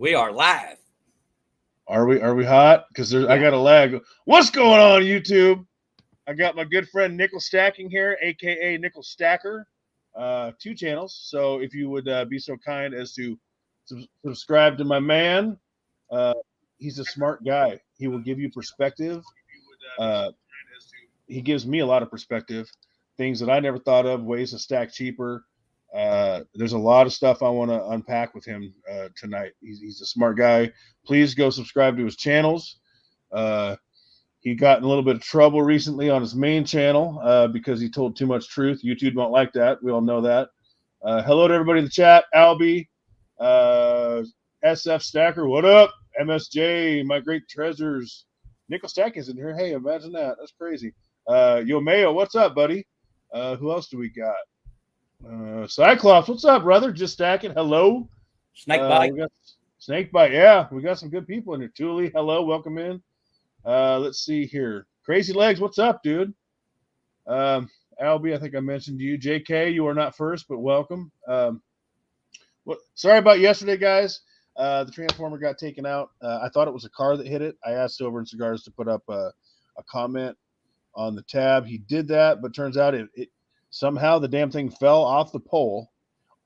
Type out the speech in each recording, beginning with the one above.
We are live. Are we hot? Because I got a lag. What's going on, YouTube? I got my good friend Nickel Stacking here, aka Nickel Stacker. 2 channels. So if you would be so kind as to subscribe to my man, he's a smart guy. He will give you perspective. He gives me a lot of perspective, things that I never thought of, ways to stack cheaper. There's a lot of stuff I want to unpack with him tonight. He's a smart guy. Please go subscribe to his channels. He got in a little bit of trouble recently on his main channel because he told too much truth. YouTube don't like that. We all know that. Hello to everybody in the chat. Albie, SF Stacker, what up? MSJ, my great treasures. Nickel Stack is in here. Hey, imagine that. That's crazy. Yo Mayo, what's up, buddy? Who else do we got? Cyclops, what's up, brother? Just stacking. Hello. Snakebite. We got Snakebite. Yeah, we got some good people in here. Thule, hello, welcome in. Let's see here. Crazy Legs, what's up, dude? Albie, I think I mentioned you. JK, you are not first, but welcome. Sorry about yesterday, guys. The transformer got taken out. I thought it was a car that hit it. I asked Over in Cigars to put up a comment on the tab. He did that, but turns out it somehow the damn thing fell off the pole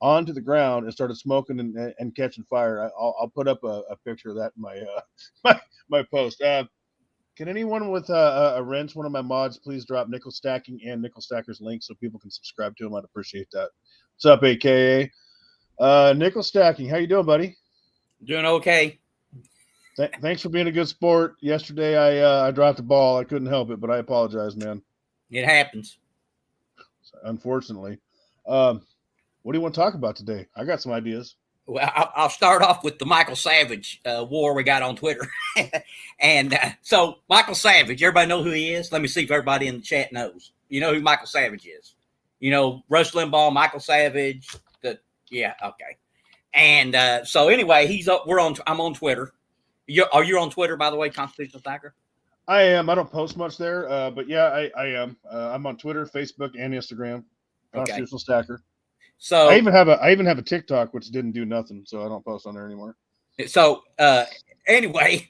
onto the ground and started smoking and catching fire. I'll put up a picture of that in my post. Can anyone with a wrench, one of my mods, please drop Nickel Stacking and Nickel Stacker's link so people can subscribe to him? I'd appreciate that. What's up, AKA? Nickel Stacking, how you doing, buddy? Doing okay. Thanks for being a good sport. Yesterday, I dropped the ball. I couldn't help it, but I apologize, man. It happens. Unfortunately. What do you want to talk about today? I got some ideas. Well, I'll start off with the Michael Savage war we got on Twitter. And so Michael Savage, everybody know who he is? Let me see if everybody in the chat knows. You know who Michael Savage is? You know, Rush Limbaugh, Michael Savage. Yeah, okay. And so anyway, he's up. I'm on Twitter. Are you on Twitter, by the way, Constitutional Stacker? I am. I don't post much there, but yeah, I am. I'm on Twitter, Facebook, and Instagram. Constitutional Stacker. So I even have a TikTok which didn't do nothing, so I don't post on there anymore. So anyway,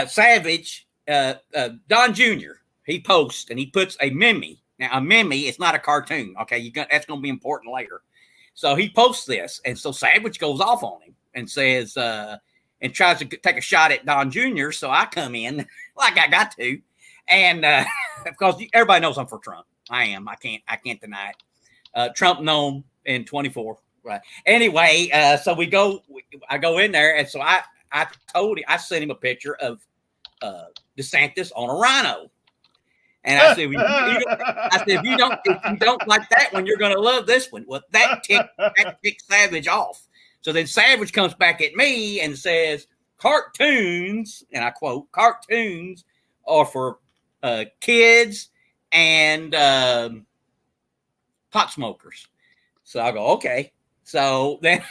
Savage, Don Jr., he posts and he puts a meme. Now a meme is not a cartoon. Okay, that's going to be important later. So he posts this, and so Savage goes off on him and says, and tries to take a shot at Don Jr. So I come in like I got to, and because everybody knows I'm for Trump. I am. I can't deny it. Trump known in 24. Right. Anyway, so I go in there, and so I sent him a picture of DeSantis on a rhino. And I said, if you don't like that one, you're going to love this one. Well, that ticked Savage off. So then Savage comes back at me and says, cartoons, and I quote, cartoons are for kids and pot smokers. So I go, okay. So then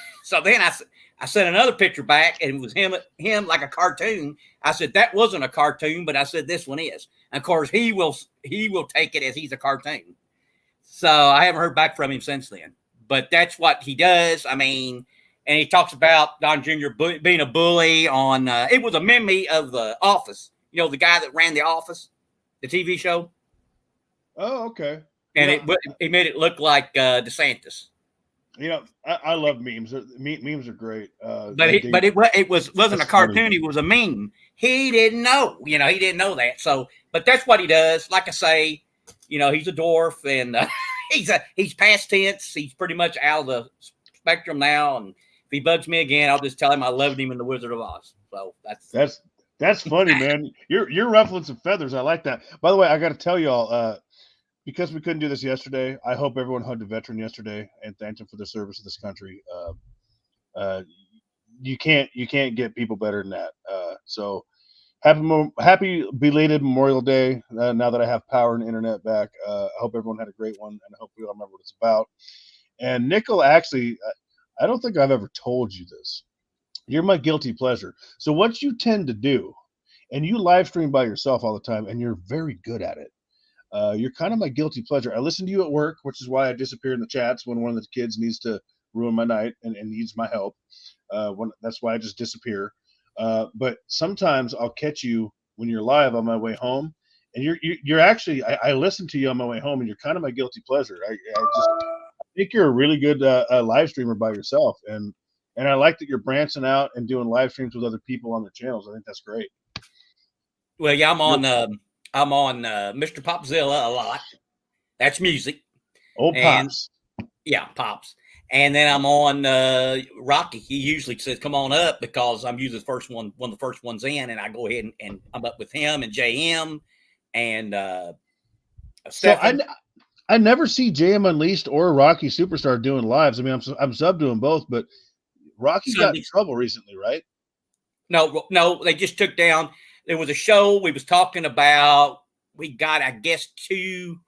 I sent another picture back, and it was him like a cartoon. I said that wasn't a cartoon, but I said this one is. And of course, he will take it as he's a cartoon. So I haven't heard back from him since then. But that's what he does. I mean, and he talks about Don Jr. being a bully on. It was a meme of The Office. You know, the guy that ran The Office, the TV show. Oh, okay. And he made it look like DeSantis. You know, I love memes. Memes are great. But it wasn't a cartoon. Funny. It was a meme. He didn't know. You know, he didn't know that. So, but that's what he does. Like I say, you know, he's a dwarf, and he's past tense. He's pretty much out of the spectrum now. And if he bugs me again, I'll just tell him I loved him in The Wizard of Oz. So that's funny, man. You're ruffling some feathers. I like that. By the way, I got to tell y'all. Because we couldn't do this yesterday, I hope everyone hugged a veteran yesterday and thanked him for their service to this country. You can't get people better than that. So happy belated Memorial Day. Now that I have power and internet back, I hope everyone had a great one, and I hope we all remember what it's about. And Nickel, actually, I don't think I've ever told you this. You're my guilty pleasure. So what you tend to do, and you live stream by yourself all the time, and you're very good at it. You're kind of my guilty pleasure. I listen to you at work, which is why I disappear in the chats when one of the kids needs to ruin my night and needs my help. That's why I just disappear. But sometimes I'll catch you when you're live on my way home, and you're actually I listen to you on my way home, and you're kind of my guilty pleasure. I just think you're a really good live streamer by yourself, and I like that you're branching out and doing live streams with other people on their channels. I think that's great. Well, yeah, I'm on Mr. Popzilla a lot. That's music. Old And Pops. yeah, Pops. And then I'm on Rocky. He usually says, "Come on up," because I'm usually the first one of the first ones in, and I go ahead and I'm up with him and JM and Stefan. So I never see JM Unleashed or Rocky Superstar doing lives. I mean, I'm sub doing both, but Rocky got in trouble recently, right? No, they just took down. There was a show we was talking about. We got, I guess, too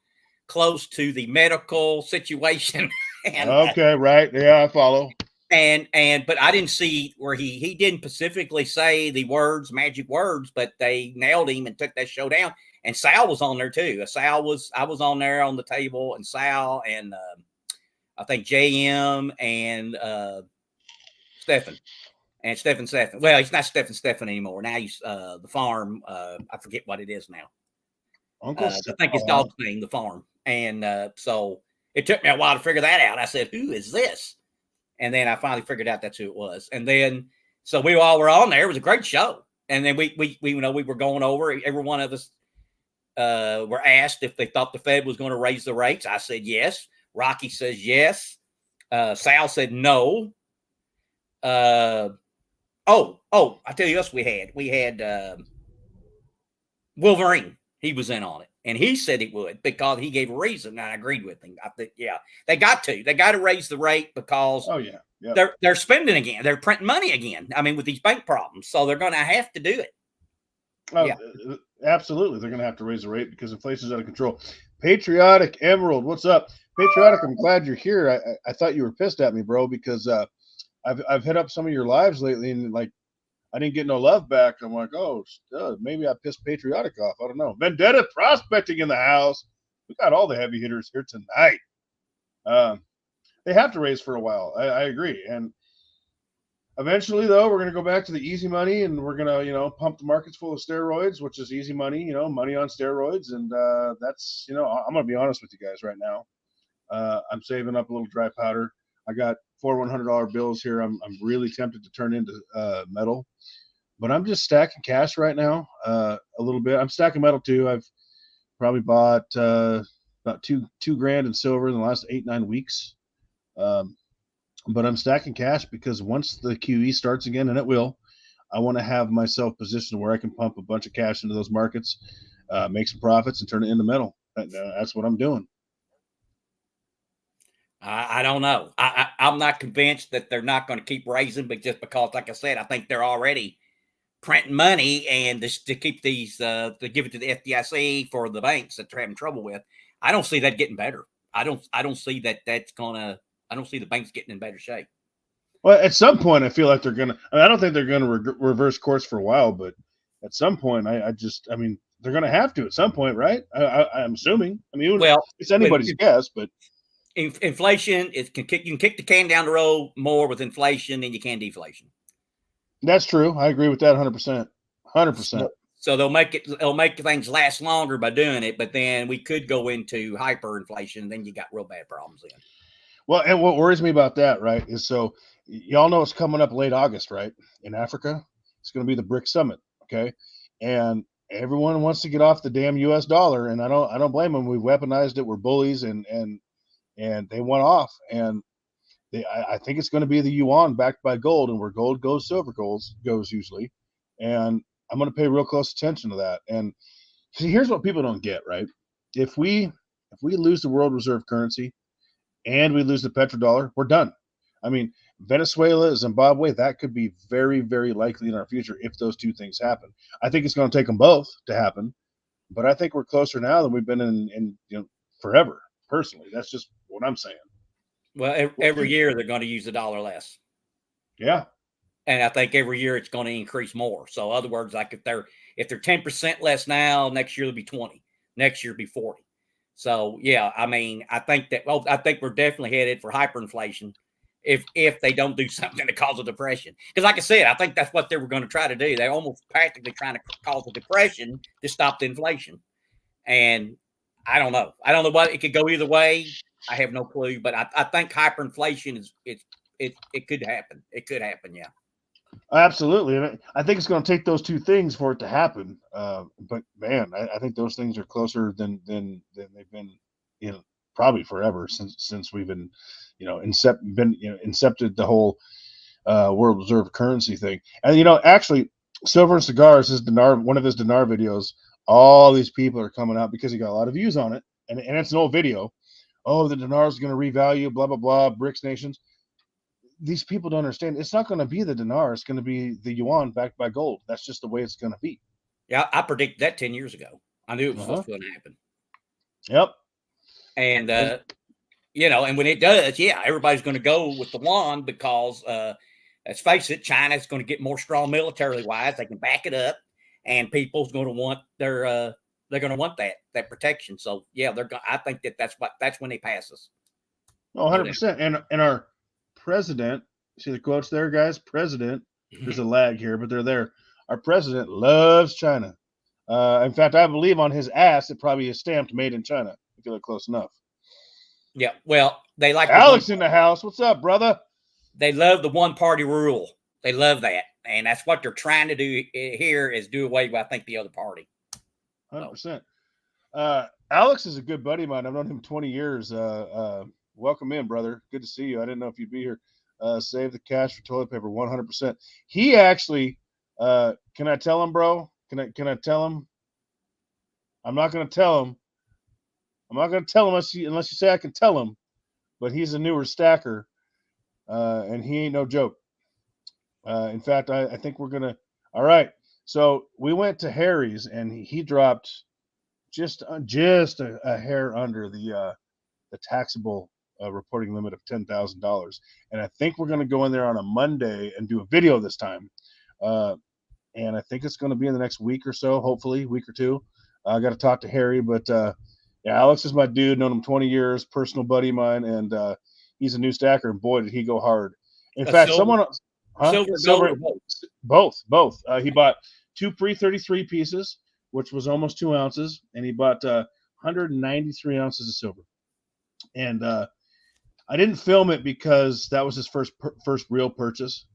close to the medical situation. And, okay, right. Yeah, I follow. But I didn't see where he didn't specifically say the magic words, but they nailed him and took that show down. And Sal was on there too. I was on there on the table, and Sal and I think JM and Stefan. And Stefan. Well, he's not Stefan anymore. Now he's the farm. I forget what it is now. Uncle I think his dog's name, the farm. And so it took me a while to figure that out. I said, "Who is this?" And then I finally figured out that's who it was. And then so we all were on there. It was a great show. And then we were going over. Every one of us were asked if they thought the Fed was going to raise the rates. I said yes. Rocky says yes. Sal said no. I tell you what we had. We had Wolverine. He was in on it. And he said he would because he gave a reason. And I agreed with him. I think, yeah, they got to raise the rate because they're spending again. They're printing money again. I mean, with these bank problems. So they're going to have to do it. Oh, yeah. Absolutely. They're going to have to raise the rate because inflation's out of control. Patriotic Emerald, what's up? Patriotic, I'm glad you're here. I thought you were pissed at me, bro, because I've hit up some of your lives lately and like I didn't get no love back. I'm like, oh, maybe I pissed Patriotic off. I don't know. Vendetta Prospecting in the house. We got all the heavy hitters here tonight. They have to raise for a while. I agree. And eventually, though, we're going to go back to the easy money, and we're going to, pump the markets full of steroids, which is easy money, money on steroids. And that's, I'm going to be honest with you guys right now. I'm saving up a little dry powder. I got 4 $100 bills here. I'm really tempted to turn into metal, but I'm just stacking cash right now a little bit. I'm stacking metal too. I've probably bought about $2 grand in silver in the last 8-9 weeks. But I'm stacking cash because once the QE starts again, and it will, I want to have myself positioned where I can pump a bunch of cash into those markets, make some profits, and turn it into metal. That's what I'm doing. I don't know. I'm not convinced that they're not going to keep raising, but just because, like I said, I think they're already printing money and to keep these, to give it to the FDIC for the banks that they're having trouble with. I don't see that getting better. I don't see I don't see the banks getting in better shape. Well, at some point, I feel like they're going to, I don't think they're going to reverse course for a while, but at some point, I mean, they're going to have to at some point, right? I'm assuming. I mean, well, it's anybody's guess, but. Inflation you can kick the can down the road more with inflation than you can deflation. That's true. I agree with that 100%. 100%. So they'll make things last longer by doing it, but then we could go into hyperinflation, and then you got real bad problems then. Well, and what worries me about that, right, is so y'all know it's coming up late August, right? In Africa, it's going to be the BRIC summit, okay? And everyone wants to get off the damn U.S. dollar, and I don't blame them. We've weaponized it. We're bullies, and they went off, and I think it's going to be the yuan backed by gold, and where gold goes, silver goes usually, and I'm going to pay real close attention to that. And see, here's what people don't get, right? If we lose the world reserve currency and we lose the petrodollar, we're done. I mean, Venezuela, Zimbabwe, that could be very, very likely in our future if those two things happen. I think it's going to take them both to happen, but I think we're closer now than we've been in forever. Personally, that's just what I'm saying. Well, every year they're going to use the dollar less. Yeah. And I think every year it's going to increase more. So in other words, like if they're 10% less now, next year it'll be 20. Next year it'll be 40. So yeah, I mean, I think we're definitely headed for hyperinflation. if they don't do something to cause a depression. Because, like I said, I think that's what they were going to try to do. They're almost practically trying to cause a depression to stop the inflation. And I don't know. I don't know what it could go either way. I have no clue. But I think hyperinflation is it could happen. It could happen. Yeah. Absolutely, and I think it's going to take those two things for it to happen. But man, I think those things are closer than they've been, probably forever since we've been, incepted the whole world reserve currency thing. And actually, Silver and Cigars is one of his dinar videos. All these people are coming out because he got a lot of views on it, and it's an old video. Oh, the dinar is going to revalue, blah blah blah, BRICS nations. These people don't understand. It's not going to be the dinar. It's going to be the yuan backed by gold. That's just the way it's going to be. Yeah, I predicted that 10 years ago. I knew it was what's going to happen. Yep. And, and when it does, yeah, everybody's going to go with the yuan because, let's face it, China's going to get more strong militarily wise. They can back it up, and people's going to want they're going to want that protection. So, yeah, I think that's when they pass us. Oh, 100%. And our president, see the quotes there, guys? President, there's a lag here, but they're there. Our president loves China. In fact, I believe on his ass it probably is stamped "Made in China" if you look close enough. Yeah, well, they like Alex in the house. What's up, brother? They love the one-party rule. They love that, and that's what they're trying to do here is do away with, I think, the other party. 100%. Alex is a good buddy of mine. I've known him 20 years. Welcome in, brother. Good to see you. I didn't know if you'd be here. Save the cash for toilet paper, 100%. He actually, can I tell him, bro? Can I tell him? I'm not going to tell him. I'm not going to tell him unless you say I can tell him. But he's a newer stacker, and he ain't no joke. In fact, I think we're going to. All right. So we went to Harry's, and he dropped just a hair under the taxable reporting limit of $10,000. And I think we're going to go in there on a Monday and do a video this time. And I think it's going to be in the next week or so, hopefully, week or two. I got to talk to Harry, but yeah, Alex is my dude. Known him 20 years, personal buddy of mine, and he's a new stacker. And boy, did he go hard! In fact, silver, silver, both. He bought 2 pre-33 pieces, which was almost 2 ounces, and he bought 193 ounces of silver. And I didn't film it because that was his first real purchase,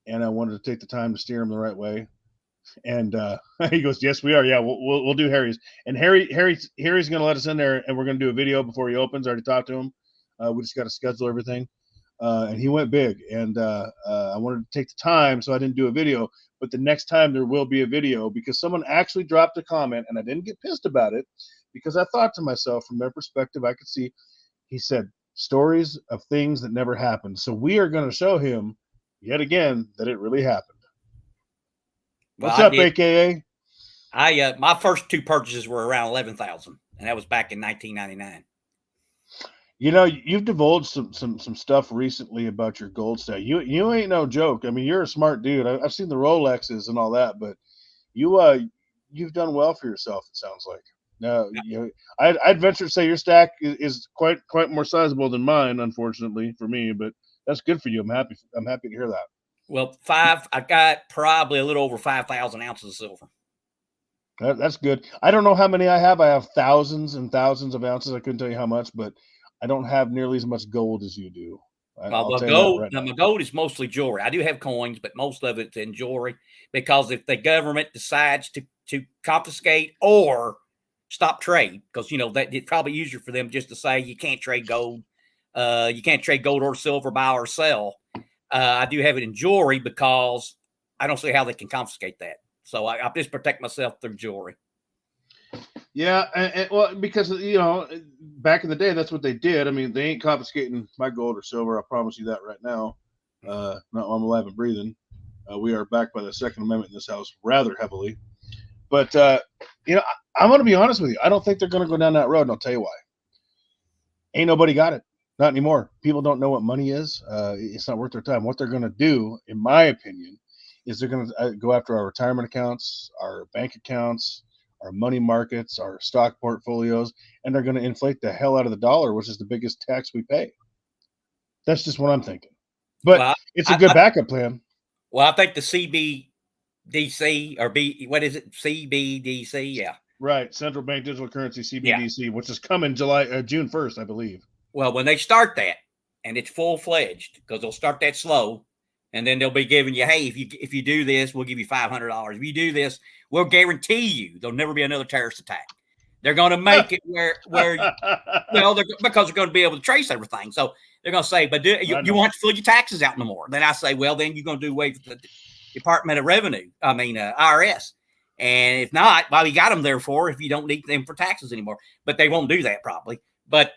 and I wanted to take the time to steer him the right way. And he goes, "Yes, we are. Yeah, we'll do Harry's." And Harry's going to let us in there, and we're going to do a video before he opens. I already talked to him. We just got to schedule everything. And he went big, and I wanted to take the time, so I didn't do a video. But the next time there will be a video because someone actually dropped a comment, and I didn't get pissed about it because I thought to myself, from their perspective, I could see. He said stories of things that never happened. So we are going to show him yet again that it really happened. What's up, AKA? My first 2 purchases were around 11,000, and that was back in 1999. You've divulged some stuff recently about your gold stack. You ain't no joke. I mean, you're a smart dude. I've seen the Rolexes and all that, but you've done well for yourself. It sounds like. I'd venture to say your stack is quite more sizable than mine, unfortunately for me. But that's good for you. I'm happy to hear that. Well, I got probably a little over 5,000 ounces of silver. That's good. I don't know how many I have. I have thousands and thousands of ounces. I couldn't tell you how much, but I don't have nearly as much gold as you do. My gold is mostly jewelry. I do have coins, but most of it's in jewelry because if the government decides to confiscate or stop trade, because that it's probably easier for them just to say you can't trade gold, you can't trade gold or silver, buy or sell. I do have it in jewelry because I don't see how they can confiscate that. So I just protect myself through jewelry. Yeah, well, because back in the day, that's what they did. I mean, they ain't confiscating my gold or silver. I promise you that right now. Not while I'm alive and breathing. We are backed by the Second Amendment in this house rather heavily. But I'm going to be honest with you. I don't think they're going to go down that road, and I'll tell you why. Ain't nobody got it. Not anymore. People don't know what money is. It's not worth their time. What they're going to do, in my opinion, is they're going to go after our retirement accounts, our bank accounts, our money markets, our stock portfolios, and they're going to inflate the hell out of the dollar, which is the biggest tax we pay. That's just what I'm thinking. But Well, it's a good I backup plan. well, I think the CBDC or what is it? CBDC, yeah, Right. Central Bank Digital Currency, yeah. CBDC, which is coming June 1st, I believe. Well, when they start that, and it's full fledged, because they'll start that slow, and then they'll be giving you, hey, if you do this, we'll give you $500. If you do this, we'll guarantee you there'll never be another terrorist attack. They're going to make it where well, because they're going to be able to trace everything. So they're going to say, but you want to fill your taxes out no more. Then I say, well, then you're going to do away with the Department of Revenue. I mean, IRS. And if not, well, you got them there for if you don't need them for taxes anymore. But they won't do that probably. But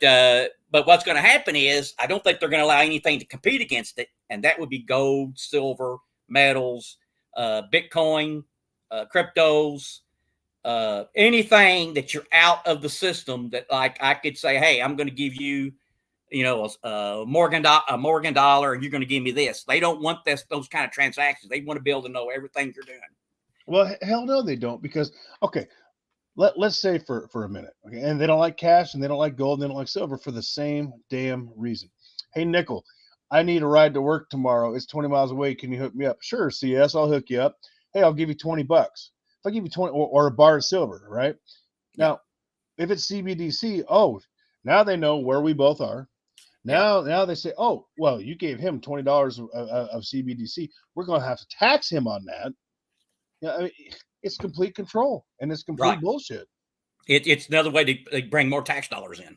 what's going to happen is I don't think they're going to allow anything to compete against it, and that would be gold, silver, metals, Bitcoin, cryptos, anything that you're out of the system. That like I could say, hey, I'm going to give you, a Morgan dollar, and you're going to give me this. They don't want those kind of transactions. They want to be able to know everything you're doing. Well, hell no, they don't. Because okay, let's say for a minute, okay, and they don't like cash and they don't like gold and they don't like silver for the same damn reason. Hey, Nickel, I need a ride to work tomorrow. It's 20 miles away. Can you hook me up? Sure, CS, I'll hook you up. Hey, I'll give you $20. If I give you 20 or a bar of silver, right? Yeah. Now, if it's CBDC, now they know where we both are. Now they say, oh, well, you gave him $20 of CBDC. We're going to have to tax him on that. Yeah, I mean, it's complete control, and it's complete bullshit. It's another way to bring more tax dollars in.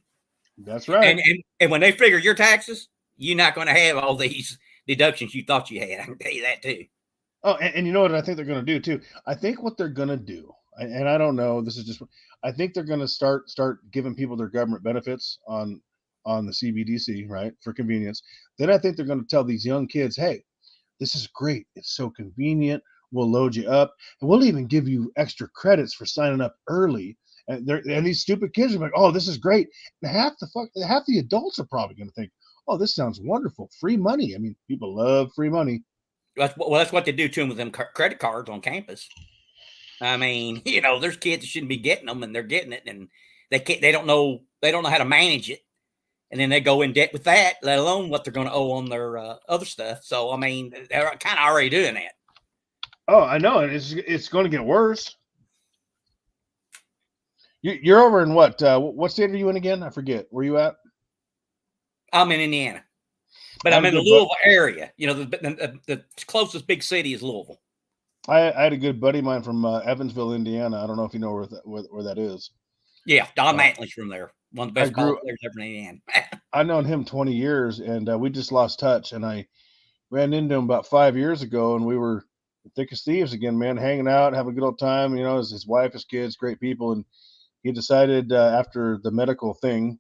That's right. And when they figure your taxes, you're not going to have all these deductions you thought you had. I can tell you that too. Oh, and you know what I think they're going to do too? I think what they're going to do, and I don't know, this is just, I think they're going to start giving people their government benefits on the CBDC, right, for convenience. Then I think they're going to tell these young kids, hey, this is great. It's so convenient. We'll load you up, and we'll even give you extra credits for signing up early. And these stupid kids are like, "Oh, this is great." And half the adults are probably going to think, "Oh, this sounds wonderful. Free money." I mean, people love free money. That's what they do to them with them credit cards on campus. I mean, there's kids that shouldn't be getting them, and they're getting it, and they don't know how to manage it, and then they go in debt with that, let alone what they're going to owe on their other stuff. So, I mean, they're kind of already doing that. Oh, I know, and it's going to get worse. You're over in what state are you in again? I forget. Where you at? I'm in Indiana, but I'm in the Louisville area. The closest big city is Louisville. I had a good buddy of mine from Evansville, Indiana. I don't know if you know where that is. Yeah, Don Mantley's from there. One of the best ball players ever in Indiana. I've known him 20 years, and we just lost touch. And I ran into him about 5 years ago, and we were thick as thieves again, man, hanging out, having a good old time. His wife, his kids, great people. And he decided after the medical thing,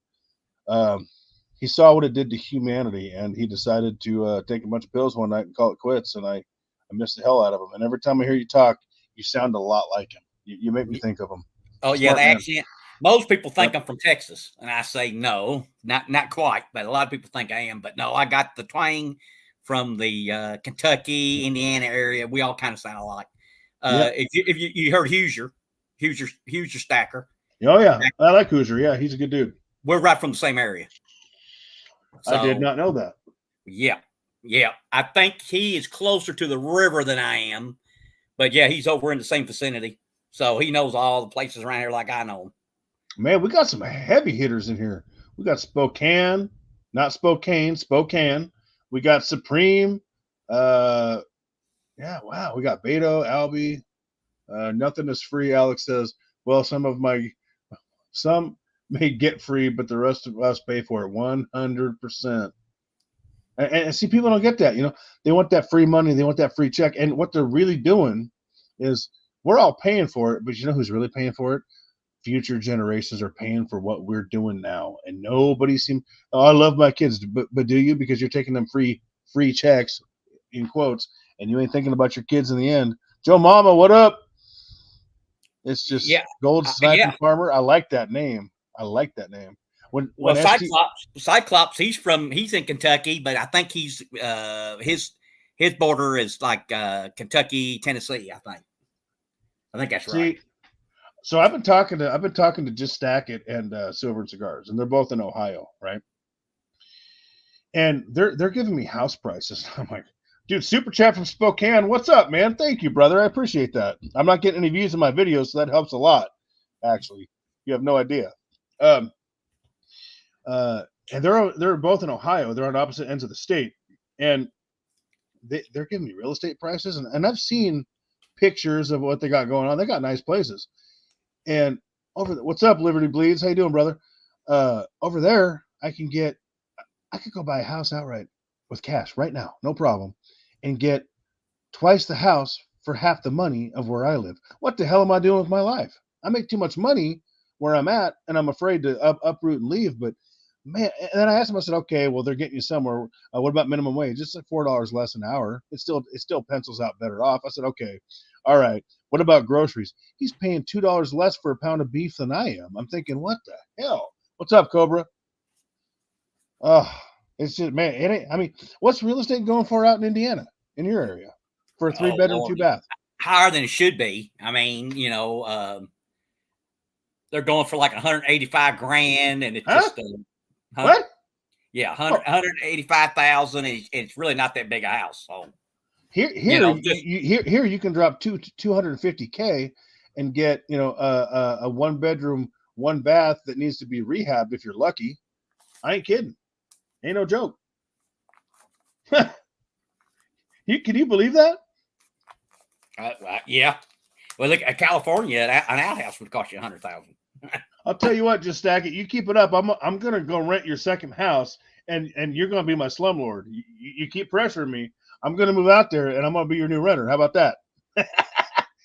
he saw what it did to humanity, and he decided to take a bunch of pills one night and call it quits. And I miss the hell out of him. And every time I hear you talk, you sound a lot like him. You make me think of him. Oh, yeah, the accent. Most people think I'm from Texas, and I say no, not quite, but a lot of people think I am. But no, I got the twang from the Kentucky, Indiana area. We all kind of sound alike. If you heard Hoosier Stacker. Oh, yeah. I like Hoosier. Yeah, he's a good dude. We're right from the same area. So, I did not know that. Yeah. I think he is closer to the river than I am. But, yeah, he's over in the same vicinity. So he knows all the places around here like I know them. Man, we got some heavy hitters in here. We got Spokane, not Spokane, Spokane. We got Supreme. Yeah, wow. We got Beto, Albie. Nothing is free. Alex says, well, some may get free, but the rest of us pay for it 100%. And see, people don't get that. They want that free money. They want that free check. And what they're really doing is we're all paying for it, but you know who's really paying for it? Future generations are paying for what we're doing now. And nobody seems, I love my kids, but do you? Because you're taking them free checks, in quotes, and you ain't thinking about your kids in the end. Joe Mama, what up? It's just Gold Sniping Farmer. I like that name. When Cyclops, he's in Kentucky, but I think he's his border is like Kentucky, Tennessee. I think that's right. So I've been talking to Just Stack It and Silver and Cigars, and they're both in Ohio, right? and they're giving me house prices. I'm like, dude, super chat from Spokane. What's up, man? Thank you, brother. I appreciate that. I'm not getting any views in my videos, so that helps a lot. Actually, you have no idea. And they're both in Ohio. They're on opposite ends of the state, and they're giving me real estate prices, and I've seen pictures of what they got going on. They got nice places. And what's up, Liberty Bleeds? How you doing, brother? Over there, I could go buy a house outright with cash right now, no problem, and get twice the house for half the money of where I live. What the hell am I doing with my life? I make too much money where I'm at, and I'm afraid to uproot and leave. But man, and then I asked them, I said, okay, well, they're getting you somewhere. What about minimum wage? It's like $4 less an hour. It still pencils out better off. I said, okay, all right. What about groceries? He's paying $2 less for a pound of beef than I am. I'm thinking, what the hell? What's up, Cobra? Oh, it's just, man, it ain't. I mean, what's real estate going for out in Indiana, in your area, for a 3-bedroom, Lord. 2-bath? Higher than it should be. I mean, they're going for like 185 grand, and it's just what? Yeah, 185,000. It's really not that big a house. So here you can drop 250K and get a 1-bedroom, 1-bath that needs to be rehabbed if you're lucky. I ain't kidding. Ain't no joke. Can you believe that? Yeah. Well, look, California, an outhouse would cost you 100,000. I'll tell you what, just stack it. You keep it up. I'm gonna go rent your second house, and you're gonna be my slumlord. You keep pressuring me. I'm gonna move out there, and I'm gonna be your new renter. How about that?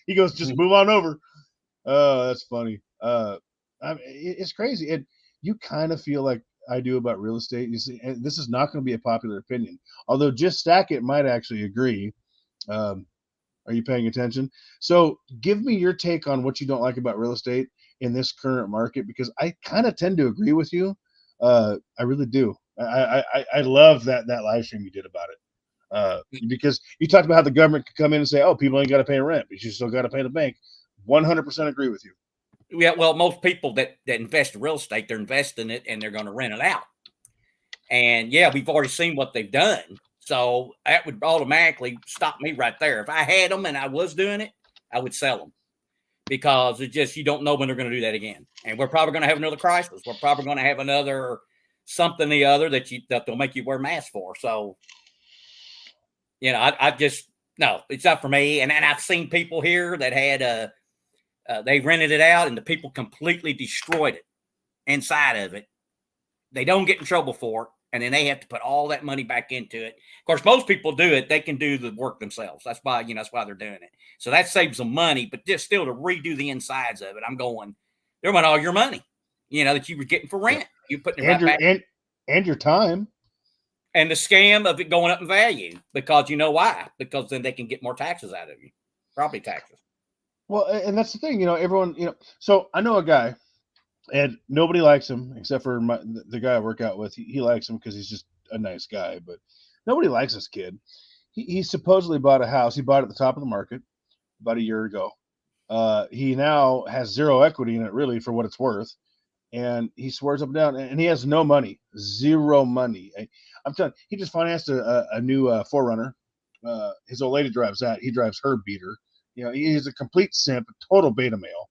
He goes, just move on over. Oh, that's funny. It's crazy, and you kind of feel like I do about real estate. You see, and this is not going to be a popular opinion, although just stack it might actually agree. Are you paying attention? So give me your take on what you don't like about real estate in this current market, because I kind of tend to agree with you. I really do. I love that live stream you did about it, because you talked about how the government could come in and say, oh, people ain't got to pay rent, but you still got to pay the bank. 100% agree with you. Yeah, well, most people that invest in real estate, they're investing it and they're going to rent it out. And yeah, we've already seen what they've done. So that would automatically stop me right there. If I had them and I was doing it, I would sell them, because it's just, you don't know when they're going to do that again. And we're probably going to have another crisis. We're probably going to have another something or the other that they'll make you wear masks for. So, I just, no, it's not for me. And I've seen people here that had they rented it out and the people completely destroyed it inside of it. They don't get in trouble for it, and then they have to put all that money back into it. Of course, most people do it. They can do the work themselves. That's why, that's why they're doing it. So that saves them money, but just still to redo the insides of it, I'm going, they're about all your money, that you were getting for rent. You putting it right back. And your time. And the scam of it going up in value, because you know why? Because then they can get more taxes out of you, property taxes. Well, and that's the thing, everyone, so I know a guy, and nobody likes him except for the guy I work out with. He likes him because he's just a nice guy, but nobody likes this kid. He supposedly bought a house. He bought it at the top of the market about a year ago. He now has zero equity in it, really, for what it's worth. And he swears up and down, and he has no money, zero money. I'm telling you, he just financed a new 4Runner. His old lady drives that. He drives her beater. He's a complete simp, total beta male.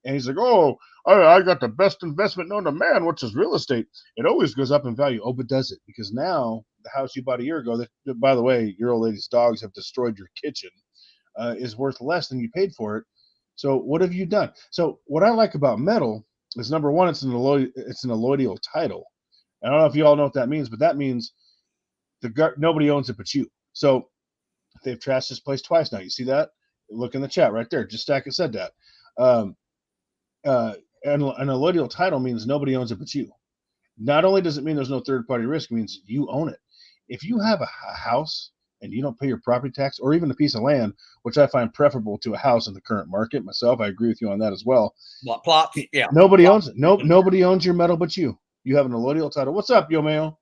And he's like, oh, I got the best investment known to man, which is real estate. It always goes up in value. Oh, but does it? Because now the house you bought a year ago, that, by the way, your old lady's dogs have destroyed your kitchen, is worth less than you paid for it. So what have you done? So what I like about metal is, number one, it's an allodial title. I don't know if you all know what that means, but that means nobody owns it but you. So they've trashed this place twice now. You see that? Look in the chat right there. Just Stack it said that. And an allodial title means nobody owns it but you. Not only does it mean there's no third-party risk, it means you own it. If you have a house and you don't pay your property tax, or even a piece of land, which I find preferable to a house in the current market myself, I agree with you on that as well. What, plots? Yeah. Nobody owns it. Nobody owns your metal but you. You have an allodial title. What's up, Yo Mayo?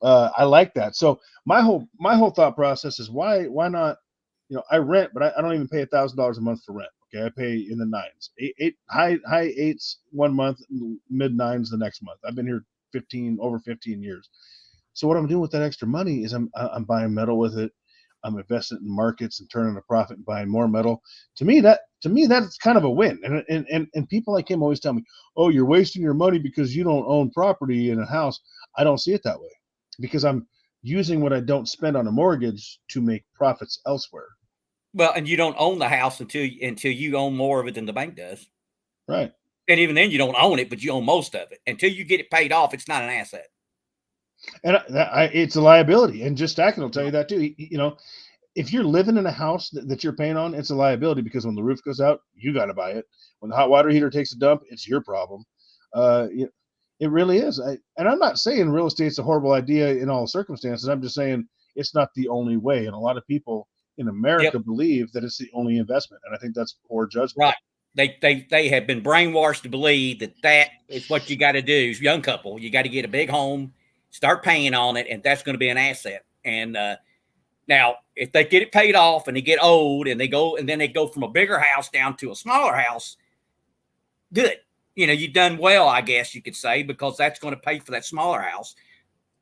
I like that. So my whole thought process is, why not? I rent, but I don't even pay $1,000 a month for rent. Okay, I pay in the nines, high eights 1 month, mid nines the next month. I've been here over 15 years. So what I'm doing with that extra money is I'm buying metal with it. I'm investing in markets and turning a profit and buying more metal. To me, that's kind of a win. And people like him always tell me, "Oh, you're wasting your money because you don't own property in a house." I don't see it that way, because I'm using what I don't spend on a mortgage to make profits elsewhere. Well, and you don't own the house until you own more of it than the bank does. Right. And even then, you don't own it, but you own most of it. Until you get it paid off, it's not an asset. And it's a liability. And just Stacking will tell you that too. If you're living in a house that you're paying on, it's a liability, because when the roof goes out, you got to buy it. When the hot water heater takes a dump, it's your problem. It really is. And I'm not saying real estate's a horrible idea in all circumstances. I'm just saying it's not the only way. And a lot of people in America believe that it's the only investment. And I think that's poor judgment. Right. They have been brainwashed to believe that is what you got to do. Young couple, you got to get a big home, start paying on it, and that's going to be an asset. And now, if they get it paid off and they get old and then they go from a bigger house down to a smaller house, good. You've done well, I guess you could say, because that's going to pay for that smaller house.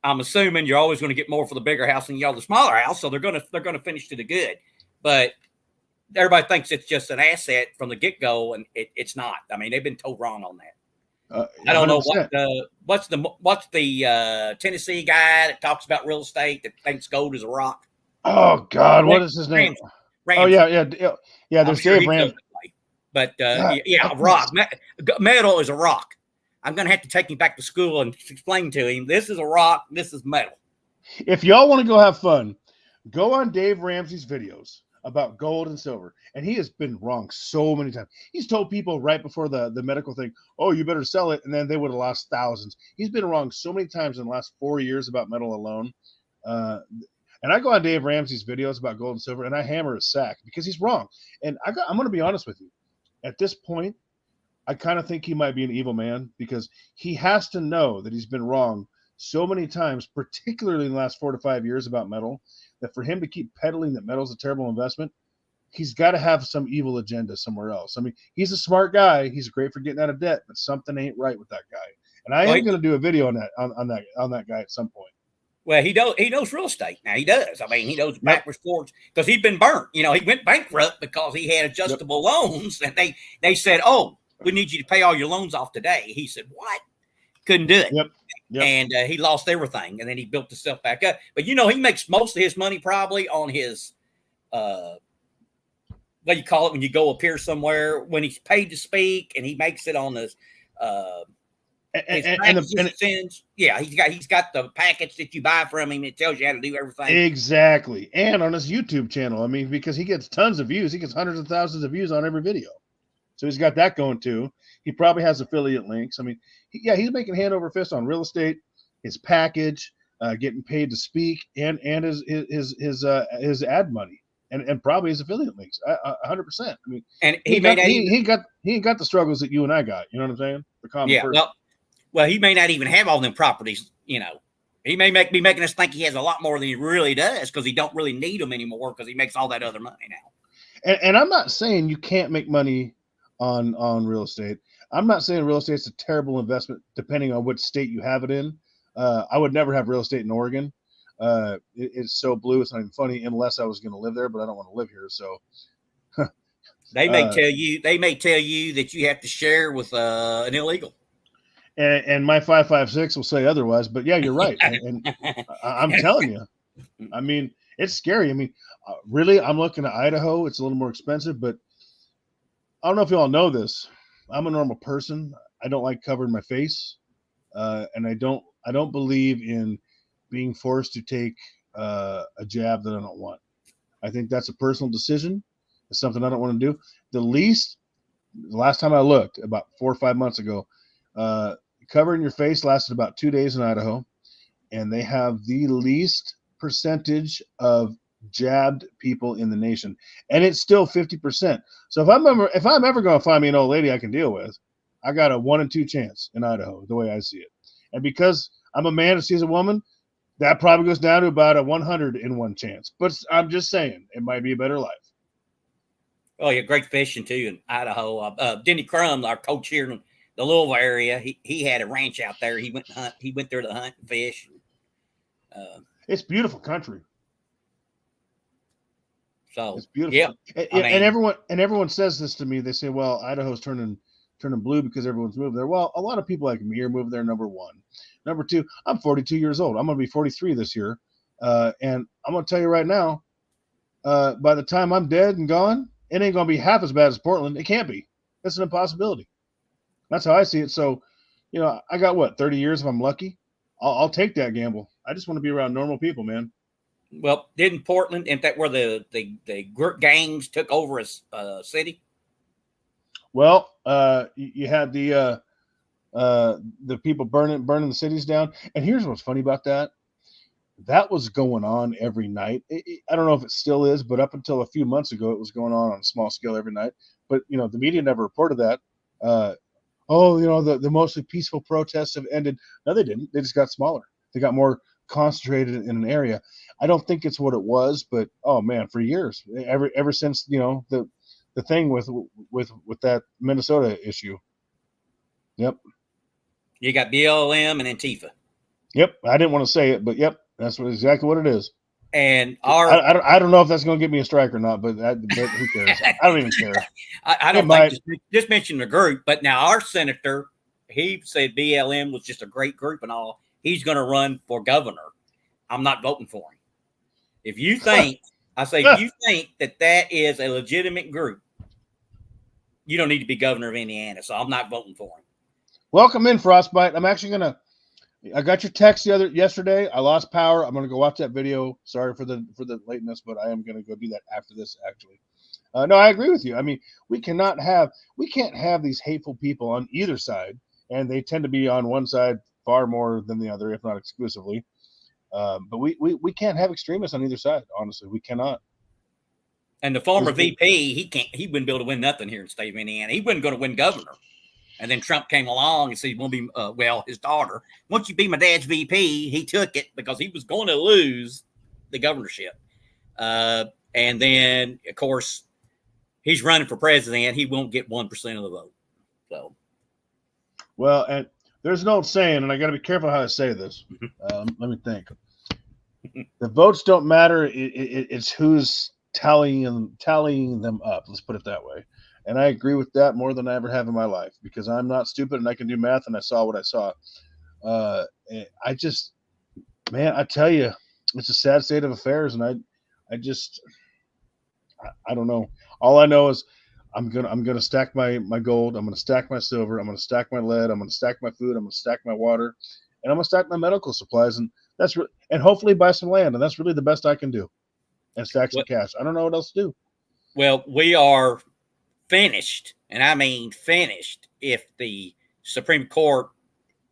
I'm assuming you're always going to get more for the bigger house than you are the smaller house, so they're going to finish to the good. But everybody thinks it's just an asset from the get-go, and it's not. I mean, they've been told wrong on that. I don't know what's the Tennessee guy that talks about real estate that thinks gold is a rock. Oh God, what is his name? Ramsey. Oh yeah. There's Dave Ramsey. But rock. Metal is a rock. I'm going to have to take him back to school and explain to him, this is a rock, this is metal. If y'all want to go have fun, go on Dave Ramsey's videos about gold and silver. And he has been wrong so many times. He's told people right before the medical thing, "Oh, you better sell it," and then they would have lost thousands. He's been wrong so many times in the last 4 years about metal alone. And I go on Dave Ramsey's videos about gold and silver, and I hammer his sack because he's wrong. And I'm going to be honest with you. At this point, I kind of think he might be an evil man, because he has to know that he's been wrong so many times, particularly in the last 4 to 5 years about metal, that for him to keep peddling that metal's a terrible investment, he's got to have some evil agenda somewhere else. I mean, he's a smart guy. He's great for getting out of debt, but something ain't right with that guy. And I am going to do a video on that guy at some point. Well, he knows real estate. Now he does. I mean, he knows backwards, forwards, because he's been burnt. He went bankrupt because he had adjustable loans, and they said, "Oh, we need you to pay all your loans off today." He said, "What?" Couldn't do it. Yep. And he lost everything, and then he built himself back up. But he makes most of his money probably on his what do you call it when you go appear somewhere, when he's paid to speak, and he makes it on his he's got the package that you buy from him. It tells you how to do everything. Exactly. And on his YouTube channel, I mean, because he gets tons of views. He gets hundreds of thousands of views on every video. So he's got that going too. He probably has affiliate links. I mean, he's making hand over fist on real estate, his package, getting paid to speak, and his ad money, and probably his affiliate links, 100%. I mean, and he ain't got the struggles that you and I got. You know what I'm saying? The common person. Well, he may not even have all them properties. He may be making us think he has a lot more than he really does, because he don't really need them anymore, because he makes all that other money now. And I'm not saying you can't make money on real estate. I'm not saying real estate's a terrible investment depending on what state you have it in. I would never have real estate in Oregon. It's so blue, it's not even funny, unless I was going to live there, but I don't want to live here. So they may tell you that you have to share with an illegal. And my 556 will say otherwise, but yeah, you're right. And I'm telling you, I mean, it's scary. I mean, really, I'm looking at Idaho. It's a little more expensive, but I don't know if you all know this. I'm a normal person. I don't like covering my face, and I don't believe in being forced to take a jab that I don't want. I think that's a personal decision. It's something I don't want to do. The last time I looked, about 4 or 5 months ago, covering your face lasted about 2 days in Idaho, and they have the least percentage of jabbed people in the nation, and it's still 50%. So if I'm ever going to find me an old lady I can deal with, I got a 1 in 2 chance in Idaho, the way I see it. And because I'm a man who sees a woman, that probably goes down to about a 100 in 1 chance. But I'm just saying, it might be a better life. Oh, yeah, great fishing too in Idaho. Denny Crum, our coach here in the Louisville area, he had a ranch out there. He went there to hunt and fish. It's beautiful country. So It's beautiful. yeah, And everyone says this to me. They say, "Well, Idaho's turning blue because everyone's moving there." Well, a lot of people like me are moving there. Number one, number two, I'm 42 years old. I'm going to be 43 this year, and I'm going to tell you right now, by the time I'm dead and gone, it ain't going to be half as bad as Portland. It can't be. It's an impossibility. That's how I see it. So, I got what 30 years if I'm lucky. I'll take that gamble. I just want to be around normal people, man. Well, didn't Portland, isn't that where the gangs took over a city? Well, you had the people burning the cities down. And here's what's funny about that. That was going on every night. I don't know if it still is, but up until a few months ago, it was going on a small scale every night. But, the media never reported that. The mostly peaceful protests have ended. No, they didn't. They just got smaller. They got more concentrated in an area. I don't think it's what it was, but oh man, for years, ever since the thing with that Minnesota issue. Yep. You got BLM and Antifa. Yep. I didn't want to say it, but yep, that's exactly what it is. And I don't know if that's going to get me a strike or not, but who cares? I don't even care. I don't think just mention the group, but now our senator, he said BLM was just a great group and all. He's going to run for governor. I'm not voting for him. If you think, if you think that is a legitimate group, you don't need to be governor of Indiana. So I'm not voting for him. Welcome in, Frostbite. I'm actually I got your text yesterday. I lost power. I'm gonna go watch that video. Sorry for the lateness, but I am gonna go do that after this. Actually, no, I agree with you. I mean, we can't have these hateful people on either side, and they tend to be on one side far more than the other, if not exclusively. But we can't have extremists on either side. Honestly, we cannot. And the former VP, he wouldn't be able to win nothing here in the state of Indiana. He wasn't going to win governor. And then Trump came along and said, he won't be, his daughter, once you be my dad's VP, he took it because he was going to lose the governorship. And then, of course, he's running for president. He won't get 1% of the vote. So, well, and there's an old saying, and I got to be careful how I say this. Let me think. The votes don't matter. It's who's tallying them up. Let's put it that way. And I agree with that more than I ever have in my life because I'm not stupid and I can do math and I saw what I saw. I tell you, it's a sad state of affairs, and I don't know. All I know is I'm gonna stack my gold. I'm gonna stack my silver. I'm gonna stack my lead. I'm gonna stack my food. I'm gonna stack my water, and I'm gonna stack my medical supplies. And and hopefully buy some land. And that's really the best I can do. And stack some cash. I don't know what else to do. Well, we are finished, and I mean finished, if the Supreme Court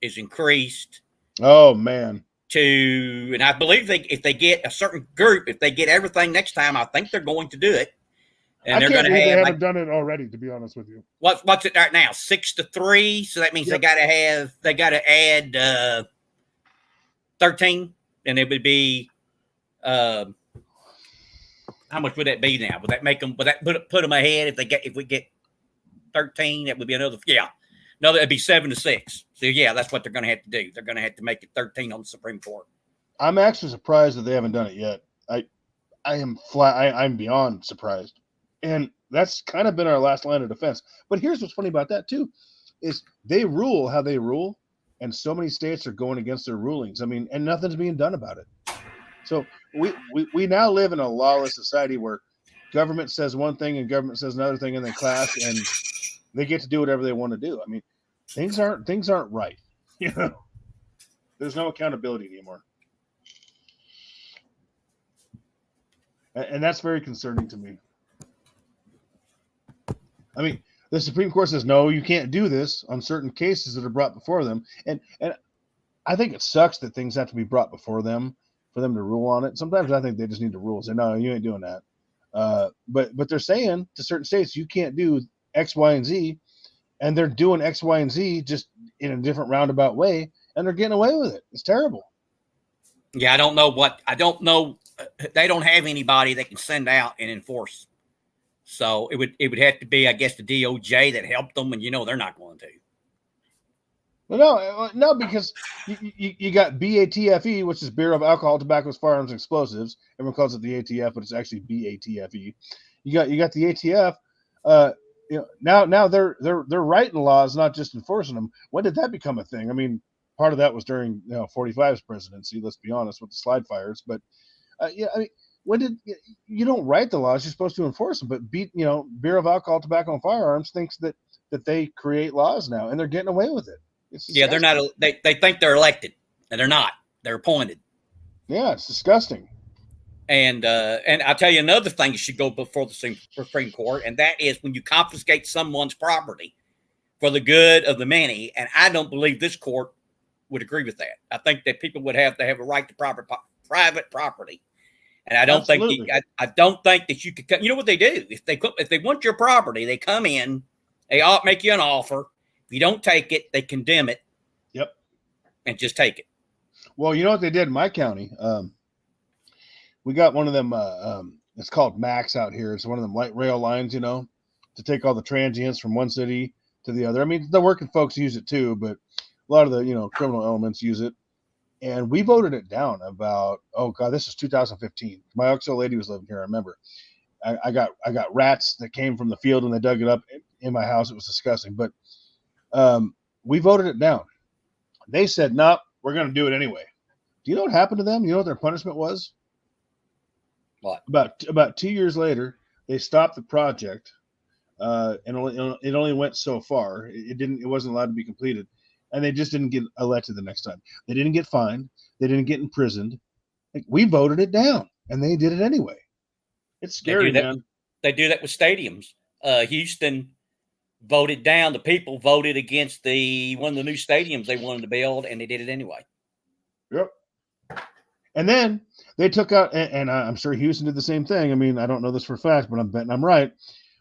is increased. Oh man. And I believe if they get a certain group, if they get everything next time, I think they're going to do it. And they're going to have. They haven't done it already, to be honest with you. What's it right now? 6-3. So that means they got to add 13, and it would be. How much would that be now? Would that make them? Would that put them ahead if we get 13? That would be another. Yeah, no, that'd be 7-6. So yeah, that's what they're going to have to do. They're going to have to make it 13 on the Supreme Court. I'm actually surprised that they haven't done it yet. I'm beyond surprised, and that's kind of been our last line of defense. But here's what's funny about that too, is they rule how they rule, and so many states are going against their rulings. I mean, and nothing's being done about it. So we now live in a lawless society where government says one thing and government says another thing, and they clash, and they get to do whatever they want to do. I mean, things aren't right. There's no accountability anymore, and that's very concerning to me. I mean, the Supreme Court says no, you can't do this on certain cases that are brought before them, and I think it sucks that things have to be brought before them for them to rule on it. Sometimes I think they just need to rule. Say, no, you ain't doing that. But they're saying to certain states, you can't do X, Y, and Z, and they're doing X, Y, and Z just in a different roundabout way, and they're getting away with it. It's terrible. Yeah, I don't know. They don't have anybody that can send out and enforce. So it would have to be, I guess, the DOJ that helped them, and they're not going to. Well, no, because you got BATFE, which is Bureau of Alcohol, Tobacco, Firearms, and Explosives. Everyone calls it the ATF, but it's actually BATFE. You got the ATF. Uh, now they're writing laws, not just enforcing them. When did that become a thing? I mean, part of that was during 45's presidency. Let's be honest, with the slide fires. But yeah, I mean, when did you don't write the laws? You're supposed to enforce them. But Bureau of Alcohol, Tobacco, and Firearms thinks that they create laws now, and they're getting away with it. It's Yeah, they're not. disgusting. They think they're elected, and they're not. They're appointed. Yeah, it's disgusting. And I'll tell you another thing that should go before the Supreme Court, and that is when you confiscate someone's property for the good of the many. And I don't believe this court would agree with that. I think that people would have to have a right to private property. And I don't Absolutely. think I don't think that you could. You know what they do if they want your property, they come in, they make you an offer. If you don't take it, they condemn it. Yep. And just take it. Well, you know what they did in my county? We got one of them. It's called Max out here. It's one of them light rail lines, to take all the transients from one city to the other. I mean, the working folks use it too, but a lot of the criminal elements use it. And we voted it down about, oh God, this is 2015. My ex-old lady was living here. I remember. I got rats that came from the field and they dug it up in my house. It was disgusting. But we voted it down. They said, "No, we're going to do it anyway." Do you know what happened to them? You know what their punishment was? What? About 2 years later, they stopped the project, and it only went so far. It wasn't allowed to be completed, and they just didn't get elected the next time. They didn't get fined. They didn't get imprisoned. We voted it down, and they did it anyway. It's scary, man. They do that with stadiums. Houston voted down. The people voted against one of the new stadiums they wanted to build, and they did it anyway. Yep. And then they took out, and I'm sure Houston did the same thing. I mean, I don't know this for a fact, but I'm betting I'm right.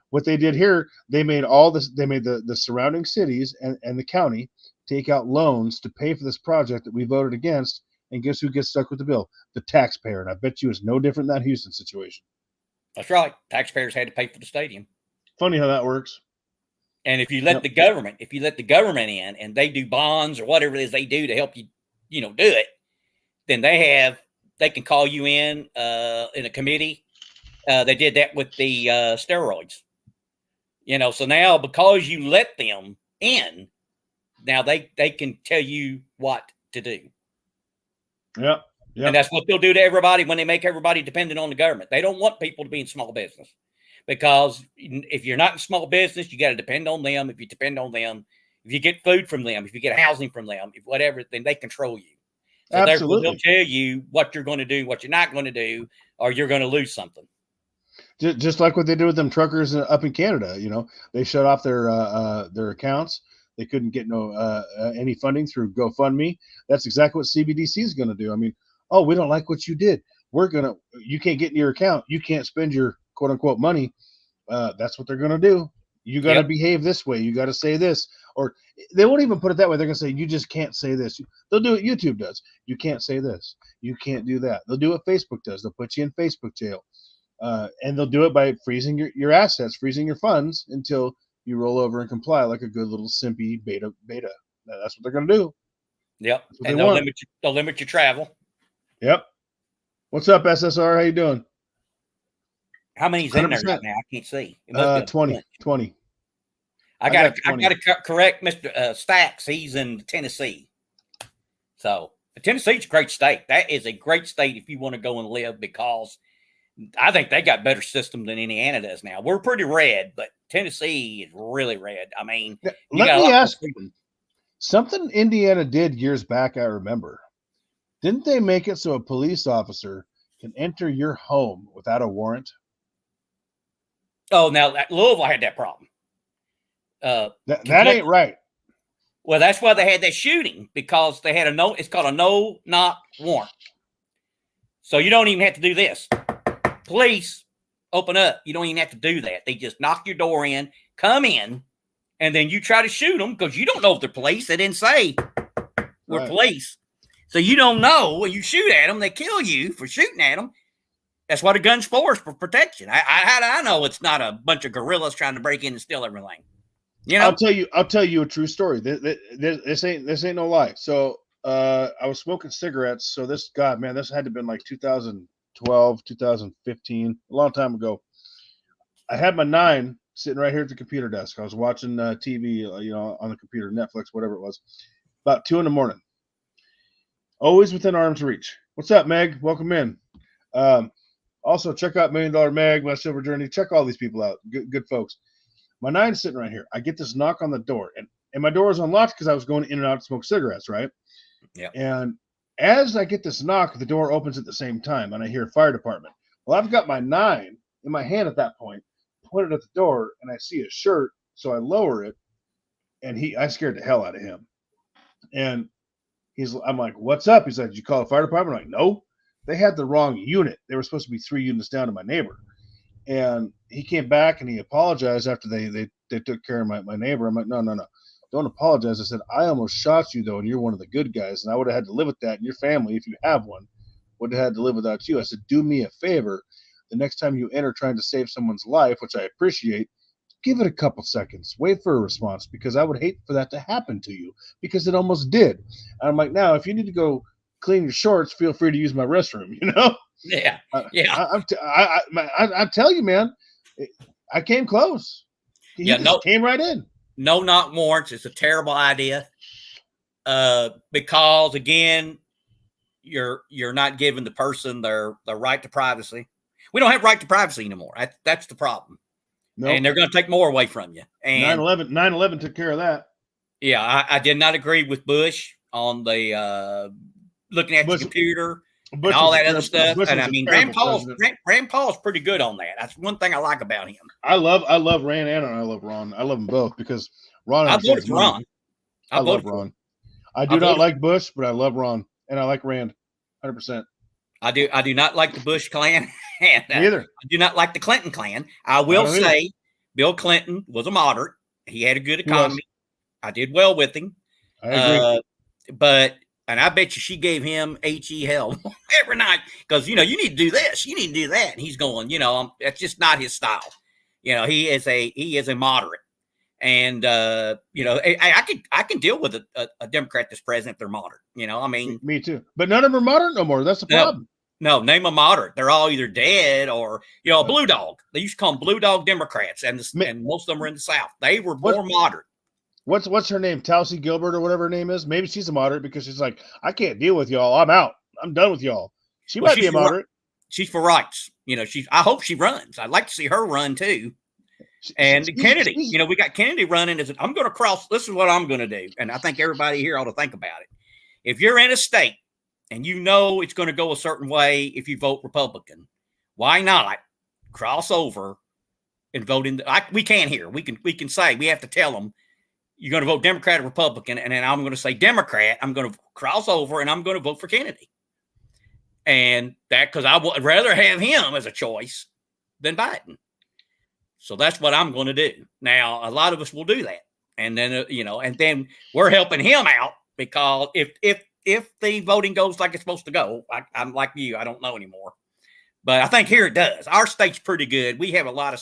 What they did here, they made all this. They made the surrounding cities and the county take out loans to pay for this project that we voted against. And guess who gets stuck with the bill? The taxpayer. And I bet you it's no different than that Houston situation. That's right. Taxpayers had to pay for the stadium. Funny how that works. And if you let the government in and they do bonds or whatever it is they do to help you, do it, then they can call you in a committee. They did that with the steroids, so now because you let them in, now they can tell you what to do. Yeah. And that's what they'll do to everybody when they make everybody dependent on the government. They don't want people to be in small business because if you're not in small business, you got to depend on them. If you depend on them, if you get food from them, if you get housing from them, if whatever, then they control you. So absolutely. Therefore, they'll tell you what you're going to do, what you're not going to do, or you're going to lose something. Just like what they did with them truckers up in Canada, they shut off their accounts. They couldn't get any funding through GoFundMe. That's exactly what CBDC is going to do. I mean, oh, we don't like what you did. You can't get in your account. You can't spend your quote unquote money. That's what they're going to do. You got to behave this way. You got to say this, or they won't even put it that way. They're going to say, you just can't say this. They'll do what YouTube does. You can't say this. You can't do that. They'll do what Facebook does. They'll put you in Facebook jail. And they'll do it by freezing your assets, freezing your funds until you roll over and comply like a good little simpy beta. That's what they're going to do. Yep. And they'll limit your travel. Yep. What's up, SSR? How you doing? How many's in there right now? I can't see. 20. I got to correct Mr. Stacks. He's in Tennessee. So Tennessee's a great state. That is a great state if you want to go and live, because I think they got better system than Indiana does now. We're pretty red, but Tennessee is really red. I mean, let me ask something Indiana did years back. I remember. Didn't they make it so a police officer can enter your home without a warrant? Oh, now Louisville had that problem. That ain't right. Well, that's why they had that shooting, because they had it's called a no-knock warrant. So you don't even have to do this. Police, open up. You don't even have to do that. They just knock your door in, come in, and then you try to shoot them because you don't know if they're police. They didn't say we're police. So you don't know. When you shoot at them, they kill you for shooting at them. That's why the gun's for protection. How do I know it's not a bunch of guerrillas trying to break in and steal everything? You know? I'll tell you a true story. This ain't no lie. So I was smoking cigarettes. So this had to have been like 2012, 2015, a long time ago. I had my 9 sitting right here at the computer desk. I was watching TV, on the computer, Netflix, whatever it was, about 2 a.m. Always within arm's reach. What's up, Meg? Welcome in. Also, check out $1 Million Meg, My Silver Journey. Check all these people out. Good folks. My 9's sitting right here. I get this knock on the door, and my door is unlocked because I was going in and out to smoke cigarettes, right? Yeah. And as I get this knock, the door opens at the same time, and I hear fire department. Well, I've got my 9 in my hand at that point, pointed at the door, and I see a shirt, so I lower it, and I scared the hell out of him. And I'm like, what's up? He's like, did you call the fire department? I'm like, no. They had the wrong unit. They were supposed to be 3 units down to my neighbor. And he came back and he apologized after they took care of my neighbor. I'm like, no. Don't apologize. I said, I almost shot you, though, and you're one of the good guys. And I would have had to live with that. And your family, if you have one, would have had to live without you. I said, do me a favor. The next time you enter trying to save someone's life, which I appreciate, give it a couple seconds. Wait for a response, because I would hate for that to happen to you, because it almost did. And I'm like, now, if you need to go clean your shorts, feel free to use my restroom, Yeah. Yeah. I tell you, man, I came close. He just came right in. No knock warrants. It's a terrible idea. Because again, you're not giving the person their right to privacy. We don't have right to privacy anymore. That's the problem. Nope. And they're going to take more away from you. And 9/11 took care of that. Yeah, I did not agree with Bush on the looking at the computer and all that other stuff. And I mean, Rand Paul's pretty good on that. That's one thing I like about him. I love Rand and I love Ron. I love them both because Ron. I voted for Ron. I love Ron. I do not like Bush, but I love Ron, and I like Rand, 100%. I do not like the Bush clan. And, Neither. I do not like the Clinton clan. I will say Bill Clinton was a moderate. He had a good economy. I did well with him. I agree. And I bet you she gave him HE hell every night because, you need to do this. You need to do that. And he's going, that's just not his style. He is a moderate. And, I can deal with a Democrat that's president if they're moderate. Me too. But none of them are moderate no more. That's the problem. No, name a moderate. They're all either dead or, a blue dog. They used to call them blue dog Democrats, and most of them were in the South. They were more moderate. What's her name? Tulsi Gilbert or whatever her name is? Maybe she's a moderate because she's like, I can't deal with y'all. I'm out. I'm done with y'all. She might be a moderate. She's for rights. I hope she runs. I'd like to see her run too. And Kennedy, we got Kennedy running. I'm going to cross. This is what I'm going to do. And I think everybody here ought to think about it. If you're in a state and it's going to go a certain way if you vote Republican, why not cross over and vote in? We can here. We can say, we have to tell them you're going to vote Democrat or Republican, and then I'm going to say Democrat. I'm going to cross over and I'm going to vote for Kennedy. And that because I would rather have him as a choice than Biden. So that's what I'm going to do. Now, a lot of us will do that. And then, and then we're helping him out because if the voting goes like it's supposed to go, I'm like you, I don't know anymore. But I think here it does. Our state's pretty good. We have a lot of,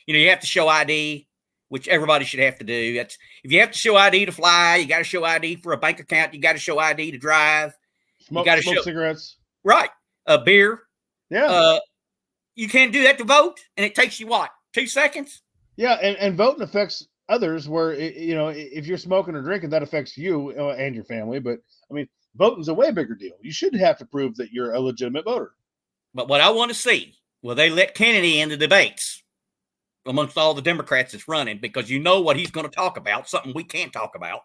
you have to show ID, which everybody should have to do. That's if you have to show ID to fly, you got to show ID for a bank account. You got to show ID to drive. You got to show cigarettes. Right. Beer. Yeah. You can't do that to vote. And it takes you what? 2 seconds? Yeah. And voting affects others where, if you're smoking or drinking, that affects you and your family. But I mean, voting's a way bigger deal. You shouldn't have to prove that you're a legitimate voter. But what I want to see, will they let Kennedy in the debates amongst all the Democrats that's running? Because what he's going to talk about, something we can't talk about.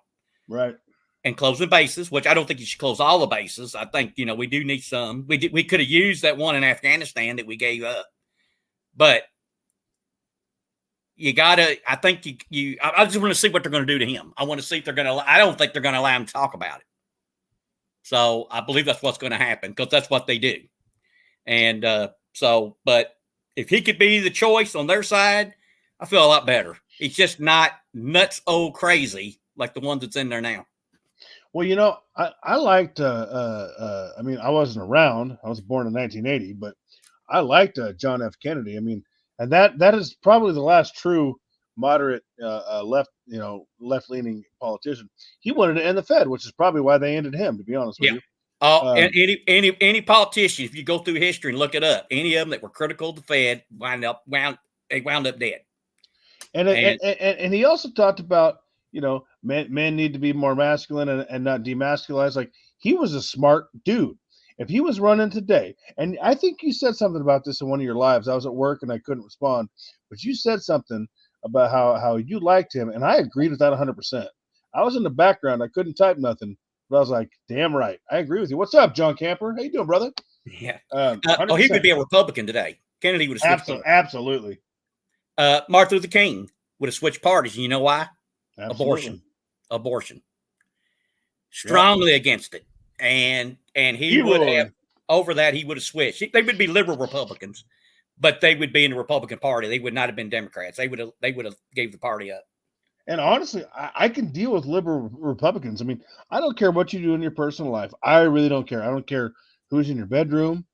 Right. And closing bases, which I don't think you should close all the bases. I think, we do need some. We could have used that one in Afghanistan that we gave up. But you got to, I think I just want to see what they're going to do to him. I want to see if I don't think they're going to allow him to talk about it. So I believe that's what's going to happen because that's what they do. And but if he could be the choice on their side, I feel a lot better. He's just not nuts crazy like the ones that's in there now. Well, I liked, I wasn't around. I was born in 1980, but I liked John F. Kennedy. I mean, and that is probably the last true moderate left leaning politician. He wanted to end the Fed, which is probably why they ended him. To be honest with Yeah. you. And any politician, if you go through history and look it up, any of them that were critical of the Fed wound up dead. And he also talked about, men need to be more masculine and not demasculized. Like, he was a smart dude. If he was running today, and I think you said something about this in one of your lives. I was at work and I couldn't respond, but you said something about how you liked him, and I agreed with that 100%. I was in the background. I couldn't type nothing, but I was like, damn right. I agree with you. What's up, John Camper? How you doing, brother? Yeah. 100%. He would be a Republican today. Kennedy would have switched. Absolutely. Martin Luther King would have switched parties. And you know why? Absolutely. Abortion. Strongly against it. And he would have, over that, he would have switched. They would be liberal Republicans, but they would be in the Republican Party. They would not have been Democrats. They would have gave the party up. And honestly, I can deal with liberal Republicans. I mean, I don't care what you do in your personal life. I really don't care. I don't care who's in your bedroom.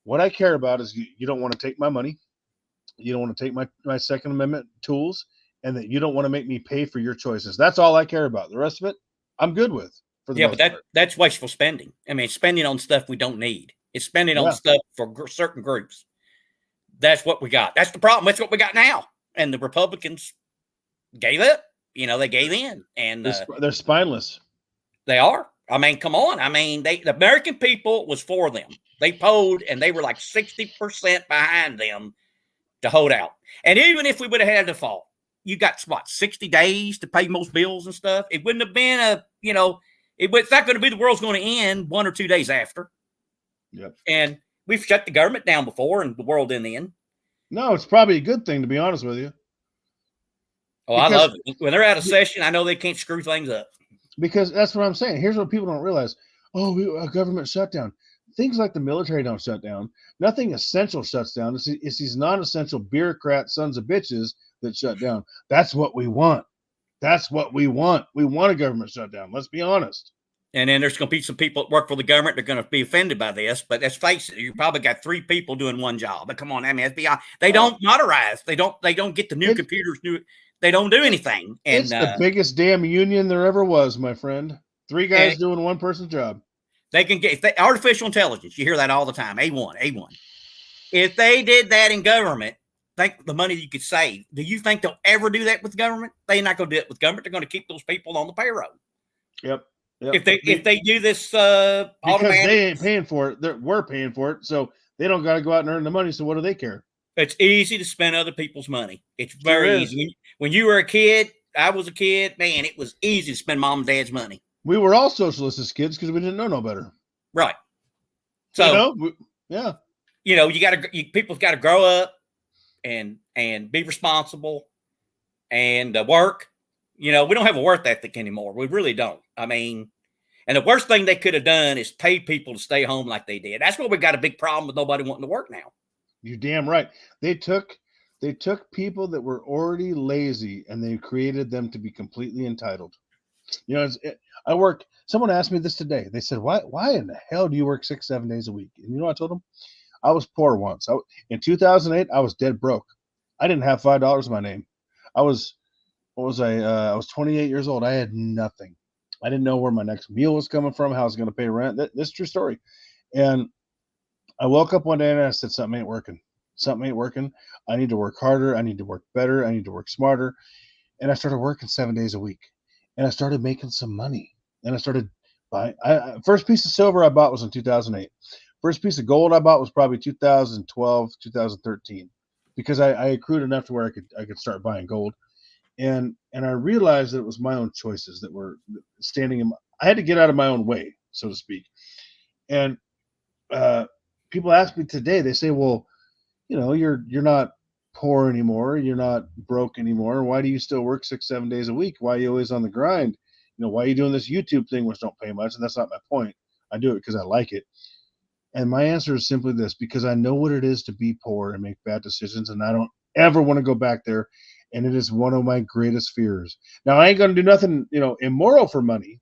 What I care about is you don't want to take my money. You don't want to take my Second Amendment tools, and that you don't want to make me pay for your choices. That's all I care about. The rest of it, I'm good with. That's wasteful spending. I mean, spending on stuff we don't need. It's spending on stuff for certain groups. That's what we got. That's the problem. That's what we got now. And the Republicans gave up. They gave in. And they're spineless. They are. I mean, come on. I mean, the American people was for them. They polled, and they were like 60% behind them to hold out. And even if we would have had a default, you got 60 days to pay most bills and stuff. It wouldn't have been it's not going to be the world's going to end 1 or 2 days after. Yep. And we've shut the government down before, and the world didn't end. No, it's probably a good thing, to be honest with you. Oh, I love it. When they're out of session, I know they can't screw things up. Because that's what I'm saying. Here's what people don't realize. A government shutdown. Things like the military don't shut down. Nothing essential shuts down. It's these non-essential bureaucrat sons of bitches that shut down. That's what we want. That's what we want. We want a government shutdown. Let's be honest. And then there's going to be some people that work for the government. They're going to be offended by this. But let's face it, you probably got 3 people doing one job. But come on, I mean, let's be honest. They don't modernize. They don't get the new computers. They don't do anything. And it's the biggest damn union there ever was, my friend. 3 guys doing one person's job. They can get artificial intelligence. You hear that all the time. A1. If they did that in government, think the money you could save. Do you think they'll ever do that with government? They're not going to do it with government. They're going to keep those people on the payroll. Yep. If they do this because they ain't paying for it, we're paying for it, so they don't got to go out and earn the money. So what do they care? It's easy to spend other people's money. It's very easy. When you were a kid, I was a kid, man, it was easy to spend mom and dad's money. We were all socialists as kids because we didn't know no better. Right. So, people's got to grow up and be responsible and work. We don't have a work ethic anymore. We really don't. I mean, and the worst thing they could have done is pay people to stay home like they did. That's why we got a big problem with nobody wanting to work now. You're damn right. They took people that were already lazy and they created them to be completely entitled. Someone asked me this today. They said, why in the hell do you work 6-7 days a week? And you know what I told them? I was poor once. In 2008, I was dead broke. I didn't have $5 in my name. I was 28 years old. I had nothing. I didn't know where my next meal was coming from, how I was going to pay rent. This is a true story. And I woke up one day and I said, something ain't working. Something ain't working. I need to work harder. I need to work better. I need to work smarter. And I started working 7 days a week. And I started making some money. And I started buying. First piece of silver I bought was in 2008. First piece of gold I bought was probably 2012, 2013, because I accrued enough to where I could start buying gold. And I realized that it was my own choices that were standing I had to get out of my own way, so to speak. And people ask me today, they say, well, you're not poor anymore. You're not broke anymore. Why do you still work 6-7 days a week? Why are you always on the grind? Why are you doing this YouTube thing, which don't pay much? And that's not my point. I do it because I like it. And my answer is simply this, because I know what it is to be poor and make bad decisions. And I don't ever want to go back there. And it is one of my greatest fears. Now, I ain't going to do nothing, immoral for money.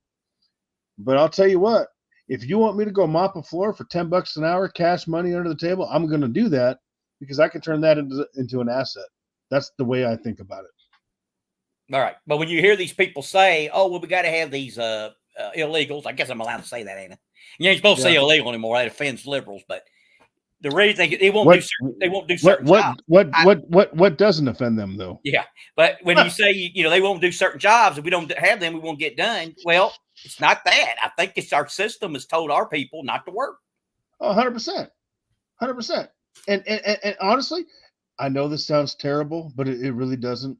But I'll tell you what, if you want me to go mop a floor for $10 an hour, cash money under the table, I'm going to do that because I can turn that into an asset. That's the way I think about it. All right. But when you hear these people say, oh, well, we got to have these illegals, I guess I'm allowed to say that, ain't I? You ain't supposed to say illegal anymore. That offends liberals. But the reason they won't do certain jobs. What doesn't offend them though? Yeah. But when you say, they won't do certain jobs, if we don't have them, we won't get done. Well, it's not that. I think it's our system has told our people not to work. Oh, 100%. 100%. And honestly, I know this sounds terrible, but it really doesn't.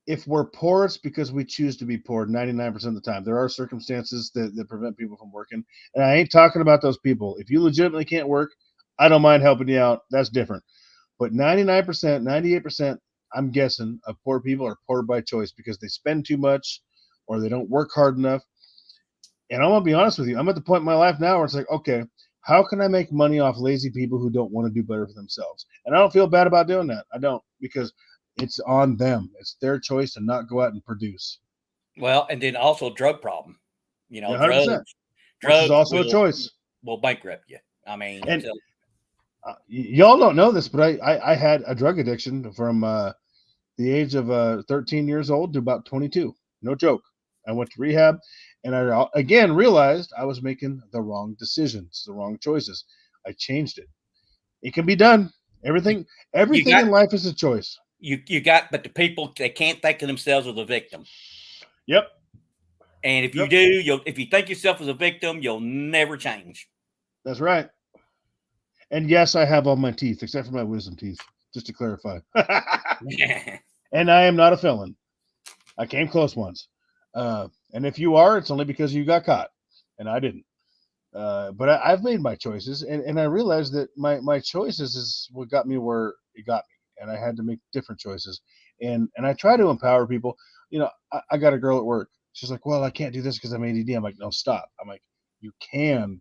If we're poor, it's because we choose to be poor 99% of the time. There are circumstances that prevent people from working. And I ain't talking about those people. If you legitimately can't work, I don't mind helping you out. That's different. But 99%, 98%, I'm guessing, of poor people are poor by choice because they spend too much or they don't work hard enough. And I'm going to be honest with you. I'm at the point in my life now where it's like, okay, how can I make money off lazy people who don't want to do better for themselves? And I don't feel bad about doing that. I don't, because it's on them. It's their choice to not go out and produce. Well, and then also drug problem. Yeah, drugs is also a choice. Will bankrupt you. I mean, and y'all don't know this, but I had a drug addiction from the age of 13 years old to about 22. No joke. I went to rehab, and I again realized I was making the wrong decisions, the wrong choices. I changed it. It can be done. Everything in life is a choice. But the people, they can't think of themselves as a victim. Yep. And if you do, if you think yourself as a victim, you'll never change. That's right. And yes, I have all my teeth except for my wisdom teeth, just to clarify. And I am not a felon. I came close once. And if you are, it's only because you got caught, and I didn't. But I've made my choices, and I realized that my choices is what got me where it got me, and I had to make different choices. And I try to empower people. I got a girl at work. She's like, well, I can't do this because I'm ADD. I'm like, no, stop. I'm like, you can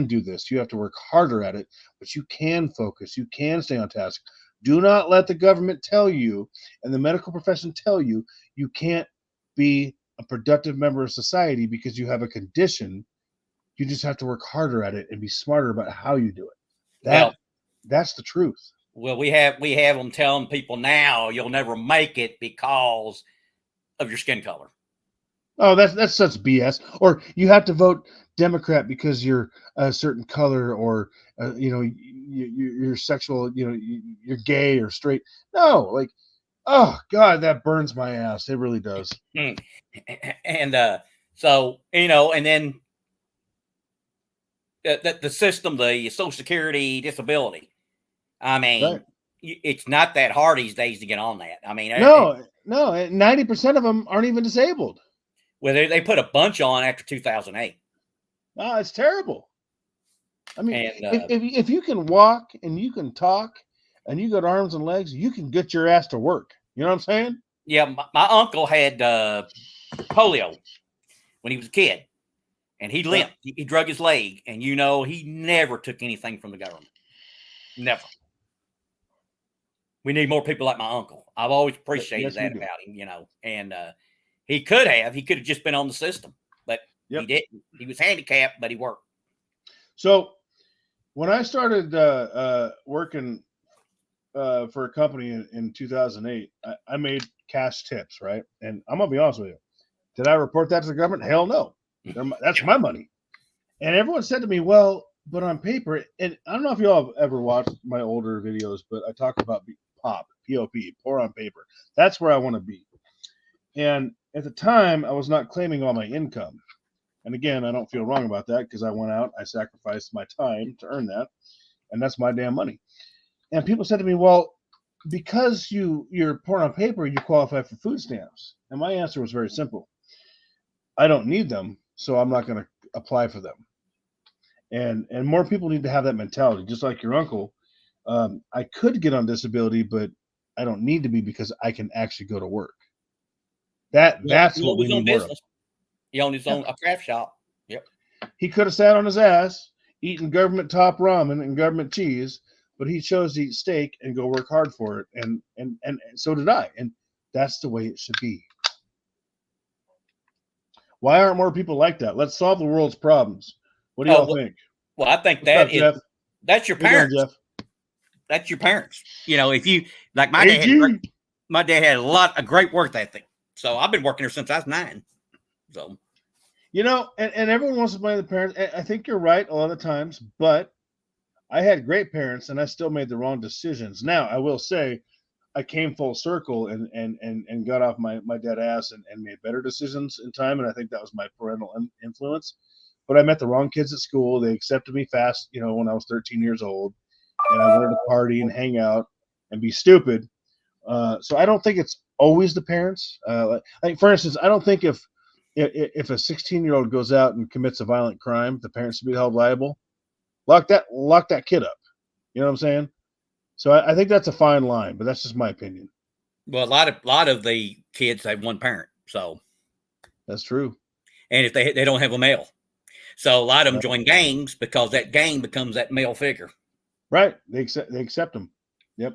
do this. You have to work harder at it, but you can focus. You can stay on task. Do not let the government tell you and the medical profession tell you you can't be a productive member of society because you have a condition. You just have to work harder at it and be smarter about how you do it. That's the truth. Well, we have them telling people now you'll never make it because of your skin color. Oh, that's such BS. Or you have to vote Democrat because you're a certain color, or you're sexual, you're gay or straight. No, like, oh God, that burns my ass. It really does. And so and then the system, the Social Security disability. I mean, it's not that hard these days to get on that. I mean, no, 90% of them aren't even disabled. Well, they put a bunch on after 2008. Oh, it's terrible. I mean, if you can walk and you can talk and you got arms and legs, you can get your ass to work. You know what I'm saying? Yeah, my uncle had polio when he was a kid, and he limped. He drug his leg, and he never took anything from the government. Never. We need more people like my uncle. I've always appreciated that about him, and he could have just been on the system, but he didn't. He was handicapped, but he worked. So when I started working for a company in 2008, I made cash tips, right? And I'm going to be honest with you. Did I report that to the government? Hell no. That's my money. And everyone said to me, well, but on paper, and I don't know if you all have ever watched my older videos, but I talk about POP, P-O-P, pour on paper. That's where I want to be. And at the time, I was not claiming all my income. And again, I don't feel wrong about that because I went out, I sacrificed my time to earn that, and that's my damn money. And people said to me, well, because you're pouring on paper, you qualify for food stamps. And my answer was very simple. I don't need them, so I'm not going to apply for them. And more people need to have that mentality, just like your uncle. I could get on disability, but I don't need to be because I can actually go to work. That's what we need more of. He owned his own craft shop. Yep. He could have sat on his ass eating government top ramen and government cheese, but he chose to eat steak and go work hard for it. And so did I. And that's the way it should be. Why aren't more people like that? Let's solve the world's problems. What do y'all think? Well, I think that's your parents. That's your parents. If you, like my dad, my dad had a great work ethic. So I've been working here since I was 9. So, and everyone wants to blame the parents. I think you're right a lot of times, but I had great parents and I still made the wrong decisions. Now, I will say I came full circle and got off my dead ass and made better decisions in time. And I think that was my parental influence. But I met the wrong kids at school. They accepted me fast, when I was 13 years old. And I wanted to party and hang out and be stupid. So I don't think it's always the parents. Like for instance, I don't think if a 16-year-old goes out and commits a violent crime, the parents should be held liable. Lock that kid up. You know what I'm saying? So I think that's a fine line, but that's just my opinion. well, a lot of the kids have one parent, so That's true. and if they don't have a male, so a lot of them join gangs because that gang becomes that male figure. Right? They accept them. Yep.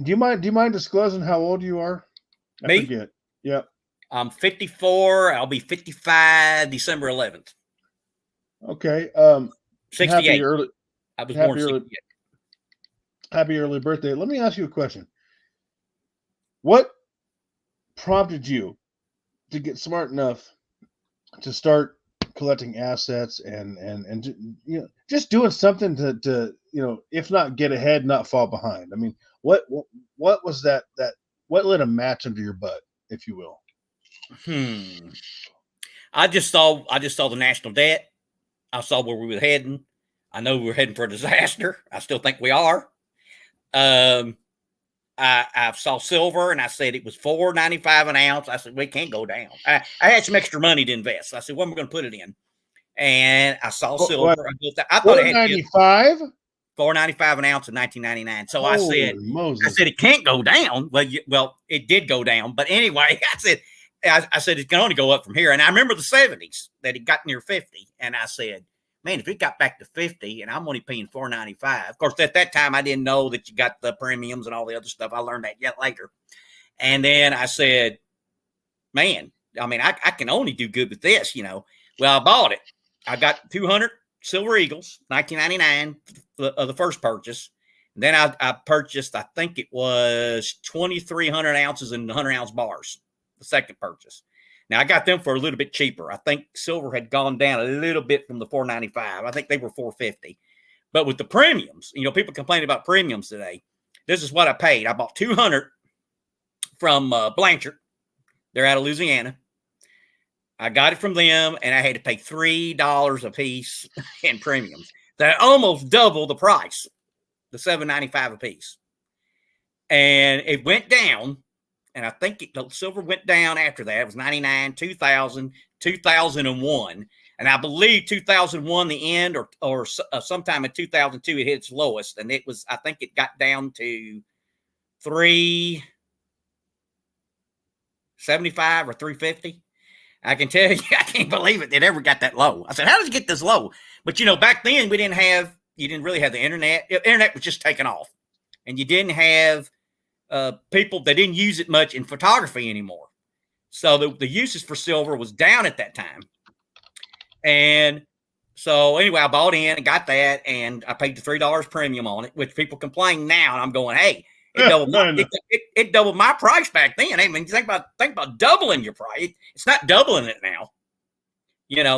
Do you mind disclosing how old you are? Me? I forget. Yep. I'm 54. I'll be 55 December 11th. Okay. 68. I was born 68. Happy early birthday. Let me ask you a question. What prompted you to get smart enough to start collecting assets and just doing something to if not get ahead, not fall behind? I mean, what was that what lit a match under your butt, if you will? I just saw the national debt. I saw where we were heading. I know we were heading for a disaster. I still think we are. I saw silver and I said it was $4.95 an ounce. I said we can't go down. I had some extra money to invest. I said, what am I going to put it in? And I saw silver. I thought it had $4.95 an ounce in 1999. So I said it can't go down. Well, it did go down. But anyway, I said it can only go up from here. And I remember the 70s that it got near 50. And I said, man, if it got back to 50 and I'm only paying $4.95, of course, at that time, I didn't know that you got the premiums and all the other stuff. I learned that yet later. And then I said, man, I mean, I can only do good with this, Well, I bought it. I got 200 Silver Eagles, 1999, the first purchase. And then I purchased, I think it was 2,300 ounces in 100-ounce bars, the second purchase. Now, I got them for a little bit cheaper. I think silver had gone down a little bit from the $4.95. I think they were $4.50. But with the premiums, people complain about premiums today. This is what I paid. I bought 200 from Blanchard. They're out of Louisiana. I got it from them, and I had to pay $3 a piece in premiums. That almost doubled the price, the $7.95 a piece. And it went down. And I think the silver went down after that. It was 99, 2000, 2001. And I believe 2001, the end, or sometime in 2002, it hit its lowest. And it was, I think it got down to 375 or 350. I can tell you, I can't believe it ever got that low. I said, how did it get this low? But, back then you didn't really have the internet. The internet was just taking off. And you didn't have people that didn't use it much in photography anymore. So the usage for silver was down at that time. And so anyway, I bought in and got that, and I paid the $3 premium on it, which people complain now. And I'm going, hey, it doubled my price back then. I mean, think about doubling your price. It's not doubling it now.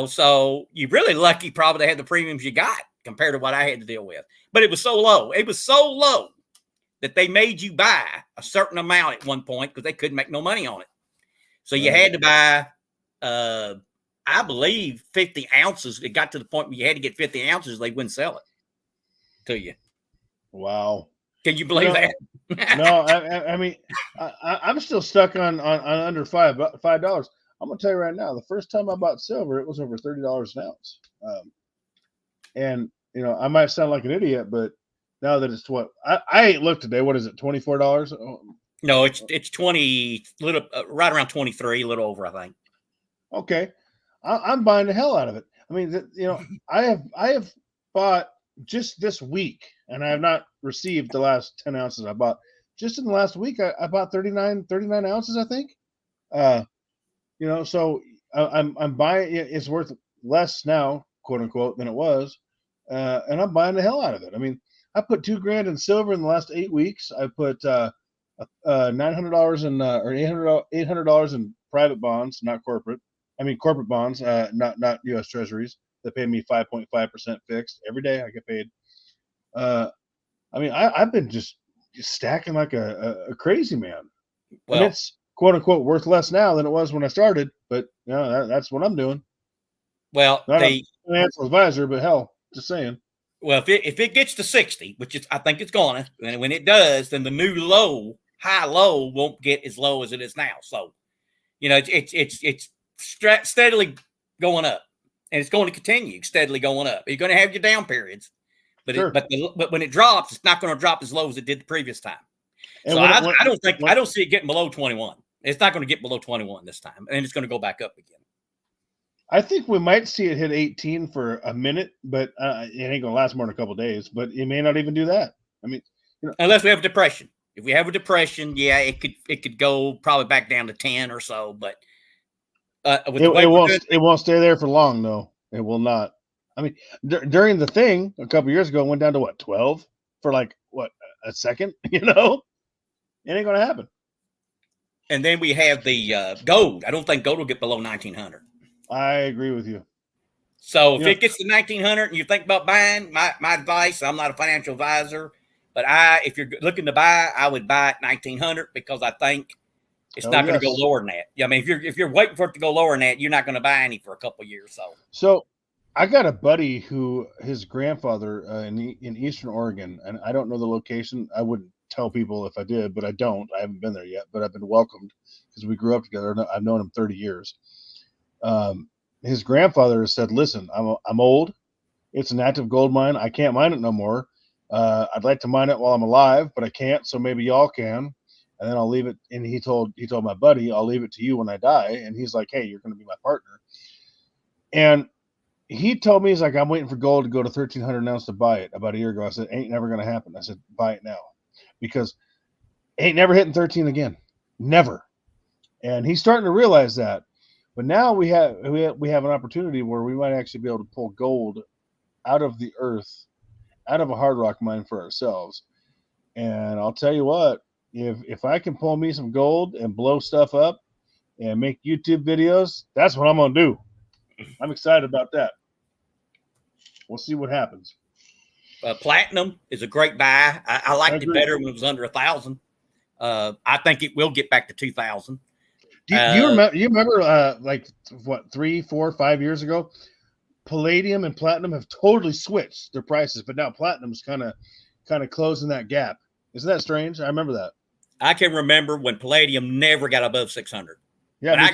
So you're really lucky probably to have the premiums you got compared to what I had to deal with. But it was so low. It was so low that they made you buy a certain amount at one point because they couldn't make no money on it. So you had to buy, I believe, 50 ounces. It got to the point where you had to get 50 ounces. They wouldn't sell it to you. Wow. Can you believe that? No, I mean, I'm still stuck on under $5. I'm going to tell you right now, the first time I bought silver, it was over $30 an ounce. And, I might sound like an idiot, but now that it's what I ain't looked today. What is it? $24? No, it's 20, right around 23, a little over, I think. Okay, I'm buying the hell out of it. I mean, I have bought just this week, and I have not received the last 10 ounces I bought. Just in the last week, I bought 39 ounces, I think. So I'm buying. It's worth less now, quote unquote, than it was. and I'm buying the hell out of it. I mean, I put $2,000 in silver in the last 8 weeks. I put $900 in or $800 in private bonds, not corporate. I mean corporate bonds, not U.S. Treasuries. They pay me 5.5% fixed every day. I get paid. I mean, I've been just stacking like a crazy man, and Well, it's quote unquote worth less now than it was when I started. But that's what I'm doing. well, Not a financial advisor, but hell, just saying. well, if it gets to 60, which is I think it's gonna, and when it does, then the new low, high low, won't get as low as it is now. So, it's steadily going up, and it's going to continue steadily going up. You're going to have your down periods, but Sure. but when it drops, it's not going to drop as low as it did the previous time. And So I don't see it getting below 21. It's not going to get below 21 this time, and it's going to go back up again. I think we might see it hit 18 for a minute, but it ain't gonna last more than a couple of days. But it may not even do that. I mean, unless we have a depression. If we have a depression, yeah, it could go probably back down to 10 or so. But it won't stay there for long. No, it will not. I mean, during the thing a couple of years ago, it went down to what 12 for like what a second. It ain't gonna happen. And then we have the gold. I don't think gold will get below 1900. I agree with you. So if it gets to 1900 and you think about buying, my advice, I'm not a financial advisor, but if you're looking to buy, I would buy at 1900 because I think it's not going to go lower than that. I mean, if you're waiting for it to go lower than that, you're not going to buy any for a couple of years. So I got a buddy who his grandfather in Eastern Oregon, and I don't know the location. I wouldn't tell people if I did, but I don't. I haven't been there yet, but I've been welcomed because we grew up together. I've known him 30 years. His grandfather said, "Listen, I'm old. It's an active gold mine. I can't mine it no more. I'd like to mine it while I'm alive, but I can't. So maybe y'all can, and then I'll leave it." And he told my buddy, "I'll leave it to you when I die." And he's like, "Hey, you're going to be my partner." And he told me, he's like, "I'm waiting for gold to go to 1,300 an ounce to buy it." About a year ago, I said, "Ain't never going to happen." I said, "Buy it now, because ain't never hitting 13 again, never." And he's starting to realize that. But now we have an opportunity where we might actually be able to pull gold out of the earth, out of a hard rock mine for ourselves. And I'll tell you what, if I can pull me some gold and blow stuff up and make YouTube videos, that's what I'm gonna do. I'm excited about that. We'll see what happens. Platinum is a great buy. I liked it better when it was under 1,000. I think it will get back to 2,000. Do you remember? You remember, like what, 3, 4, 5 years ago, palladium and platinum have totally switched their prices, but now platinum's kind of closing that gap. Isn't that strange? I remember that. I can remember when palladium never got above 600. Yeah, when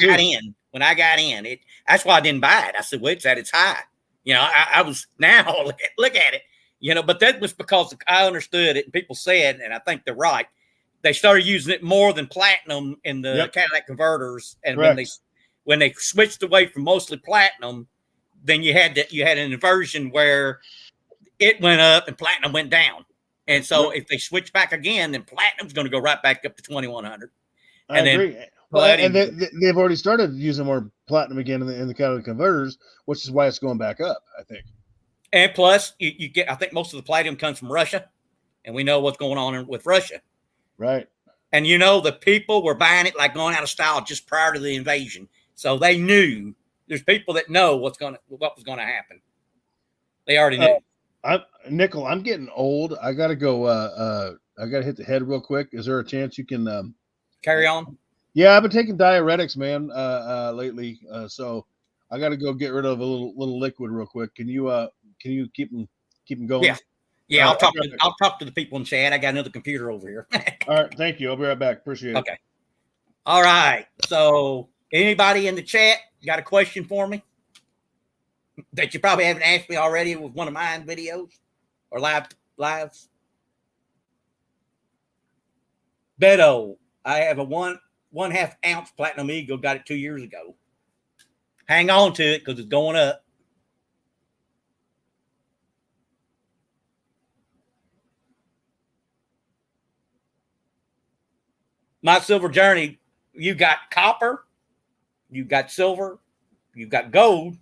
I got in, that's why I didn't buy it. I said, "Well, it's at its high." I was now look at it. But that was because I understood it, and people said, and I think they're right. They started using it more than platinum in the Cadillac converters, and when they switched away from mostly platinum, then you had an inversion where it went up and platinum went down. And so if they switch back again, then platinum's going to go right back up to 2,100. I agree. Well, and they've already started using more platinum again in the Cadillac converters, which is why it's going back up, I think. And plus, you get, I think most of the platinum comes from Russia, and we know what's going on with Russia. Right. And the people were buying it like going out of style just prior to the invasion. So they knew. There's people that know what was going to happen. They already knew. Nickel, I'm getting old. I got to go. I got to hit the head real quick. Is there a chance you can carry on? Yeah, I've been taking diuretics, man, lately. So I got to go get rid of a little liquid real quick. Can you keep them going? Yeah. Yeah, I'll talk to the people in chat. I got another computer over here. All right, thank you. I'll be right back. Appreciate it. Okay. All right. So anybody in the chat got a question for me that you probably haven't asked me already with one of my videos or lives? Beto, I have a 1.5 ounce Platinum Eagle. Got it 2 years ago. Hang on to it because it's going up. My silver journey, you got copper, you got silver, you got gold.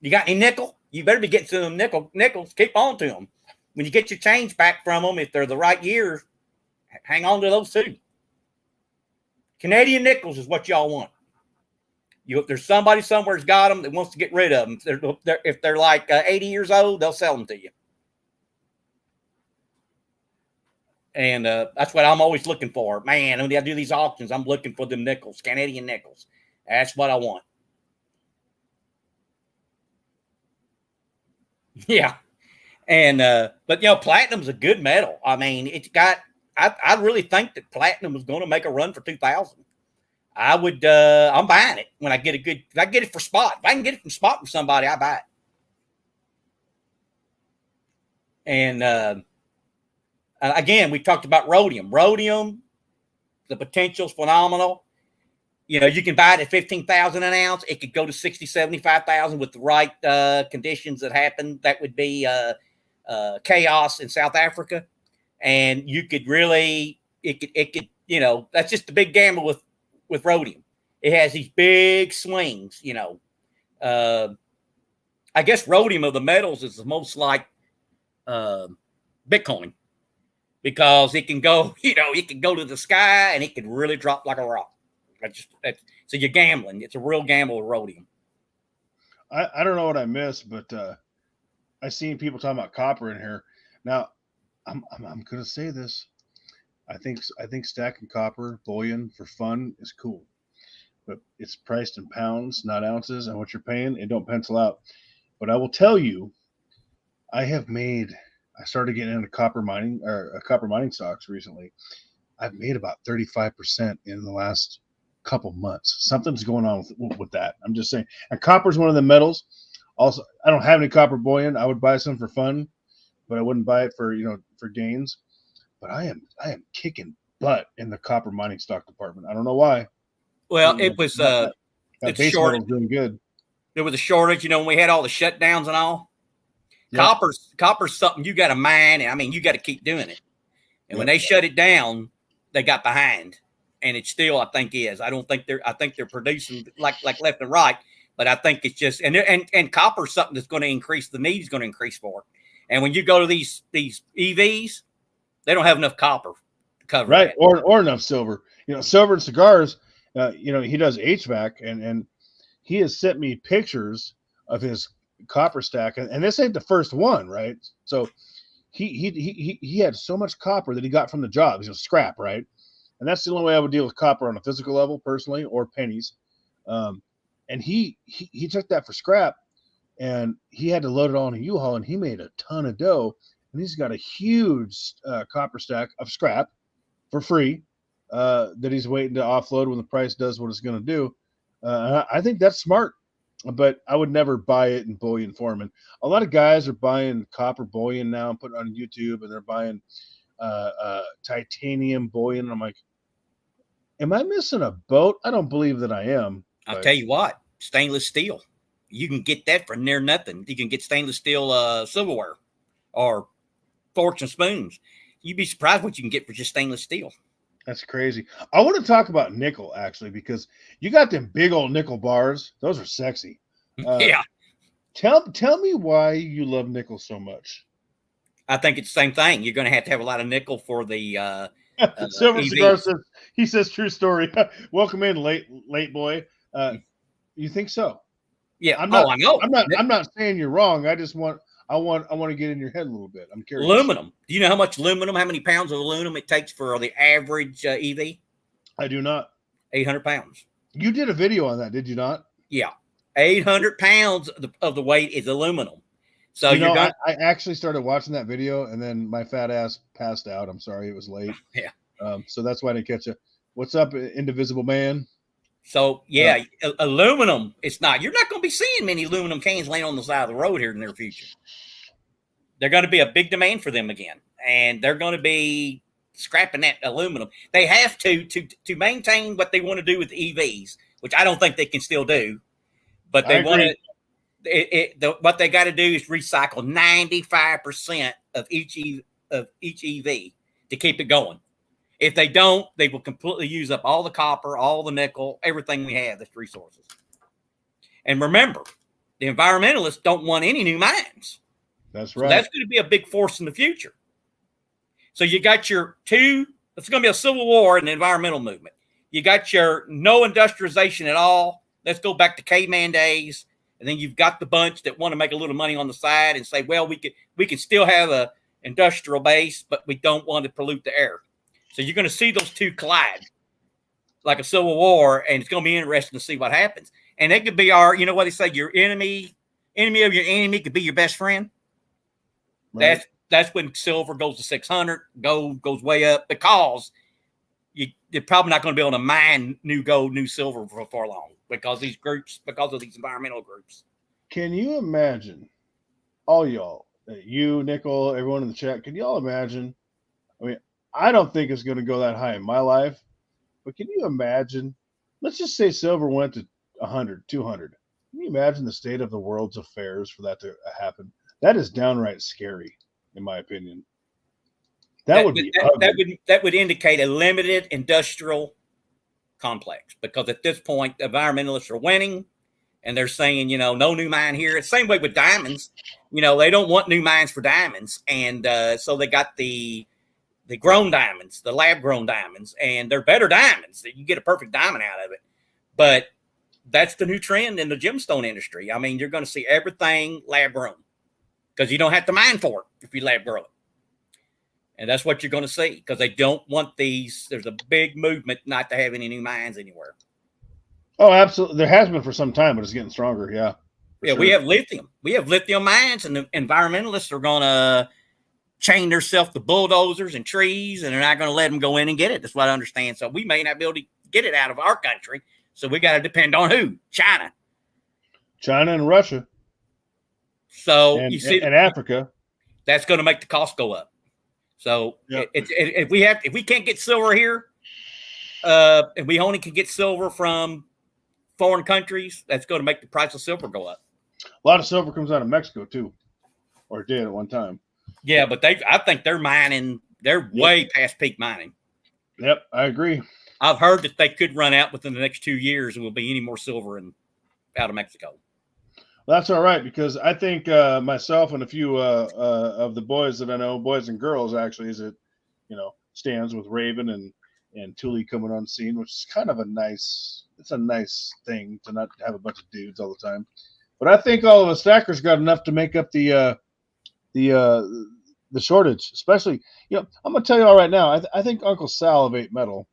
You got any nickel? You better be getting some nickels. Keep on to them. When you get your change back from them, if they're the right years, hang on to those too. Canadian nickels is what y'all want. If there's somebody somewhere's got them that wants to get rid of them, if they're like 80 years old, they'll sell them to you. And that's what I'm always looking for. Man, when I do these auctions, I'm looking for them nickels, Canadian nickels. That's what I want. Yeah. And, but, platinum's a good metal. I mean, it's got, I really think that platinum is going to make a run for 2000. I'm buying it when I get if I get it for spot. If I can get it from spot from somebody, I buy it. And, again, we talked about rhodium. Rhodium, the potential's phenomenal. You can buy it at 15,000 an ounce. It could go to 60, 75,000 with the right conditions that happen. That would be chaos in South Africa. And you could really, it could, that's just a big gamble with rhodium. It has these big swings, I guess rhodium of the metals is the most like Bitcoin. Because it can go, it can go to the sky and it can really drop like a rock. So you're gambling. It's a real gamble with rhodium. I don't know what I missed, but I seen people talking about copper in here. Now, I'm gonna say this. I think stacking copper bullion for fun is cool, but it's priced in pounds, not ounces, and what you're paying, it don't pencil out. But I will tell you, I started getting into copper mining stocks recently. I've made about 35% in the last couple months. Something's going on with that. I'm just saying. And copper is one of the metals. Also, I don't have any copper bullion. I would buy some for fun, but I wouldn't buy it for gains. But I am kicking butt in the copper mining stock department. I don't know why. Well, it was that base shortage. Metal's doing good. There was a shortage, when we had all the shutdowns and all. Yep. Copper's something you got to mine, and I mean you got to keep doing it. And when they shut it down, they got behind, and it still I think is. I think they're producing like left and right, but I think it's just and copper's something that's going to increase. The need is going to increase for it. And when you go to these EVs, they don't have enough copper to cover right that. or enough silver. Silver and cigars. He does HVAC, and he has sent me pictures of his copper stack, and this ain't the first one, right? So he had so much copper that he got from the job, scrap, right? And that's the only way I would deal with copper on a physical level, personally, or pennies. And he took that for scrap, and he had to load it all in a U-Haul, and he made a ton of dough. And he's got a huge copper stack of scrap for free that he's waiting to offload when the price does what it's going to do. I think that's smart. But I would never buy it in bullion form. And a lot of guys are buying copper bullion now and putting it on YouTube, and they're buying titanium bullion. And I'm like, am I missing a boat? I don't believe that I am. I'll tell you what, stainless steel. You can get that for near nothing. You can get stainless steel silverware or forks and spoons. You'd be surprised what you can get for just stainless steel. That's crazy. I want to talk about nickel, actually, because you got them big old nickel bars. Those are sexy. Yeah. Tell me why you love nickel so much. I think it's the same thing. You're going to have a lot of nickel for the Silver Cigar says true story. Welcome in, late boy. You think so? Yeah. I know. I'm not saying you're wrong. I want to get in your head a little bit. I'm curious. Aluminum. Do you know how many pounds of aluminum it takes for the average EV? I do not. 800 pounds. You did a video on that, did you not? Yeah. 800 pounds of the weight is aluminum. So I actually started watching that video, and then my fat ass passed out. I'm sorry, it was late. Yeah. So that's why I didn't catch you. What's up, Indivisible Man? So yeah, aluminum. It's not. You're not going to be seeing many aluminum cans laying on the side of the road here in the near future. They're going to be a big demand for them again, and they're going to be scrapping that aluminum. They have to maintain what they want to do with the EVs, which I don't think they can still do. But they want to. What they got to do is recycle 95% of each EV to keep it going. If they don't, they will completely use up all the copper, all the nickel, everything we have, that's resources. And remember, the environmentalists don't want any new mines. That's So right. that's going to be a big force in the future. So you got your two, it's going to be a civil war in the environmental movement. You got your no industrialization at all. Let's go back to caveman days. And then you've got the bunch that want to make a little money on the side and say, well, we can still have a industrial base, but we don't want to pollute the air. So you're going to see those two collide like a civil war, and it's going to be interesting to see what happens. And it could be you know what they say, your enemy of your enemy could be your best friend. Right. That's when silver goes to 600, gold goes way up, because you're probably not going to be able to mine new gold, new silver for long because of these environmental groups. Can you imagine, all y'all, you, Nickel, everyone in the chat, can y'all imagine? I mean, I don't think it's going to go that high in my life, but can you imagine? Let's just say silver went to 100, 200. Can you imagine the state of the world's affairs for that to happen? That is downright scary, in my opinion. That would indicate a limited industrial complex, because at this point, the environmentalists are winning, and they're saying, you know, no new mine here. It's the same way with diamonds. You know, they don't want new mines for diamonds, and so they got the grown diamonds, the lab grown diamonds, and they're better diamonds. You get a perfect diamond out of it, but that's the new trend in the gemstone industry. I mean, you're going to see everything lab grown because you don't have to mine for it if you lab grow it. And that's what you're going to see, because they don't want these. There's a big movement not to have any new mines anywhere. Oh, absolutely. There has been for some time, but it's getting stronger. Yeah. Yeah, sure. We have lithium. We have lithium mines, and the environmentalists are going to chain themselves to bulldozers and trees, and they're not going to let them go in and get it. That's what I understand. So we may not be able to get it out of our country. So we got to depend on who? China and Russia. So and, you see, and Africa. That's going to make the cost go up. So yep. If we can't get silver here, and we only can get silver from foreign countries, that's going to make the price of silver go up. A lot of silver comes out of Mexico too, or did at one time. Yeah, but I think they're mining. They're way past peak mining. Yep, I agree. I've heard that they could run out within the next 2 years, and will be any more silver out of Mexico. Well, that's all right, because I think myself and a few of the boys that I know, boys and girls actually, is it, stands with Raven and Thule coming on scene, which is kind of a nice thing to not have a bunch of dudes all the time. But I think all of us stackers got enough to make up the shortage, especially, I'm gonna tell you all right now. I think Uncle Sal of 8 Metal,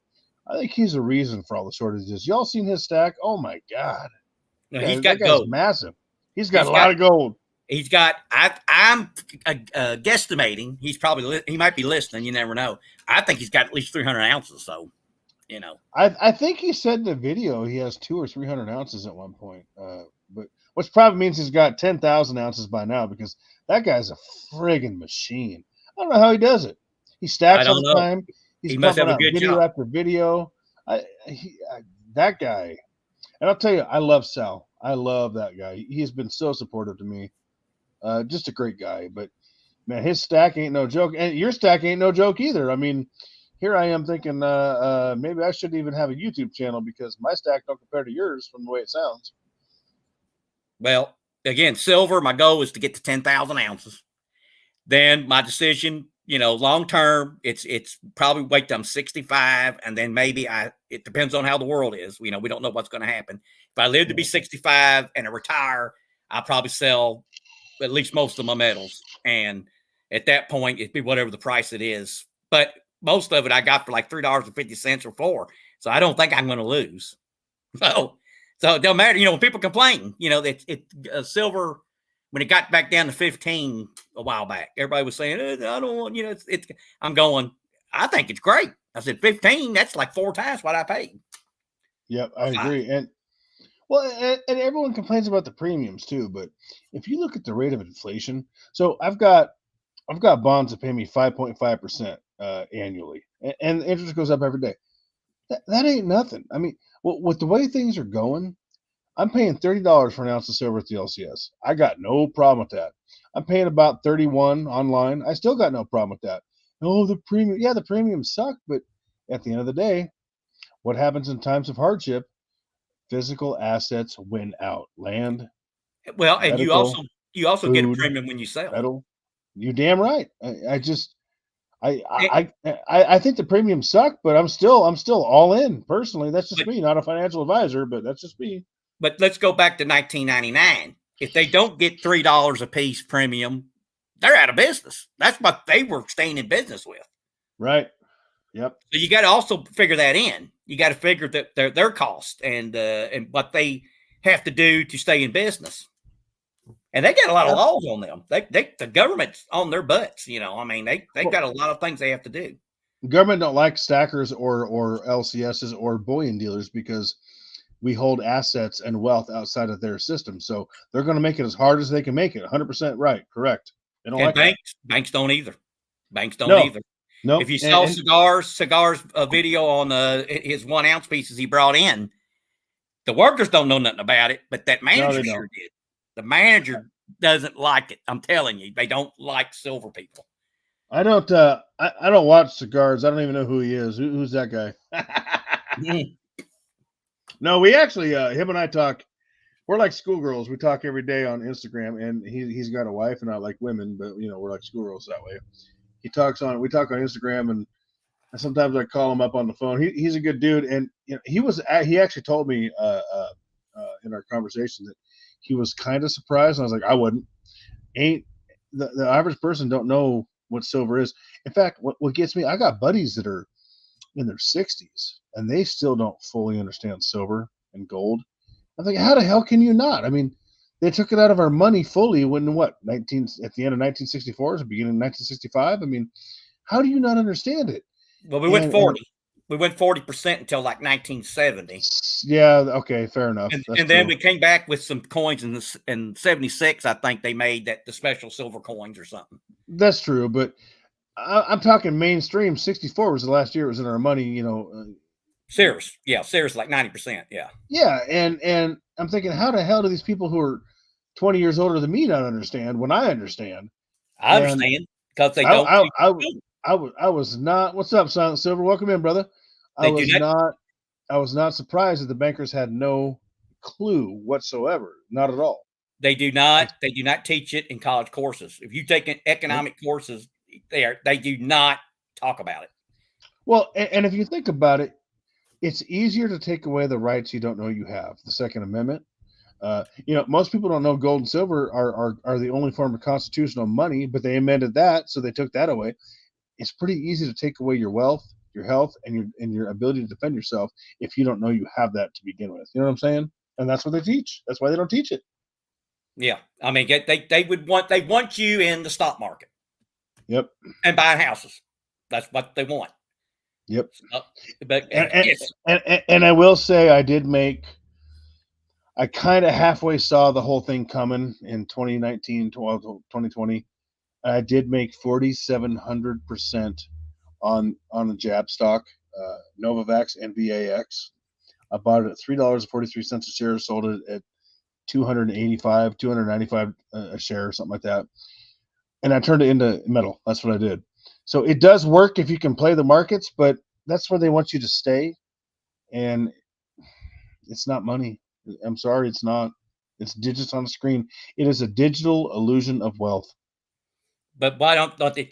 I think he's a reason for all the shortages. Y'all seen his stack? Oh my God, no, he's got gold. Massive. He's got a lot of gold. He's got. I'm guesstimating. He might be listening. You never know. I think he's got at least 300 ounces. So, I think he said in the video he has 200 or 300 ounces at one point. But which probably means he's got 10,000 ounces by now, because that guy's a friggin' machine. I don't know how he does it. He stacks all the time. He must have a good video job. after video. That guy. And I'll tell you, I love Sal. I love that guy. He has been so supportive to me. Just a great guy. But, man, his stack ain't no joke. And your stack ain't no joke either. I mean, here I am thinking maybe I shouldn't even have a YouTube channel, because my stack don't compare to yours from the way it sounds. Well, again, silver, my goal is to get to 10,000 ounces. Then my decision, long term, it's probably wait till I'm 65, and then maybe it depends on how the world is. We don't know what's going to happen. If I live to be 65 and I retire, I'll probably sell at least most of my metals. And at that point, it'd be whatever the price it is. But most of it I got for like $3.50 or $4. So I don't think I'm going to lose. So it don't matter. When people complain, that silver, when it got back down to 15 a while back, everybody was saying, I don't want, I'm going, I think it's great. I said, 15, that's like 4 times what I paid. Yep, I agree. And everyone complains about the premiums too, but if you look at the rate of inflation, so I've got bonds that pay me 5.5% annually, and interest goes up every day. That ain't nothing. I mean, with the way things are going, I'm paying $30 for an ounce of silver at the LCS. I got no problem with that. I'm paying about 31 online. I still got no problem with that. Oh, the premium. Yeah, the premiums suck, but at the end of the day, what happens in times of hardship? Physical assets win out. Land, Well, and medical, you also get a food, premium when you sell. metal. You damn right. I just I, And, I I think the premiums suck, but I'm still all in personally. That's just but me, not a financial advisor, but that's just me. but let's go back to 1999. If they don't get $3 a piece premium, they're out of business. That's what they were staying in business with. Right. Yep. So you got to also figure that in. You got to figure that their cost and what they have to do to stay in business. And they got a lot of Yep. laws on them. The government's on their butts. I mean, they Well, got a lot of things they have to do. government don't like stackers or LCSs or bullion dealers because we hold assets and wealth outside of their system. So they're going to make it as hard as they can make it. 100% right. Correct. They don't And like that. banks don't either. Banks don't No. either. If Nope. you saw cigars video on his 1 ounce pieces he brought in, the workers don't know nothing about it, but that No, manager they don't. sure did. The manager doesn't like it. I'm telling you, they don't like silver people. I don't. I don't watch cigars. I don't even know who he is. Who's that guy? No, we actually. Him and I talk. We're like schoolgirls. We talk every day on Instagram, and he's got a wife, and I like women, but we're like schoolgirls that way. We talk on Instagram, and sometimes I call him up on the phone. He's a good dude, and he actually told me in our conversation that he was kind of surprised, and I was like, I wouldn't. Ain't the average person don't know what silver is. In fact, what gets me, I got buddies that are in their 60s, and they still don't fully understand silver and gold. I'm thinking, how the hell can you not? I mean, they took it out of our money fully when what 19 at the end of 1964 or the beginning of 1965. I mean, how do you not understand it? Well, we went 40. We went 40% until like 1970. Yeah, okay, fair enough. That's And then true. we came back with some coins in 76. I think they made that the special silver coins or something. That's true, but I'm talking mainstream. 64 was the last year it was in our money. Sears, like 90%. Yeah, Yeah, and I'm thinking, how the hell do these people who are 20 years older than me not understand when I understand? I And understand because they I don't. I I, I was not. What's up, Silent Silver? Welcome in, brother. I They do was not. not. I was not surprised that the bankers had no clue whatsoever. Not at all. They do not. They do not teach it in college courses. If you take Nope. economic courses, they do not talk about it. Well, and if you think about it, it's easier to take away the rights you don't know you have. The Second Amendment. Most people don't know gold and silver are the only form of constitutional money, but they amended that, so they took that away. It's pretty easy to take away your wealth, your health, and your ability to defend yourself if you don't know you have that to begin with. You know what I'm saying? And that's what they teach. That's why they don't teach it. Yeah, I mean, they want you in the stock market. Yep. And buying houses. That's what they want. Yep. But and I will say I kind of halfway saw the whole thing coming in 2019, 2020. I did make 4,700% on the jab stock, Novavax and VAX. I bought it at $3.43 a share, sold it at 285, 295 a share, something like that. And I turned it into metal. That's what I did. So it does work if you can play the markets, but that's where they want you to stay. And it's not money. I'm sorry, it's not. It's digits on the screen. It is a digital illusion of wealth. But why don't they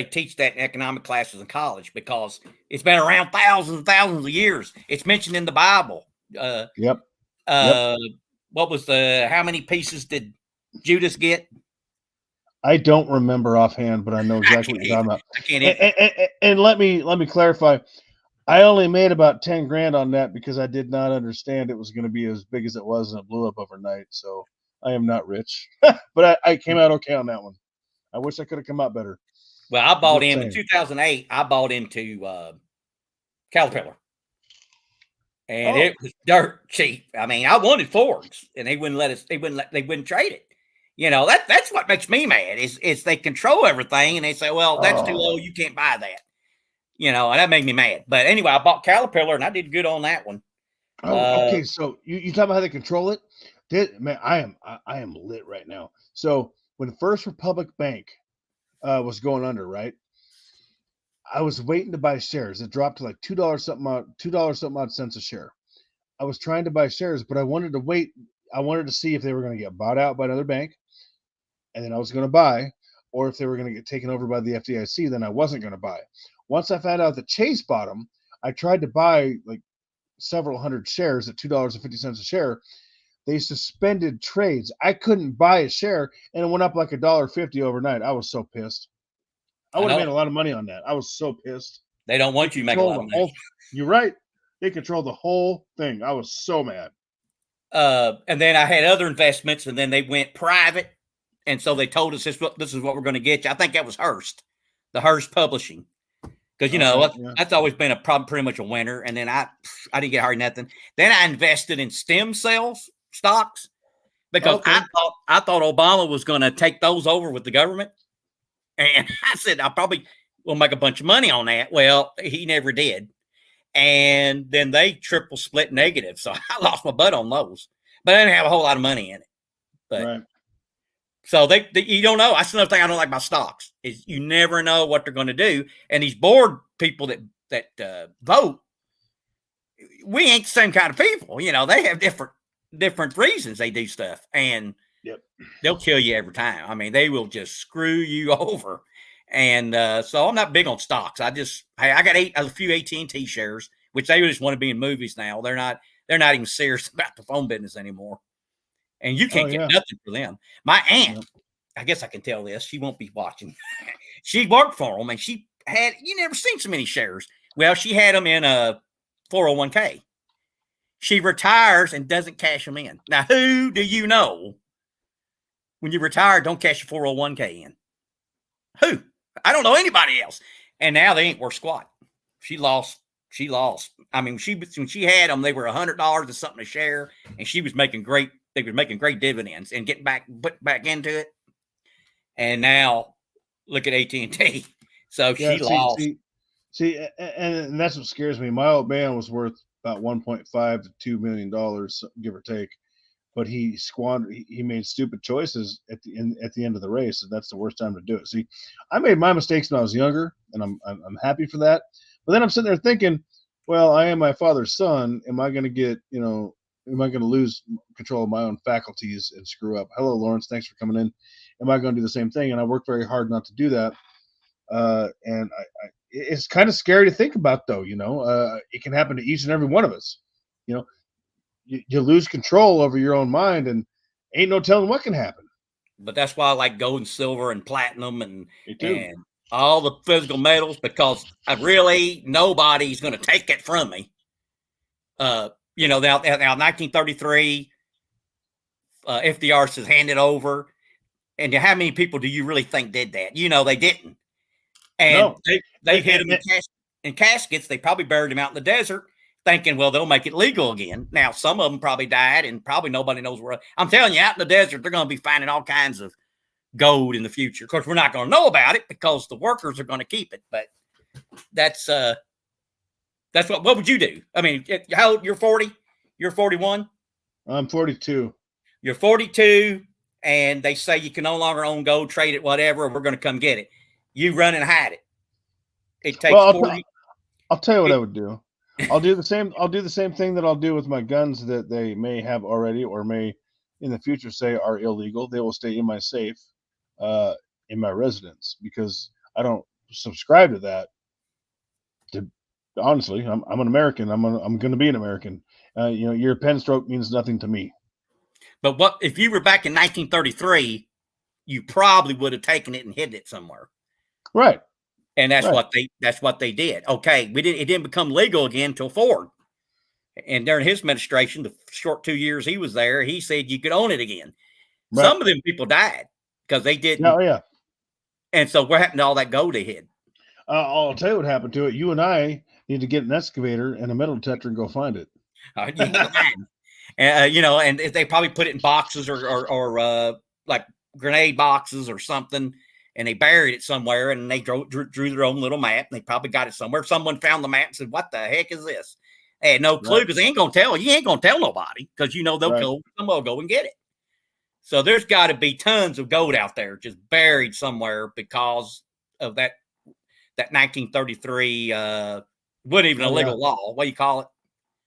teach that in economic classes in college? Because it's been around thousands and thousands of years. It's mentioned in the Bible. Yep. What was how many pieces did Judas get? I don't remember offhand, but I know exactly what you're talking about. I can't either. And let me clarify. I only made about 10 grand on that because I did not understand it was going to be as big as it was, and it blew up overnight. So I am not rich, but I came out okay on that one. I wish I could have come out better. Well, I bought in 2008. I bought into Caterpillar, and it was dirt cheap. I mean, I wanted Fords, and they wouldn't let us. They wouldn't trade it. That's what makes me mad is they control everything, and they say, well, that's too low. You can't buy that. And that made me mad. But anyway, I bought Caterpillar, and I did good on that one. Okay. So you talk about how they control it. Man, I am lit right now. So when First Republic Bank was going under, right? I was waiting to buy shares. It dropped to like $2 something odd cents a share. I was trying to buy shares, but I wanted to wait I wanted to see if they were going to get bought out by another bank, and then I was going to buy, or if they were going to get taken over by the FDIC, then I wasn't going to buy. Once I found out that Chase bought them, I tried to buy like several hundred shares at $2.50 a share. They suspended trades. I couldn't buy a share, and it went up like $1.50 overnight. I was so pissed. I would have made a lot of money on that. I was so pissed. They don't want you to make a lot of money. You're right. They control the whole thing. I was so mad. And then I had other investments, and then they went private. And so they told us this is what we're going to get you. I think that was Hearst, the Hearst Publishing. Because, that's always been a problem, pretty much a winner. And then I didn't get hardly nothing. Then I invested in stem cells stocks because I thought Obama was going to take those over with the government. And I said, I probably will make a bunch of money on that. Well, he never did. And then they triple split negative. So I lost my butt on those. But I didn't have a whole lot of money in it. But right. So you don't know. That's another thing I don't like about stocks is you never know what they're going to do. And these board people that vote, we ain't the same kind of people. They have different reasons they do stuff, and they'll kill you every time. I mean, they will just screw you over. And so I'm not big on stocks. I got a few AT&T shares, which they just want to be in movies now. They're not even serious about the phone business anymore. And you can't get nothing for them. My aunt, I guess I can tell this. She won't be watching. She worked for them, and you never seen so many shares. Well, she had them in a 401k. She retires and doesn't cash them in. Now, who do you know when you retire, don't cash your 401k in? Who? I don't know anybody else. And now they ain't worth squat. She lost. I mean, when she had them, they were $100 or something a share, and she was making great. They were making great dividends and put back into it. And now look at AT&T. So she lost. See, and that's what scares me. My old man was worth about $1.5 to $2 million, give or take. But he made stupid choices at the end of the race, and that's the worst time to do it. See, I made my mistakes when I was younger, and I'm happy for that. But then I'm sitting there thinking, well, I am my father's son. Am I going to get, am I going to lose control of my own faculties and screw up? Hello, Lawrence. Thanks for coming in. Am I going to do the same thing? And I work very hard not to do that. And it's kind of scary to think about, though. It can happen to each and every one of us. You lose control over your own mind, and ain't no telling what can happen. But that's why I like gold and silver and platinum and all the physical metals, because really nobody's going to take it from me. Now 1933, FDR says hand it over. And how many people do you really think did that? They didn't. And they hit them in caskets. They probably buried them out in the desert, thinking, well, they'll make it legal again. Now, some of them probably died, and probably nobody knows where. I'm telling you, out in the desert, they're going to be finding all kinds of gold in the future. Of course, we're not going to know about it because the workers are going to keep it. But that's what would you do? I mean, how old? You're 40? You're 41? I'm 42. You're 42, and they say you can no longer own gold, trade it, whatever, or we're going to come get it. You run and hide it. It takes 40. I'll tell you what I would do. I'll do the same thing that I'll do with my guns that they may have already or may in the future say are illegal. They will stay in my safe, in my residence, because I don't subscribe to that. Honestly, I'm an American. I'm going to be an American. Your pen stroke means nothing to me. But what if you were back in 1933? You probably would have taken it and hid it somewhere, right? And that's what they did. Okay, it didn't become legal again until Ford, and during his administration, the short 2 years he was there, he said you could own it again. Right. Some of them people died because they didn't. Oh yeah. And so what happened to all that gold they hid? I'll tell you what happened to it. You and I need to get an excavator and a metal detector and go find it. And if they probably put it in boxes or like grenade boxes or something, and they buried it somewhere, and they drew their own little map, and they probably got it somewhere. Someone found the map and said, what the heck is this? They had no clue because they ain't going to tell. You ain't going to tell nobody because someone will go and get it. So there's got to be tons of gold out there just buried somewhere because of that 1933 wasn't even a legal law. What do you call it?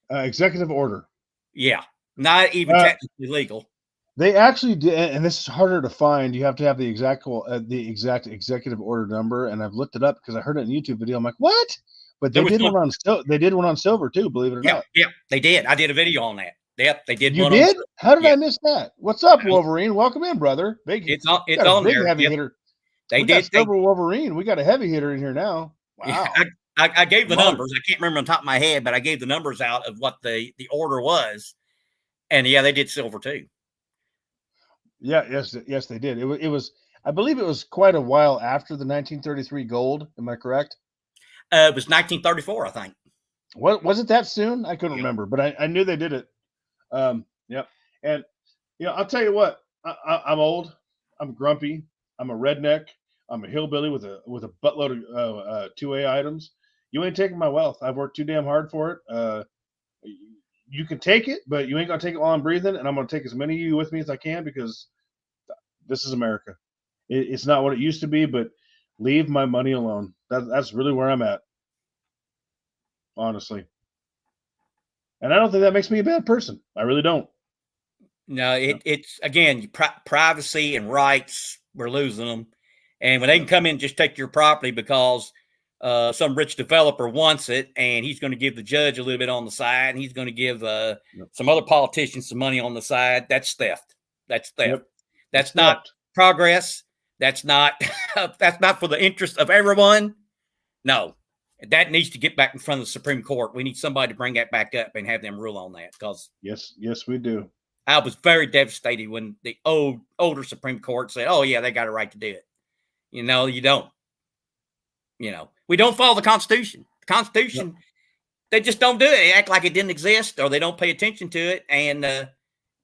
Executive order. Yeah. Not even technically legal. They actually did, and this is harder to find. You have to have the exact executive order number, and I've looked it up because I heard it in a YouTube video. I'm like, what? But There they was did one. one on they did one on silver too. Believe it or not. Yeah, they did. I did a video on that. Yep, they did You one on. did? How did Yeah, I miss that? What's up, Wolverine? Welcome in, brother. it's We got a on big there. heavy Yep, hitter. they We got did. They silver Wolverine. We got a heavy hitter in here now. Yeah, Wow. I gave the Smart. numbers. I can't remember on top of my head, but I gave the numbers out of what the order was, and yeah, they did silver too. Yeah, yes, they did. It was. I believe it was quite a while after the 1933 gold. Am I correct? It was 1934, I think. What was it that soon? I couldn't Yep. remember, but I knew they did it. Yep. And I'll tell you what. I'm old. I'm grumpy. I'm a redneck. I'm a hillbilly with a buttload of 2A items. You ain't taking my wealth. I've worked too damn hard for it. You can take it, but you ain't gonna take it while I'm breathing. And I'm gonna take as many of you with me as I can because this is America. It's not what it used to be, but leave my money alone. That's really where I'm at, honestly. And I don't think that makes me a bad person. I really don't. No, it's again privacy and rights. We're losing them, and when they can come in and just take your property because some rich developer wants it, and he's going to give the judge a little bit on the side, and he's going to give some other politicians some money on the side. That's theft. That's theft. Yep. That's not theft. Progress. That's not for the interest of everyone. No, that needs to get back in front of the Supreme Court. We need somebody to bring that back up and have them rule on that because yes, we do. I was very devastated when the older Supreme Court said, "Oh yeah, they got a right to do it." You don't. We don't follow the Constitution. The Constitution, they just don't do it. They act like it didn't exist, or they don't pay attention to it. And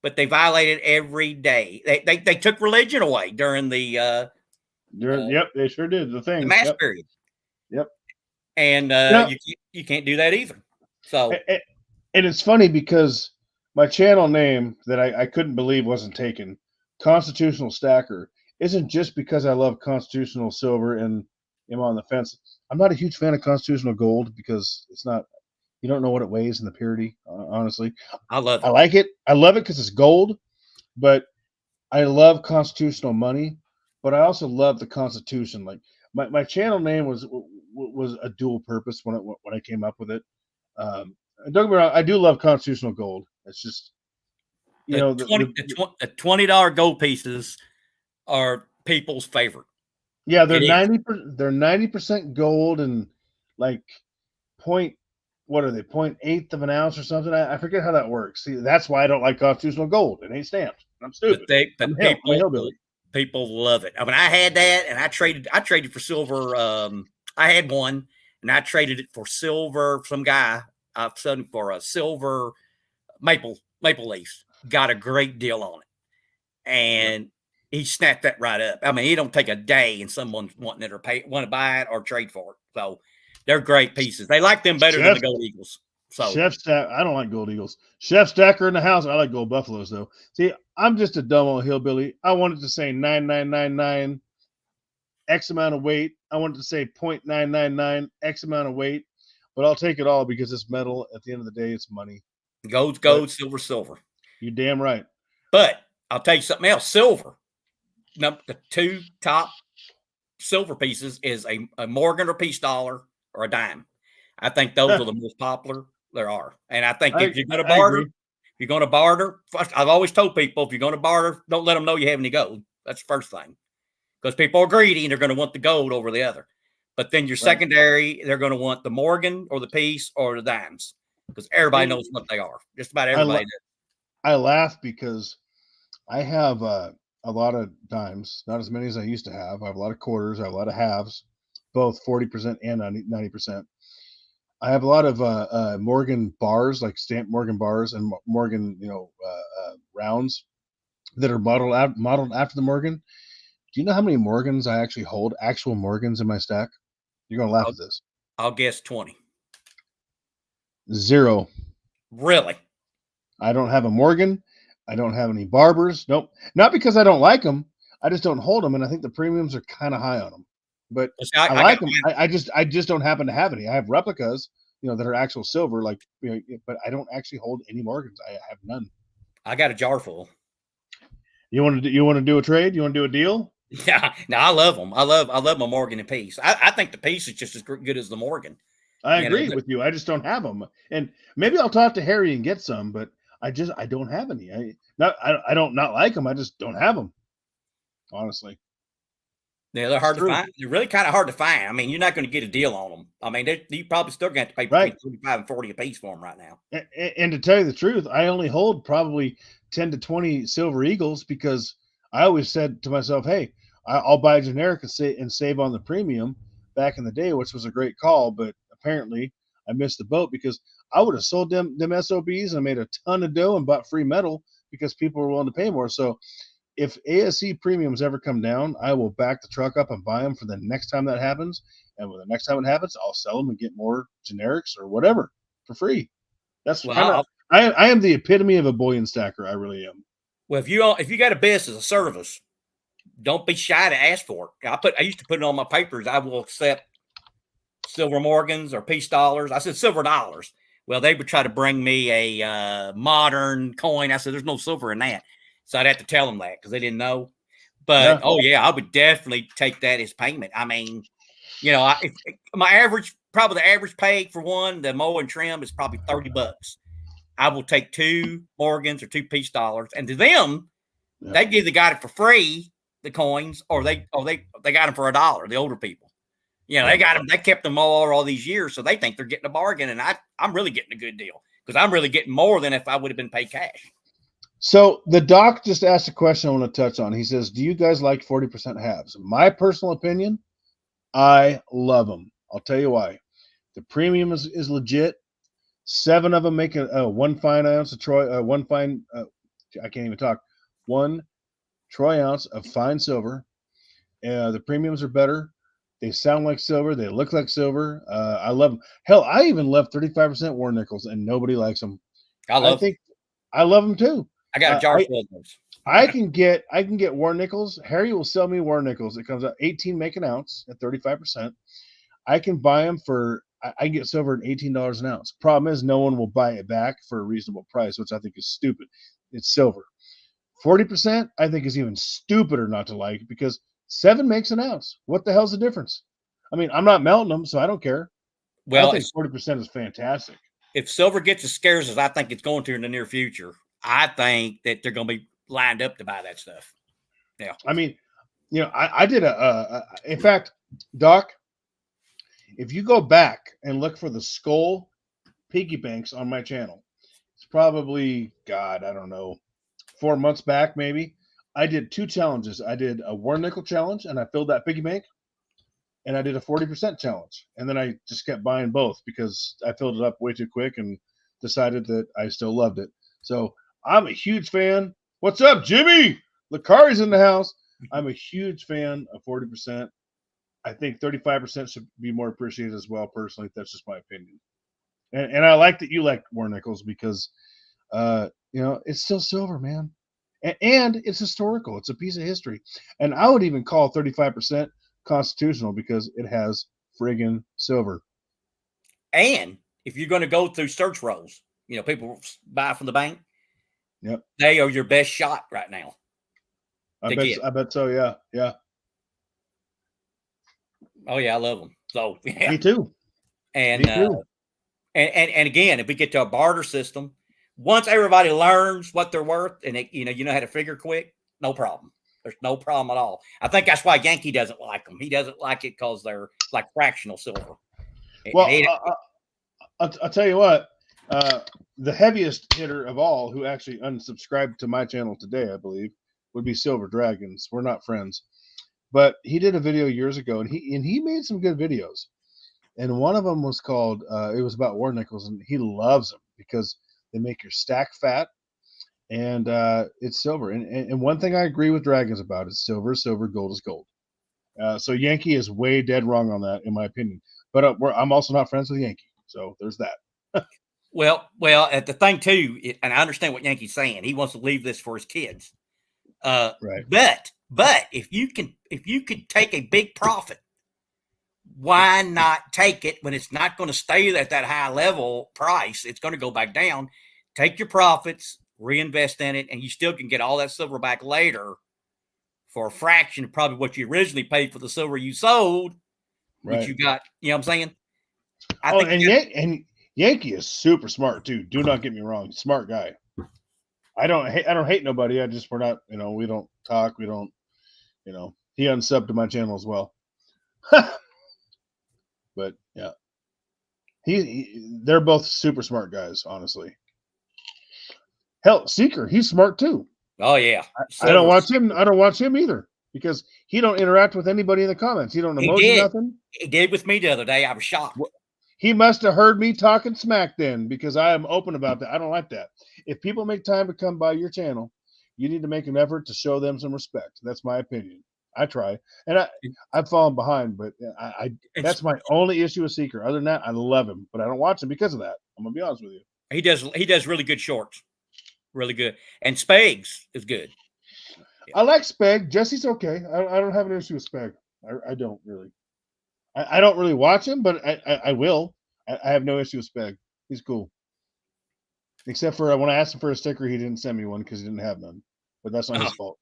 but they violate it every day. They took religion away during the yep, they sure did the mass period. Yep. And you can't do that either. So and it's funny because my channel name that I couldn't believe wasn't taken, Constitutional Stacker, isn't just because I love Constitutional Silver and am on the fence. I'm not a huge fan of Constitutional Gold because it's not. You don't know what it weighs in the purity. Honestly, I love it. I like it. I love it because it's gold, but I love Constitutional money. But I also love the Constitution. Like my channel name was a dual purpose when I came up with it. Don't get me wrong, I do love Constitutional Gold. It's just the $20 gold pieces are people's favorite. Yeah, they're 90% gold and like what are they, 0.8 of an ounce or something? I forget how that works. See, that's why I don't like Constitutional Gold. It ain't stamped. I'm stupid. People love it. I mean, I had that, and I traded for silver. I had one, and I traded it for silver. Some guy for a silver maple leaf. Got a great deal on it, and he snapped that right up. I mean, it don't take a day, and someone's wanting it or want to buy it or trade for it. So they're great pieces. They like them better than the Gold Eagles. So I don't like Gold Eagles. Chef Stacker in the house. I like Gold Buffaloes though. See, I'm just a dumb old hillbilly. I wanted to say 9999 X amount of weight. I wanted to say 0.999 X amount of weight, but I'll take it all because it's metal. At the end of the day, it's money. Gold's gold, silver, silver. You're damn right. But I'll tell you something else. Silver. The two top silver pieces is a Morgan or piece dollar or a dime. I think those are the most popular there are. And I think if you're going to barter, first, I've always told people, if you're going to barter, don't let them know you have any gold. That's the first thing. Because people are greedy and they're going to want the gold over the other. But then your secondary, they're going to want the Morgan or the piece or the dimes. Because everybody knows what they are. Just about everybody does. I laugh because I have a lot of dimes, not as many as I used to have. I have a lot of quarters. I have a lot of halves, both 40% and 90%. I have a lot of Morgan bars, like stamped Morgan bars and Morgan, rounds that are modeled after the Morgan. Do you know how many Morgans I actually hold? Actual Morgans in my stack? You're gonna laugh at this. I'll guess 20. 0. Really? I don't have a Morgan. I don't have any barbers. Nope. Not because I don't like them. I just don't hold them, and I think the premiums are kind of high on them. But I like them. I just don't happen to have any. I have replicas, that are actual silver, but I don't actually hold any Morgans. I have none. I got a jar full. You want to do a trade? You want to do a deal? Yeah, no, I love them. I love my Morgan and Peace. I think the Peace is just as good as the Morgan. I You know, agree with you. I just don't have them, and maybe I'll talk to Harry and get some. But I don't have any. I don't not like them. I just don't have them. Honestly, yeah, they're it's hard to true. find. They're really kind of hard to find. I mean, you're not going to get a deal on them. I mean, you probably still going to have to pay between Right. 35 and 40 a piece for them right now. And to tell you the truth, I only hold probably 10 to 20 Silver Eagles because I always said to myself, hey, I'll buy a generic and save on the premium back in the day, which was a great call. But apparently I missed the boat because I would have sold them SOBs and made a ton of dough and bought free metal because people were willing to pay more. So if ASC premiums ever come down, I will back the truck up and buy them for the next time that happens. And when the next time it happens, I'll sell them and get more generics or whatever for free. That's kind of I am the epitome of a bullion stacker. I really am. Well, if you got a business, a service, don't be shy to ask for it. I used to put it on my papers. I will accept silver Morgans or peace dollars. I said silver dollars. Well, they would try to bring me a modern coin. I said there's no silver in that, so I'd have to tell them that because they didn't know. But oh yeah, I would definitely take that as payment. I mean, you know, probably the average pay for one, the mow and trim is probably $30. I will take 2 Morgans or 2 peace dollars, and to them, they either got it for free, the coins, or they got them for $1. The older people, you know, they kept them all these years, so they think they're getting a bargain, and I'm really getting a good deal because I'm really getting more than if I would have been paid cash. So the doc just asked a question I want to touch on. He says, "Do you guys like 40% halves?" My personal opinion, I love them. I'll tell you why. The premium is legit. 7 of them make a 1 fine ounce of Troy. 1 fine. I can't even talk. 1 troy ounce of fine silver. The premiums are better. They sound like silver. They look like silver. I love them. Hell, I even love 35% war nickels, and nobody likes them. I love them too. I got a jar full of those. I can get war nickels. Harry will sell me war nickels. It comes out 18 make an ounce at 35%. I can buy them for. I can get silver at $18 an ounce. Problem is, no one will buy it back for a reasonable price, which I think is stupid. It's silver. 40%, I think, is even stupider not to like because 7 makes an ounce. What the hell's the difference? I mean, I'm not melting them, so I don't care. Well, I think 40% is fantastic. If silver gets as scarce as I think it's going to in the near future, I think that they're going to be lined up to buy that stuff. Yeah. I mean, you know, I did in fact, Doc, if you go back and look for the skull piggy banks on my channel, it's probably, God, I don't know, 4 months back, maybe. I did 2 challenges. I did a war nickel challenge and I filled that piggy bank, and I did a 40% challenge. And then I just kept buying both because I filled it up way too quick and decided that I still loved it. So I'm a huge fan. What's up, Jimmy? Lakari's in the house. I'm a huge fan of 40%. I think 35% should be more appreciated as well, personally. That's just my opinion. And I like that you like war nickels because, you know, it's still silver, man. And it's historical. It's a piece of history. And I would even call 35% constitutional because it has friggin' silver. And if you're going to go through search rolls, you know, people buy from the bank. Yep. They are your best shot right now. I bet so. Yeah. Yeah. Oh yeah. I love them. So yeah. Me too. And, Me too. And again, if we get to a barter system, once everybody learns what they're worth and you know how to figure quick, no problem. There's no problem at all. I think that's why Yankee doesn't like them. He doesn't like it because they're like fractional silver. Well, I'll tell you what, the heaviest hitter of all who actually unsubscribed to my channel today, I believe, would be Silver Dragons. We're not friends, but he did a video years ago, and he made some good videos. And one of them was called, it was about war nickels, and he loves them because they make your stack fat, and it's silver. And one thing I agree with Dragons about is silver, gold is gold. So Yankee is way dead wrong on that, in my opinion. But I'm also not friends with Yankee, so there's that. well, at the thing too, and I understand what Yankee's saying. He wants to leave this for his kids. Right. But if you could take a big profit, why not take it when it's not going to stay at that high level price? It's going to go back down. Take your profits, reinvest in it, and you still can get all that silver back later for a fraction of probably what you originally paid for the silver you sold, Right. which you got, you know what I'm saying? And Yankee is super smart too. Do not get me wrong. Smart guy. I don't hate nobody. We're not, we don't talk. We don't, he unsubbed to my channel as well. But yeah, they're both super smart guys, honestly. Hell, Seeker, he's smart too. Oh yeah. I don't watch him. I don't watch him either because he don't interact with anybody in the comments. He don't emoji nothing. He did with me the other day. I was shocked. He must have heard me talking smack then, because I am open about that. I don't like that. If people make time to come by your channel, you need to make an effort to show them some respect. That's my opinion. I try, and I've fallen behind, but that's my only issue with Seeker. Other than that, I love him, but I don't watch him because of that. I'm gonna be honest with you. He does really good shorts, really good, and Spags is good. Yeah. I like Spag. Jesse's okay. I don't have an issue with Spag. I don't really. I don't really watch him, but I will. I have no issue with Spag. He's cool. Except for when I asked him for a sticker, he didn't send me one because he didn't have none. But that's not his fault.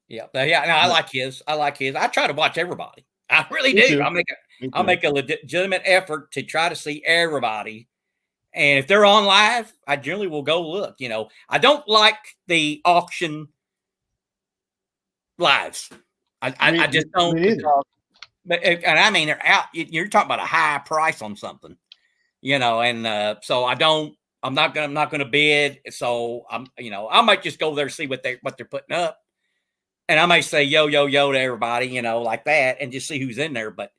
Yeah. No, I like his. I try to watch everybody. I really do. I'll make a legitimate effort to try to see everybody. And if they're on live, I generally will go look. I don't like the auction lives. I just don't. And I mean, they're out. You're talking about a high price on something, and so I'm not gonna bid. So I might just go there and see what they're putting up, and I might say yo to everybody, like that, and just see who's in there. But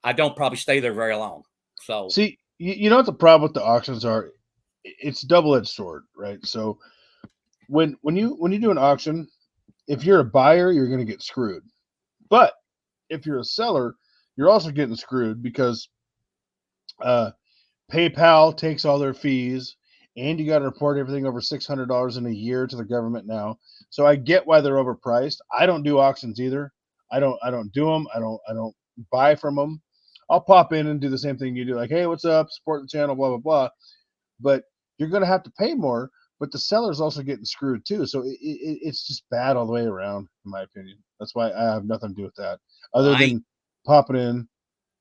I don't probably stay there very long. So see, you know what the problem with the auctions are? It's a double-edged sword, right? So when you do an auction, if you're a buyer, you're going to get screwed. But if you're a seller, you're also getting screwed because PayPal takes all their fees, and you got to report everything over $600 in a year to the government now. So I get why they're overpriced. I don't do auctions either. I don't do them. I don't buy from them. I'll pop in and do the same thing you do, like, hey, what's up? Support the channel, blah blah blah. But you're going to have to pay more. But the seller's also getting screwed too. So it's just bad all the way around, in my opinion. That's why I have nothing to do with that, other than popping in.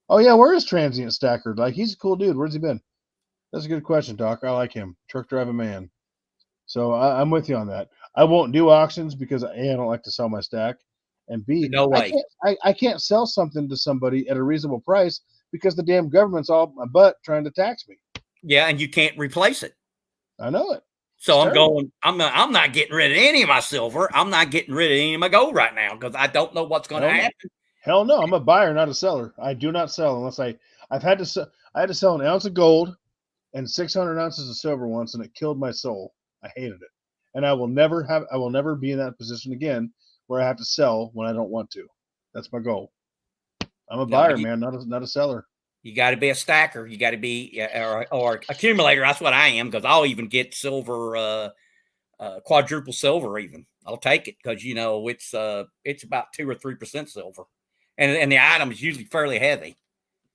Oh yeah, where is Transient Stacker? Like, he's a cool dude. Where's he been? That's a good question, Doc. I like him. Truck driving man. So I'm with you on that. I won't do auctions because A, I don't like to sell my stack, and B, no way. I can't sell something to somebody at a reasonable price because the damn government's all my butt trying to tax me. Yeah, and you can't replace it. I know it. So I'm not getting rid of any of my silver. I'm not getting rid of any of my gold right now because I don't know what's going to happen. Hell no, I'm a buyer, not a seller. I do not sell unless I had to sell an ounce of gold and 600 ounces of silver once, and it killed my soul. I hated it, and I will never be in that position again where I have to sell when I don't want to. That's my goal. I'm a buyer, man, not a seller. You got to be a stacker. You got to be or accumulator. That's what I am, because I'll even get silver, quadruple silver. Even I'll take it because it's about 2 or 3% silver, and the item is usually fairly heavy.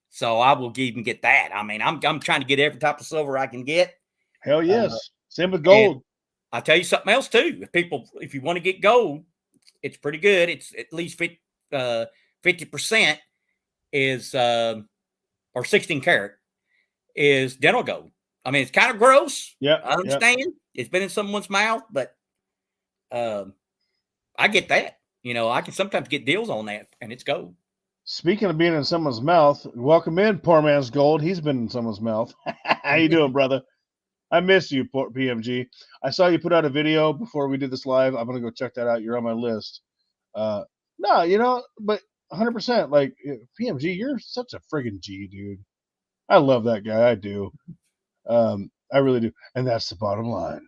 So I will even get that. I mean, I'm trying to get every type of silver I can get. Hell yes. Same with gold. I'll tell you something else too. If you want to get gold, it's pretty good. It's at least 50% is or 16 karat is dental gold. I mean, it's kind of gross. Yeah, I understand. Yeah. It's been in someone's mouth, but I get that. I can sometimes get deals on that, and it's gold. Speaking of being in someone's mouth, welcome in, poor man's gold. He's been in someone's mouth. How you doing, brother? I miss you, PMG. I saw you put out a video before we did this live. I'm gonna go check that out. You're on my list. No, but 100%. Like, PMG, you're such a friggin' G, dude. I love that guy. I do. I really do. And that's the bottom line.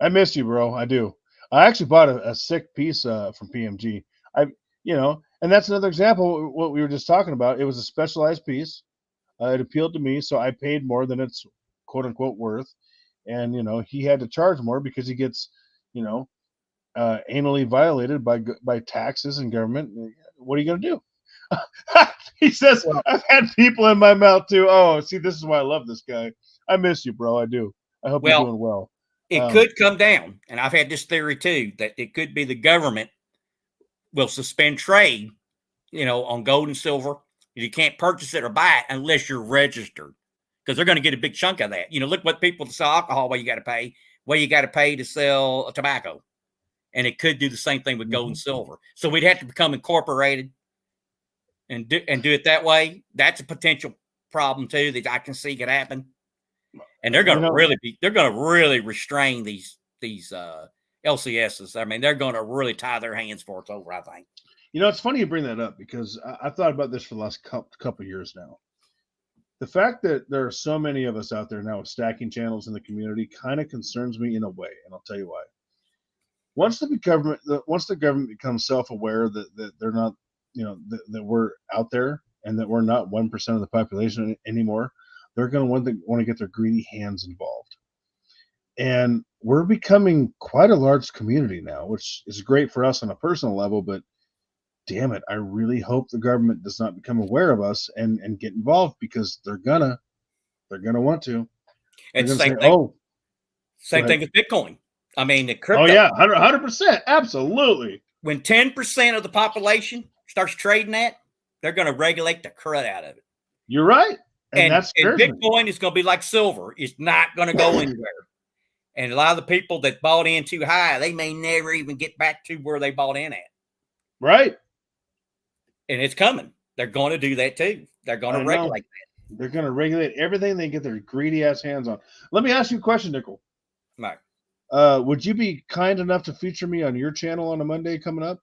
I miss you, bro. I do. I actually bought a sick piece from PMG. And that's another example of what we were just talking about. It was a specialized piece. It appealed to me, so I paid more than it's quote unquote worth. And he had to charge more because he gets, anally violated by taxes and government. What are you gonna do? He says, I've had people in my mouth too. Oh, see, this is why I love this guy. I miss you, bro. I do. I hope you're Well, doing well. it could come down, and I've had this theory too, that it could be the government will suspend trade, on gold and silver. You can't purchase it or buy it unless you're registered, because they're going to get a big chunk of that. Look what people to sell alcohol, what you got to pay, what you got to pay to sell tobacco. And it could do the same thing with gold and silver. So we'd have to become incorporated and do it that way. That's a potential problem too that I can see could happen. And they're going to really restrain these LCSs. I mean, they're going to really tie their hands for it's over, I think. It's funny you bring that up, because I've thought about this for the last couple of years now. The fact that there are so many of us out there now with stacking channels in the community kind of concerns me in a way, and I'll tell you why. Once the government becomes self-aware that they're not, that we're out there and that we're not 1% of the population anymore, they're going to want to get their greedy hands involved. And we're becoming quite a large community now, which is great for us on a personal level, but damn it, I really hope the government does not become aware of us and get involved, because they're gonna want to. It's the same say, thing. Same thing with Bitcoin. I mean, the crypto. Oh yeah, 100%, absolutely. When 10% of the population starts trading that, they're going to regulate the crud out of it. You're right, and Bitcoin is going to be like silver; it's not going to go anywhere. And a lot of the people that bought in too high, they may never even get back to where they bought in at. Right. And it's coming. They're going to do that too. They're going to regulate that. They're going to regulate everything they get their greedy ass hands on. Let me ask you a question, Nickel. Right. Would you be kind enough to feature me on your channel on a Monday coming up?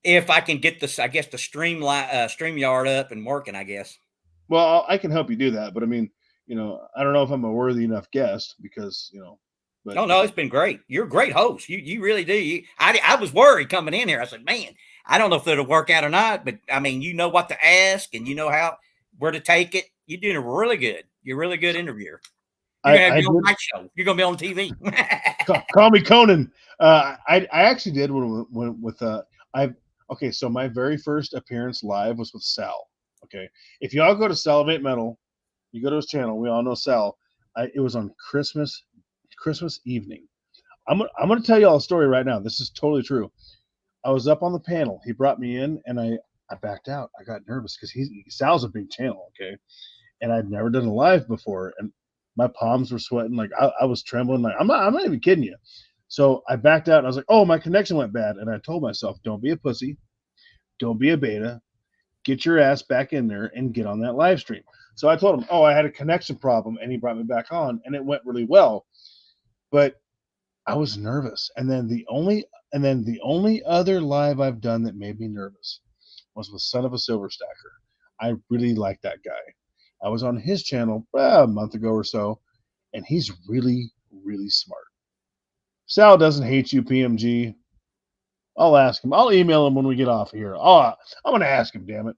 If I can get this, I guess, the StreamYard up and working, I guess. Well, I can help you do that, but I mean, I don't know if I'm a worthy enough guest, because, But no, it's been great. You're a great host. You really do. I was worried coming in here. I said, man, I don't know if it'll work out or not, but I mean, you know what to ask and you know where to take it. You're doing really good. You're a really good interviewer. You're gonna have your own night show. You're gonna be on TV. Call me Conan. I actually did okay. So my very first appearance live was with Sal. Okay, if y'all go to Salivate Metal, you go to his channel. We all know Sal. It was on Christmas evening. I'm gonna tell y'all a story right now. This is totally true. I was up on the panel. He brought me in, and I backed out. I got nervous because Sal's a big channel, okay, and I'd never done a live before, and my palms were sweating. Like I was trembling. Like I'm not even kidding you. So I backed out, and I was like, oh, my connection went bad, and I told myself, don't be a pussy, don't be a beta, get your ass back in there and get on that live stream. So I told him, oh, I had a connection problem, and he brought me back on, and it went really well, but I was nervous. And then the only other live I've done that made me nervous was with Son of a Silver Stacker. I really like that guy. I was on his channel a month ago or so, and he's really, really smart. Sal doesn't hate you, PMG. I'll ask him. I'll email him when we get off here. I'm going to ask him, damn it.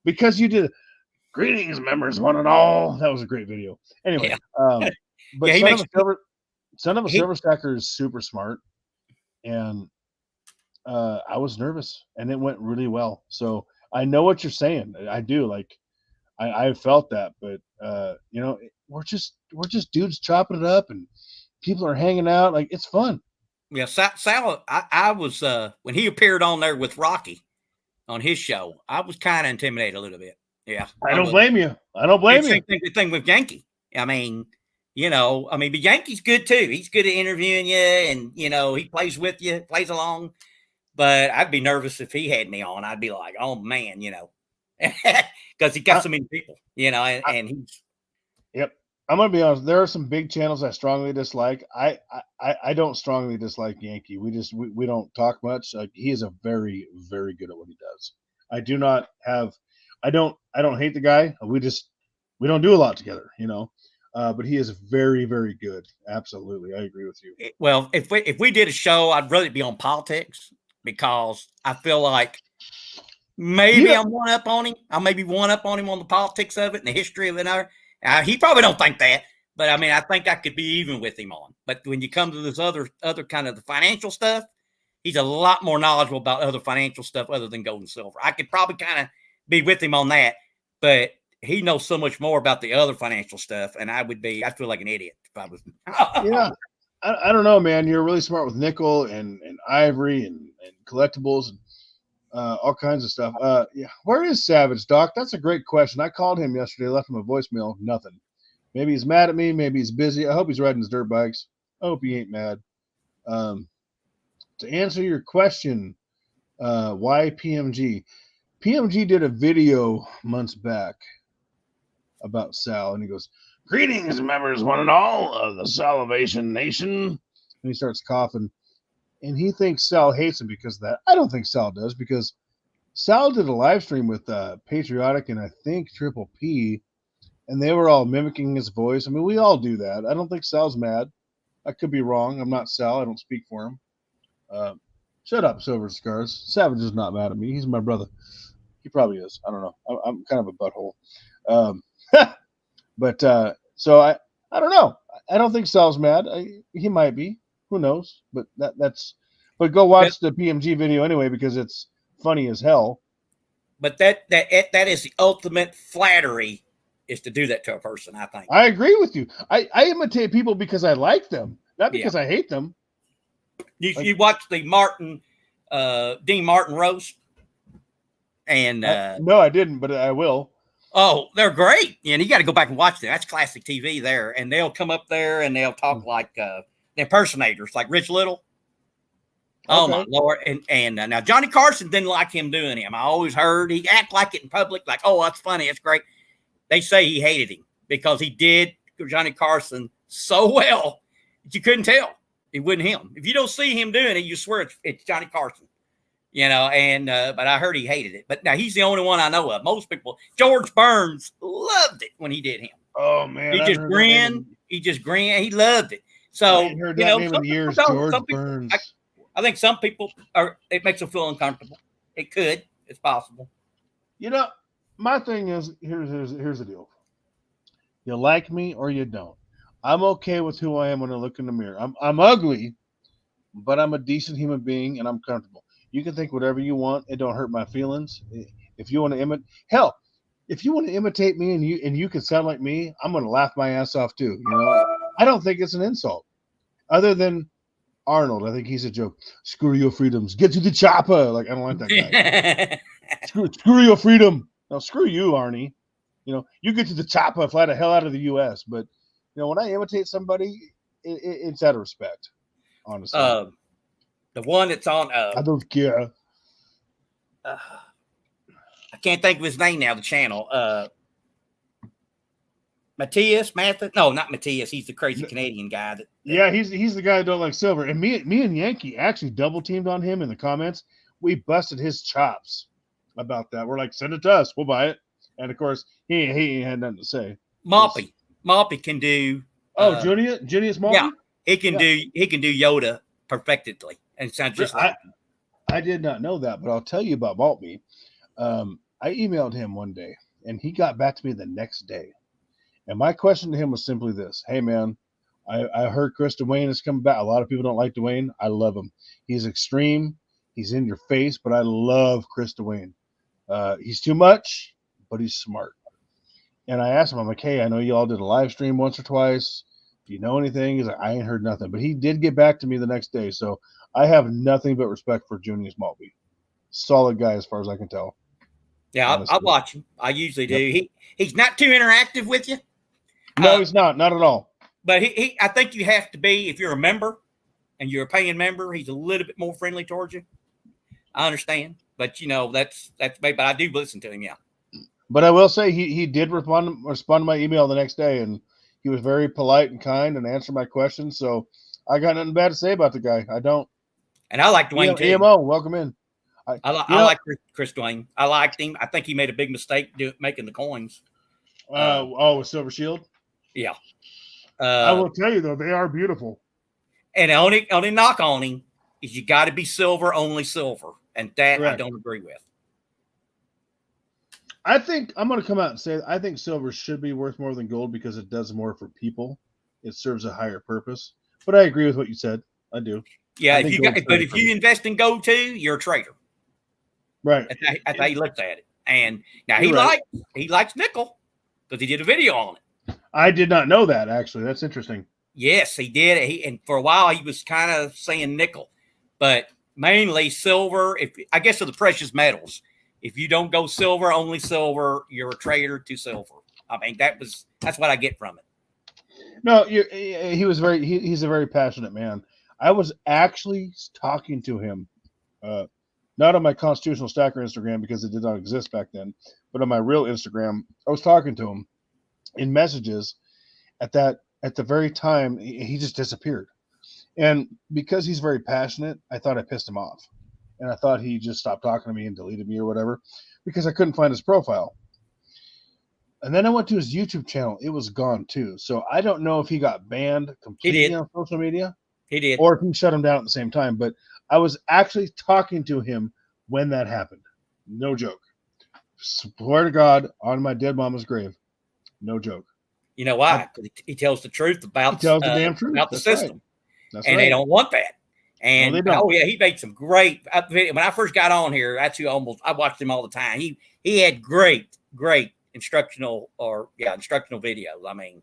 Because you did. Greetings, members, one and all. That was a great video. Anyway, yeah. But Son of a Silver Stacker is super smart, and I was nervous, and it went really well. So I know what you're saying. I do. Like I felt that, but we're just dudes chopping it up, and people are hanging out. Like it's fun. Yeah, Sal. I was when he appeared on there with Rocky on his show. I was kind of intimidated a little bit. Yeah, I don't blame you. I don't blame you. Same thing with Yankee. I mean, but Yankee's good too. He's good at interviewing you, and he plays with you, plays along. But I'd be nervous if he had me on. I'd be like, oh man, because he got so many people, and he's. Yep, I'm gonna be honest. There are some big channels I strongly dislike. I don't strongly dislike Yankee. We don't talk much. Like he is a very, very good at what he does. I don't hate the guy. We don't do a lot together, but he is very, very good. Absolutely. I agree with you. Well, if we did a show, I'd really be on politics, because I feel like maybe I'm one up on him. I may be one up on him on the politics of it and the history of it. He probably don't think that, but I mean, I think I could be even with him on. But when you come to this other kind of the financial stuff, he's a lot more knowledgeable about other financial stuff other than gold and silver. I could probably kind of be with him on that, but he knows so much more about the other financial stuff, and I feel like an idiot if I was. Yeah, I don't know, man. You're really smart with nickel and ivory and collectibles and all kinds of stuff. Yeah, where is Savage, Doc? That's a great question. I called him yesterday, left him a voicemail, nothing. Maybe he's mad at me. Maybe he's busy. I hope he's riding his dirt bikes. I hope he ain't mad. To answer your question, why PMG? PMG did a video months back about Sal, and he goes, "Greetings, members, one and all of the Salvation Nation." And he starts coughing, and he thinks Sal hates him because of that. I don't think Sal does, because Sal did a live stream with Patriotic and I think Triple P, and they were all mimicking his voice. I mean, we all do that. I don't think Sal's mad. I could be wrong. I'm not Sal. I don't speak for him. Shut up, Silver Scars. Savage is not mad at me. He's my brother. He probably is. I don't know. I'm kind of a butthole. But so I don't know. I don't think Sal's mad. He might be. Who knows? But that's. But go watch the PMG video anyway, because it's funny as hell. But that is the ultimate flattery, is to do that to a person. I think. I agree with you. I imitate people because I like them, not because I hate them. You watch the Dean Martin roast, and no, I didn't, but I will. Oh, they're great, and you got to go back and watch them. That's classic TV there, and they'll come up there and they'll talk like the impersonators, like Rich Little. Oh my Lord! And now Johnny Carson didn't like him doing him. I always heard he act like it in public, like, "Oh, that's funny, that's great." They say he hated him because he did Johnny Carson so well that you couldn't tell it wasn't him. If you don't see him doing it, you swear it's Johnny Carson. And but I heard he hated it. But now he's the only one I know of. Most people, George Burns loved it when he did him. Oh man, he just grinned. He loved it. So I heard that name in years, George Burns. I think some people it makes them feel uncomfortable. It could. It's possible. My thing is, here's the deal. You like me or you don't. I'm okay with who I am when I look in the mirror. I'm ugly, but I'm a decent human being and I'm comfortable. You can think whatever you want. It don't hurt my feelings. If you want to if you want to imitate me and you can sound like me, I'm going to laugh my ass off too. I don't think it's an insult. Other than Arnold, I think he's a joke. Screw your freedoms. Get to the chopper. Like, I don't like that guy. screw your freedom. No, screw you, Arnie. You get to the chopper, fly the hell out of the U.S. But when I imitate somebody, it's out of respect. Honestly, the one that's on. I don't care. I can't think of his name now. The channel. Matthias. No, not Matthias. He's the crazy Canadian guy. Yeah, he's the guy that don't like silver. And me and Yankee actually double teamed on him in the comments. We busted his chops about that. We're like, send it to us. We'll buy it. And of course, he had nothing to say. Moppy can do. Junius Moppy. Yeah, he can do Yoda perfectly, and it sounds just like. I did not know that, but I'll tell you about Maltby. I emailed him one day, and he got back to me the next day. And my question to him was simply this: "Hey, man, I heard Chris Dwayne is coming back. A lot of people don't like Dwayne. I love him. He's extreme. He's in your face, but I love Chris Dwayne. He's too much, but he's smart." And I asked him, I'm like, "Hey, I know you all did a live stream once or twice. Do you know anything?" He's like, "I ain't heard nothing." But he did get back to me the next day. So I have nothing but respect for Junius Maltby. Solid guy as far as I can tell. Yeah, I watch him. I usually do. Yep. He's not too interactive with you. No, he's not. Not at all. But I think you have to be, if you're a member and you're a paying member, he's a little bit more friendly towards you. I understand. But, that's maybe, but I do listen to him, yeah. But I will say he did respond to my email the next day, and he was very polite and kind and answered my questions. So I got nothing bad to say about the guy. I don't. And I like Dwayne too. EMO, welcome in. I like Chris Dwayne. I liked him. I think he made a big mistake making the coins. With Silver Shield? Yeah. I will tell you, though, they are beautiful. And the only knock on him is you got to be silver, only silver. And that I don't agree with. I think I'm going to come out and say I think silver should be worth more than gold because it does more for people. It serves a higher purpose. But I agree with what you said. I do. Yeah, if you invest in gold too, you're a trader. Right. That's how he looks at it. And now he likes nickel. because he did a video on it. I did not know that, actually. That's interesting. Yes, he did. And for a while, he was kind of saying nickel, but mainly silver. I guess of the precious metals, if you don't go silver, only silver, you're a trader to silver. I mean, that's what I get from it. No, he's a very passionate man. I was actually talking to him, not on my Constitutional Stacker Instagram because it did not exist back then, but on my real Instagram, I was talking to him in messages. At the very time, he just disappeared. And because he's very passionate, I thought I pissed him off. And I thought he just stopped talking to me and deleted me or whatever because I couldn't find his profile. And then I went to his YouTube channel. It was gone too. So I don't know if he got banned completely on social media. He did. Or if he shut him down at the same time. But I was actually talking to him when that happened. No joke. Swear to God, on my dead mama's grave. No joke. You know why? Because he tells the truth about the damn truth about the system. Right. And they don't want that. And no, yeah, he made some great when I first got on here. That's who I watched him all the time. He had great instructional videos. I mean,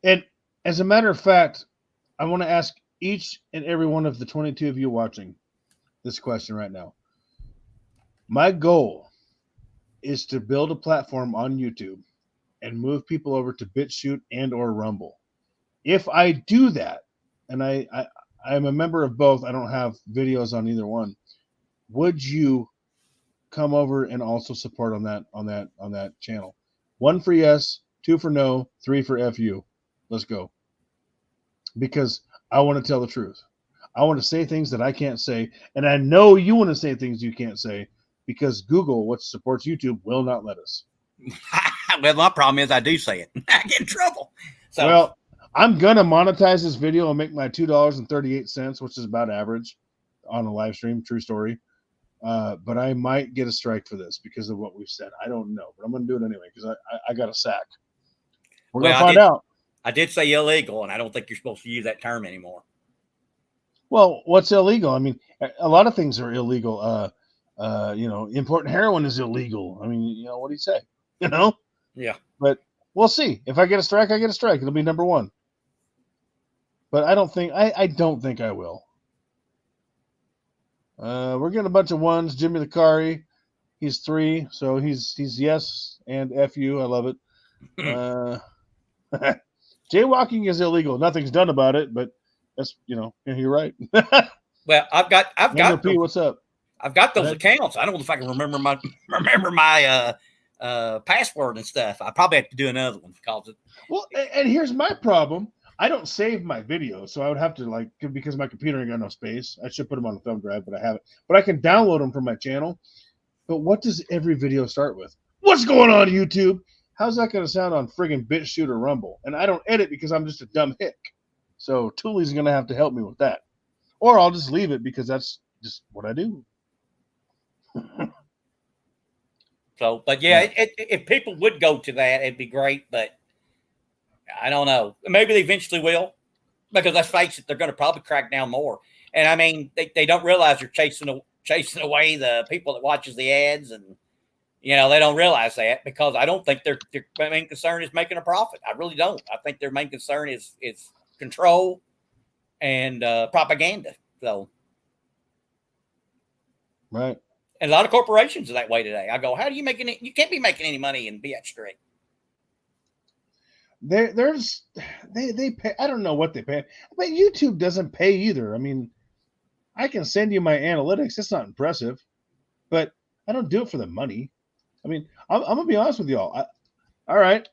and as a matter of fact, I want to ask each and every one of the 22 of you watching this question right now. My goal is to build a platform on YouTube and move people over to BitChute and or Rumble. If I do that, and I'm a member of both, I don't have videos on either one. Would you come over and also support on that channel? 1 for yes, 2 for no, 3 for FU. Let's go. Because I want to tell the truth. I want to say things that I can't say, and I know you want to say things you can't say because Google, which supports YouTube, will not let us. Well, my problem is I do say it. I get in trouble. So, well, I'm going to monetize this video and make my $2.38, which is about average on a live stream. True story. But I might get a strike for this because of what we've said. I don't know, but I'm going to do it anyway because I got a sack. We're going to find out. I did say illegal, and I don't think you're supposed to use that term anymore. Well, what's illegal? I mean, a lot of things are illegal. Importing heroin is illegal. I mean, what do you say? Yeah. But we'll see. If I get a strike, I get a strike. It'll be number 1. But I don't think I will. We're getting a bunch of 1s. Jimmy Licari, he's 3, so he's yes and FU. I love it. Jaywalking is illegal. Nothing's done about it, but that's you're right. Well, I've got P, what's up? I've got those accounts. I don't know if I can remember my password and stuff. I probably have to do another one because it. Well, and here's my problem. I don't save my videos, so I would have to because my computer ain't got enough space. I should put them on a thumb drive, but I haven't. But I can download them from my channel. But what does every video start with? What's going on, YouTube? How's that going to sound on friggin' BitChute or Rumble? And I don't edit because I'm just a dumb hick. So Tooley's going to have to help me with that. Or I'll just leave it because that's just what I do. So, but yeah, if people would go to that, it'd be great. But I don't know. Maybe they eventually will, because let's face it, they're going to probably crack down more. And I mean, they don't realize they're chasing away the people that watches the ads, and they don't realize that because I don't think their main concern is making a profit. I really don't. I think their main concern is control and propaganda. So, right. And a lot of corporations are that way today. I go, how do you make it? You can't be making any money and be that straight. They pay. I don't know what they pay, but YouTube doesn't pay either. I mean, I can send you my analytics. It's not impressive, but I don't do it for the money. I mean, I'm gonna be honest with y'all. All right,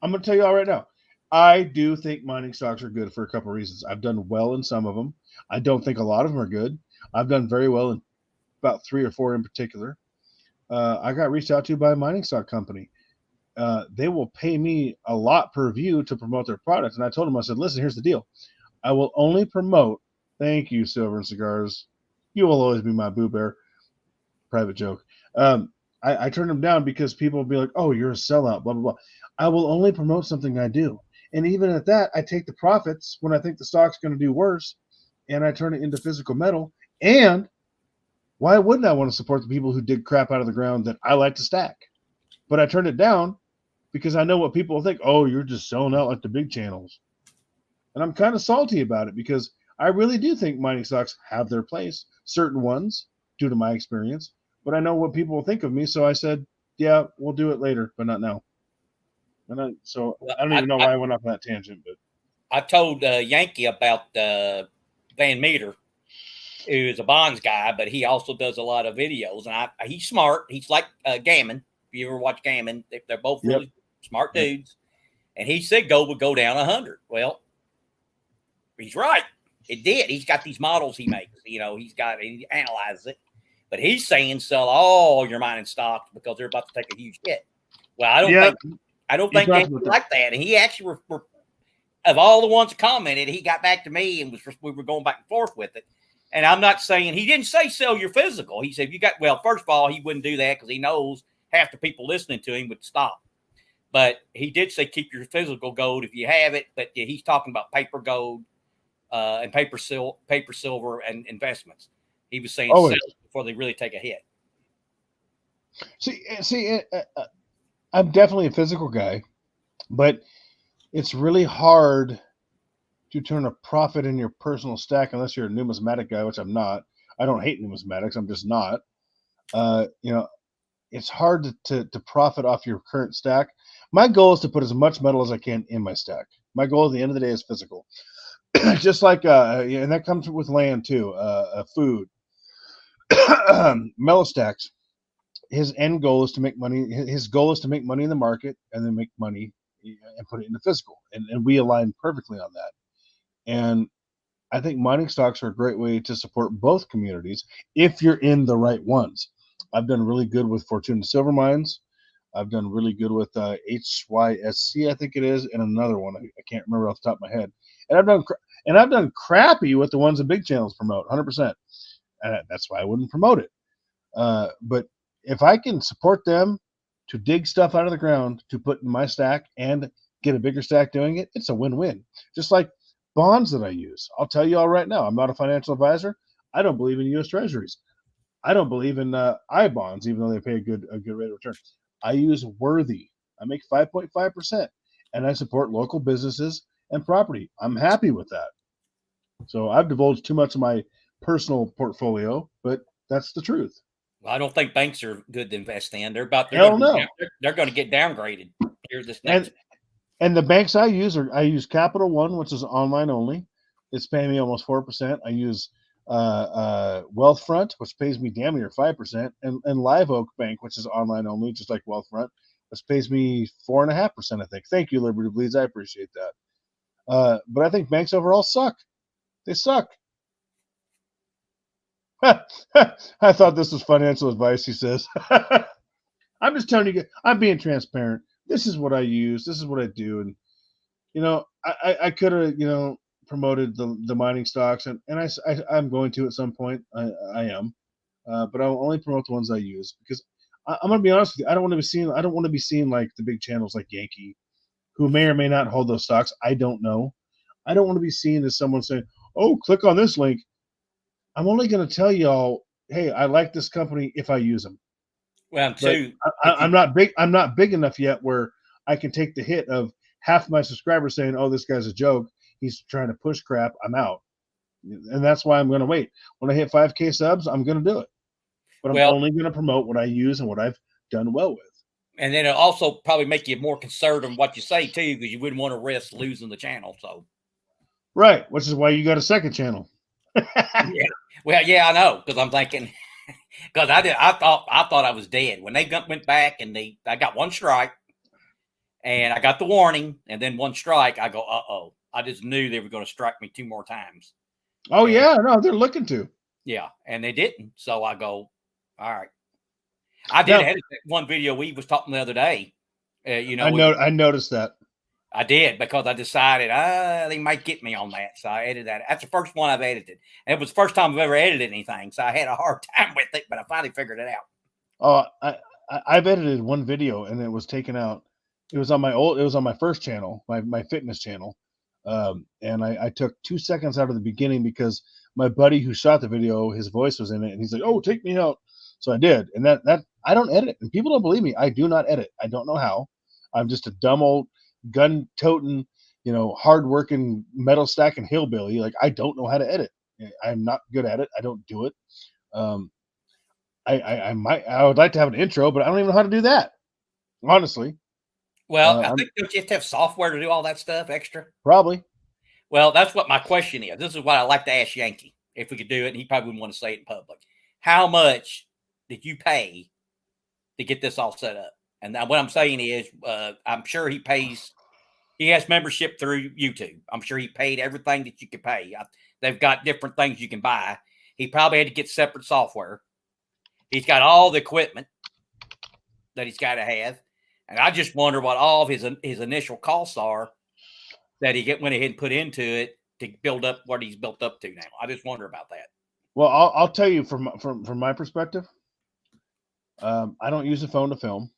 I'm gonna tell you all right now. I do think mining stocks are good for a couple of reasons. I've done well in some of them. I don't think a lot of them are good. I've done very well in about 3 or 4 in particular. I got reached out to by a mining stock company. They will pay me a lot per view to promote their product. And I told them, I said, listen, here's the deal. I will only promote. Thank you, Silver and Cigars. You will always be my boo bear. Private joke. I turned them down because people will be like, oh, you're a sellout, blah, blah, blah. I will only promote something I do. And even at that, I take the profits when I think the stock's going to do worse, and I turn it into physical metal. And why wouldn't I want to support the people who dig crap out of the ground that I like to stack? But I turned it down because I know what people think. Oh, you're just selling out like the big channels. And I'm kind of salty about it because I really do think mining stocks have their place, certain ones, due to my experience. But I know what people will think of me, so I said, yeah, we'll do it later, but not now. So Well, I don't even know why I went off on that tangent, but I told Yankee about Van Meter, who's a bonds guy, but he also does a lot of videos. And he's smart. He's like Gammon. If you ever watch Gammon, they're both yep. really smart dudes. And he said gold would go down 100. Well, he's right. It did. He's got these models he makes. He analyzes it. But he's saying sell all your mining stocks because they're about to take a huge hit. Well, I don't think Yankee like that. And he actually of all the ones that commented, he got back to me and we were going back and forth with it. And I'm not saying he didn't say sell your physical. He said first of all, he wouldn't do that because he knows half the people listening to him would stop. But he did say keep your physical gold if you have it. But he's talking about paper gold and paper silver and investments. He was saying sell before they really take a hit. See, I'm definitely a physical guy, but it's really hard to turn a profit in your personal stack unless you're a numismatic guy, which I'm not. I don't hate numismatics. I'm just not. It's hard to profit off your current stack. My goal is to put as much metal as I can in my stack. My goal at the end of the day is physical. Just like, and that comes with land too, food. Mellow stacks. His end goal is to make money. His goal is to make money in the market and then make money and put it into physical. And we align perfectly on that. And I think mining stocks are a great way to support both communities if you're in the right ones. I've done really good with Fortuna Silver Mines. I've done really good with HYSC, I think it is, and another one I can't remember off the top of my head. And I've done crappy with the ones the big channels promote, 100%. And that's why I wouldn't promote it. But if I can support them to dig stuff out of the ground to put in my stack and get a bigger stack doing it, it's a win-win. Just like bonds that I use. I'll tell you all right now, I'm not a financial advisor. I don't believe in U.S. Treasuries. I don't believe in I bonds, even though they pay a good rate of return. I use Worthy. I make 5.5%, and I support local businesses and property. I'm happy with that. So I've divulged too much of my personal portfolio, but that's the truth. Well, I don't think banks are good to invest in. They're going to get downgraded here this next. And the banks I use Capital One, which is online only. It's paying me almost 4%. I use Wealthfront, which pays me damn near 5%, and Live Oak Bank, which is online only, just like Wealthfront, which pays me 4.5%. I think. Thank you, Liberty Bleeds. I appreciate that. But I think banks overall suck. They suck. I thought this was financial advice, he says. I'm just telling you, I'm being transparent. This is what I use. This is what I do. And, I could have, promoted the mining stocks, and I'm going to at some point. I am. But I'll only promote the ones I use because I'm going to be honest with you. I don't want to be seen like the big channels like Yankee, who may or may not hold those stocks. I don't know. I don't want to be seen as someone saying, oh, click on this link. I'm only going to tell y'all, hey, I like this company if I use them. Well, too, I'm not big. I'm not big enough yet where I can take the hit of half my subscribers saying, "Oh, this guy's a joke. He's trying to push crap. I'm out." And that's why I'm going to wait. When I hit 5K subs, I'm going to do it. But I'm only going to promote what I use and what I've done well with. And then it'll also probably make you more conservative in what you say too, because you wouldn't want to risk losing the channel. So, right, which is why you got a second channel. Yeah. Well, yeah, I know, because I'm thinking, because I thought I was dead when they went back and I got one strike, and I got the warning, and then one strike. I go, uh-oh. I just knew they were going to strike me 2 more times. Oh, and, yeah, no, they're looking to. Yeah, and they didn't. So I go, all right. I did edit that one video we was talking the other day. I noticed that. I did, because I decided they might get me on that. So I edited that. That's the first one I've edited. And it was the first time I've ever edited anything. So I had a hard time with it, but I finally figured it out. I've edited one video and it was taken out. It was on my first channel, my fitness channel. And I took 2 seconds out of the beginning because my buddy who shot the video, his voice was in it, and he's like, "Oh, take me out." So I did. And that I don't edit. And people don't believe me. I do not edit. I don't know how. I'm just a dumb old gun-toting, hard-working, metal-stacking hillbilly. Like, I don't know how to edit. I'm not good at it. I don't do it. I would like to have an intro, but I don't even know how to do that. Honestly. Well, I think don't you have to have software to do all that stuff extra? Probably. Well, that's what my question is. This is what I like to ask Yankee if we could do it, and he probably wouldn't want to say it in public. How much did you pay to get this all set up? And what I'm saying is, I'm sure he pays. He has membership through YouTube. I'm sure he paid everything that you could pay. They've got different things you can buy. He probably had to get separate software. He's got all the equipment that he's got to have. And I just wonder what all of his initial costs are that he went ahead and put into it to build up what he's built up to now. I just wonder about that. Well, I'll tell you from my perspective. I don't use a phone to film.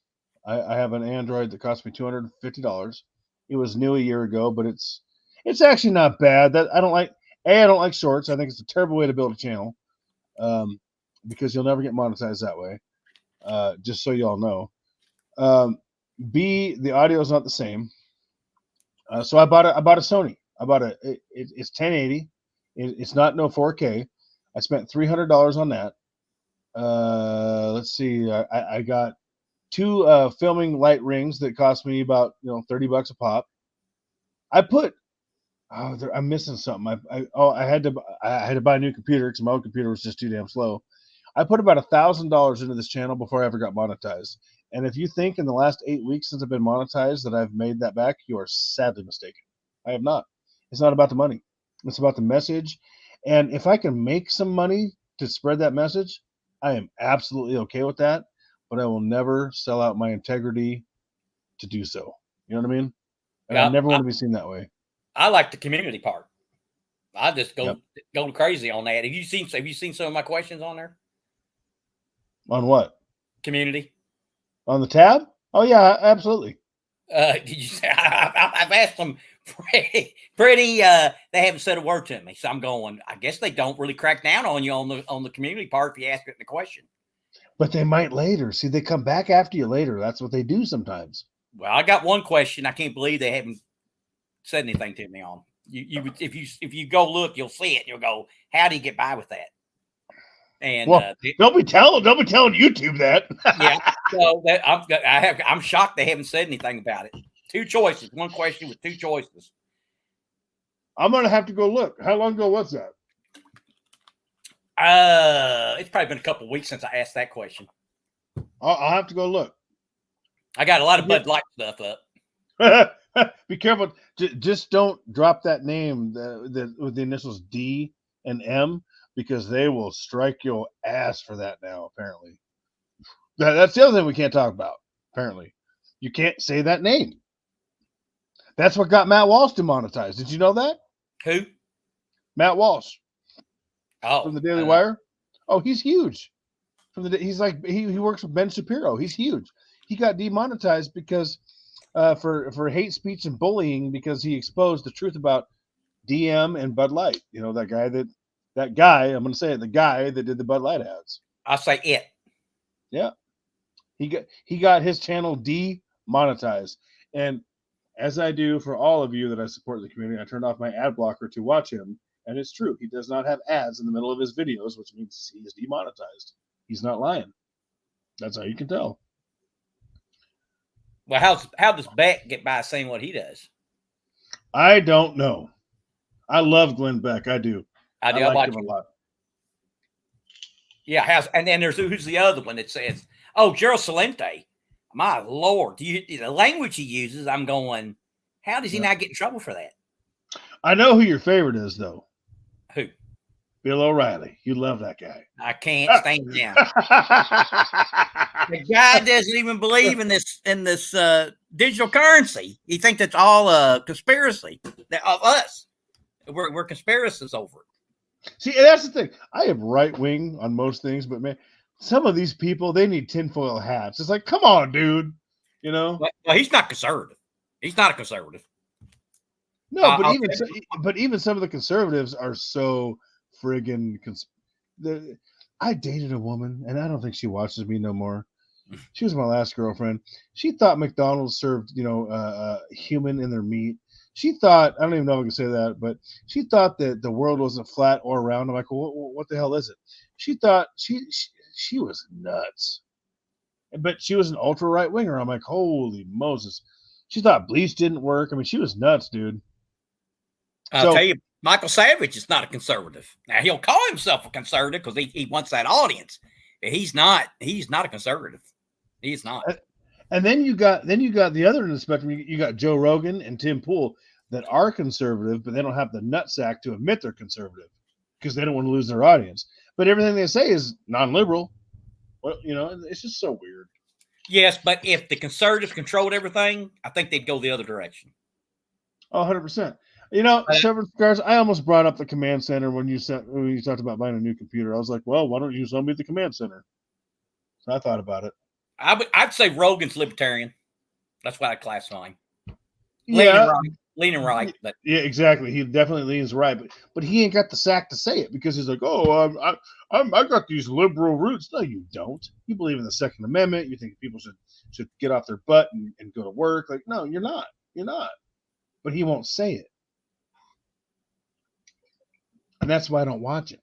I have an Android that cost me $250. It was new a year ago, but it's actually not bad. That I don't like shorts. I think it's a terrible way to build a channel, because you'll never get monetized that way. Just so y'all know. B, the audio is not the same. So I bought a Sony. It's 1080. It's not no 4K. I spent $300 on that. Let's see. I got two filming light rings that cost me about $30 a pop. I'm missing something. I had to buy a new computer because my old computer was just too damn slow. I put about $1,000 into this channel before I ever got monetized. And if you think in the last 8 weeks since I've been monetized that I've made that back, you are sadly mistaken. I have not. It's not about the money. It's about the message. And if I can make some money to spread that message, I am absolutely okay with that. But I will never sell out my integrity to do so. You know what I mean? And I never want to be seen that way. I like the community part. I just go crazy on that. Have you seen some of my questions on there? On what? Community. On the tab? Oh yeah, absolutely. Did you say I've asked them pretty they haven't said a word to me. So I'm going, I guess they don't really crack down on you on the community part if you ask it the question. But they might later. See, they come back after you later. That's what they do sometimes. Well, I got one question. I can't believe they haven't said anything to me on. If you go look, you'll see it. You'll go, how do you get by with that? And don't be telling YouTube that. Yeah, so I'm shocked they haven't said anything about it. Two choices, one question with two choices. I'm gonna have to go look. How long ago was that? It's probably been a couple of weeks since I asked that question. I'll have to go look. I got a lot of Bud Light stuff up. Be careful. Just don't drop that name with the initials D and M, because they will strike your ass for that now, apparently. That's the other thing we can't talk about, apparently. You can't say that name. That's what got Matt Walsh demonetized. Did you know that? Who? Matt Walsh. Oh. From the Daily Wire. Oh, he's huge. He's like he works with Ben Shapiro. He's huge. He got demonetized because for hate speech and bullying because he exposed the truth about DM and Bud Light. You know, that guy, I'm going to say it, the guy that did the Bud Light ads. I'll say it. Yeah. He got his channel demonetized. And as I do for all of you that I support the community, I turned off my ad blocker to watch him. And it's true. He does not have ads in the middle of his videos, which means he is demonetized. He's not lying. That's how you can tell. Well, how does Beck get by saying what he does? I don't know. I love Glenn Beck. I do. I like him a lot. Yeah, and then who's the other one that says, "Oh, Gerald Salente." My Lord, the language he uses, I'm going, how does he not get in trouble for that? I know who your favorite is, though. Who? Bill O'Reilly. You love that guy. I can't stand him. The guy doesn't even believe in this digital currency. He thinks it's all a conspiracy of us. We're conspiracists over it. See, that's the thing. I am right wing on most things, but man, some of these people, they need tinfoil hats. It's like, come on, dude. You know? Well, he's not conservative. He's not a conservative. No, but even some of the conservatives are so friggin' I dated a woman, and I don't think she watches me no more. She was my last girlfriend. She thought McDonald's served, human in their meat. She thought, I don't even know if I can say that, but she thought that the world wasn't flat or round. I'm like, well, what the hell is it? She thought she was nuts. But she was an ultra right winger. I'm like, holy Moses. She thought bleach didn't work. I mean, she was nuts, dude. I'll tell you, Michael Savage is not a conservative. Now he'll call himself a conservative because he wants that audience. But he's not a conservative. He's not. And then you got the other end of the spectrum. You got Joe Rogan and Tim Pool that are conservative, but they don't have the nutsack to admit they're conservative because they don't want to lose their audience. But everything they say is non-liberal. Well, it's just so weird. Yes, but if the conservatives controlled everything, I think they'd go the other direction. Oh, 100%. Several guys, I almost brought up the command center when you talked about buying a new computer. I was like, well, why don't you sell me the command center? So I thought about it. I'd say Rogan's libertarian. That's what I classify him. Yeah. Leaning right. But yeah, exactly. He definitely leans right, but he ain't got the sack to say it because he's like, oh, I got these liberal roots. No, you don't. You believe in the Second Amendment. You think people should get off their butt and go to work. Like, no, you're not. You're not. But he won't say it. And that's why I don't watch it.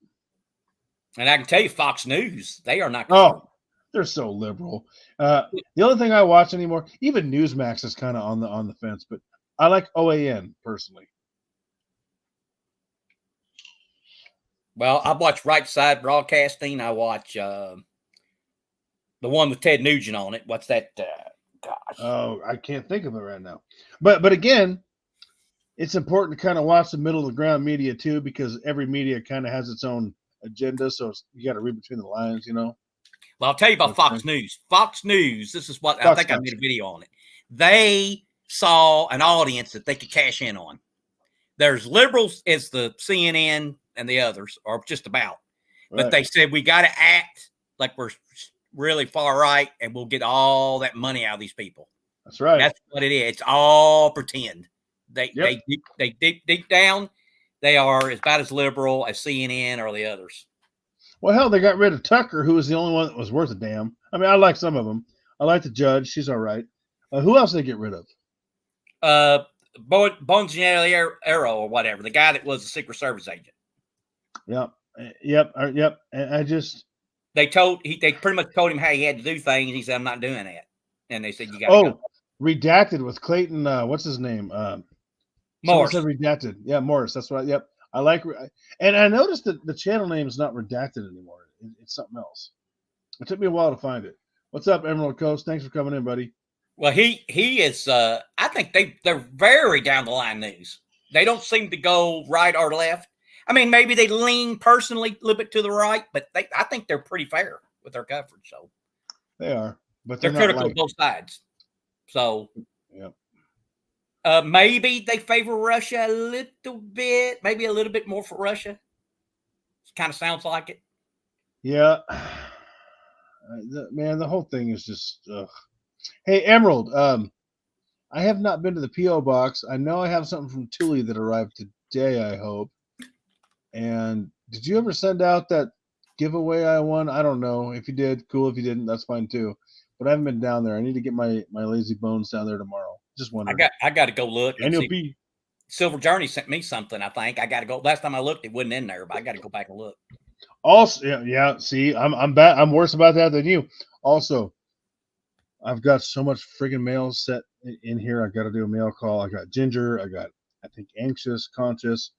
And I can tell you, Fox News, they are not. Oh, they're so liberal. The only thing I watch anymore, even Newsmax is kind of on the fence, but I like OAN personally. Well, I watch Right Side Broadcasting. I watch the one with Ted Nugent on it. What's that? Gosh. Oh, I can't think of it right now. But again, it's important to kind of watch the middle of the ground media too, because every media kind of has its own agenda. So you got to read between the lines, Well, I'll tell you about Fox News. Fox News, this is what I think I made a video on it. They saw an audience that they could cash in on. There's liberals as the CNN and the others, or just about. Right. But they said, we got to act like we're really far right, and we'll get all that money out of these people. That's right. That's what it is. It's all pretend. They deep down, they are about as liberal as CNN or the others. Well, hell, they got rid of Tucker, who was the only one that was worth a damn. I mean, I like some of them. I like the judge. She's all right. Who else did they get rid of? Bongianello or whatever, the guy that was a Secret Service agent. Yep. And I just they pretty much told him how he had to do things. He said, "I'm not doing that," and they said, "You got to go." Redacted with Clayton. What's his name? Morris. Said redacted. Yeah, Morris. That's right. Yep. I like, and I noticed that the channel name is not redacted anymore. It's something else. It took me a while to find it. What's up, Emerald Coast? Thanks for coming in, buddy. Well, he is. I think they're very down the line news. They don't seem to go right or left. I mean, maybe they lean personally a little bit to the right, but I think they're pretty fair with their coverage. So they are, but they're critical of both sides. So yeah. Maybe they favor Russia a little bit, maybe a little bit more for Russia. It kind of sounds like it. Yeah. Man, the whole thing is just. Hey, Emerald. I have not been to the P.O.Box. I know I have something from Thule that arrived today, I hope. And did you ever send out that giveaway I won? I don't know. If you did, cool. If you didn't, that's fine too. But I haven't been down there. I need to get my lazy bones down there tomorrow. Just wondering. I got to go look. And you'll be. Silver Journey sent me something. I think I got to go. Last time I looked, it wasn't in there, but I got to go back and look. Also, yeah. See, I'm bad. I'm worse about that than you. Also, I've got so much friggin' mail set in here. I got to do a mail call. I got Ginger. I got, I think, Anxious, Conscious.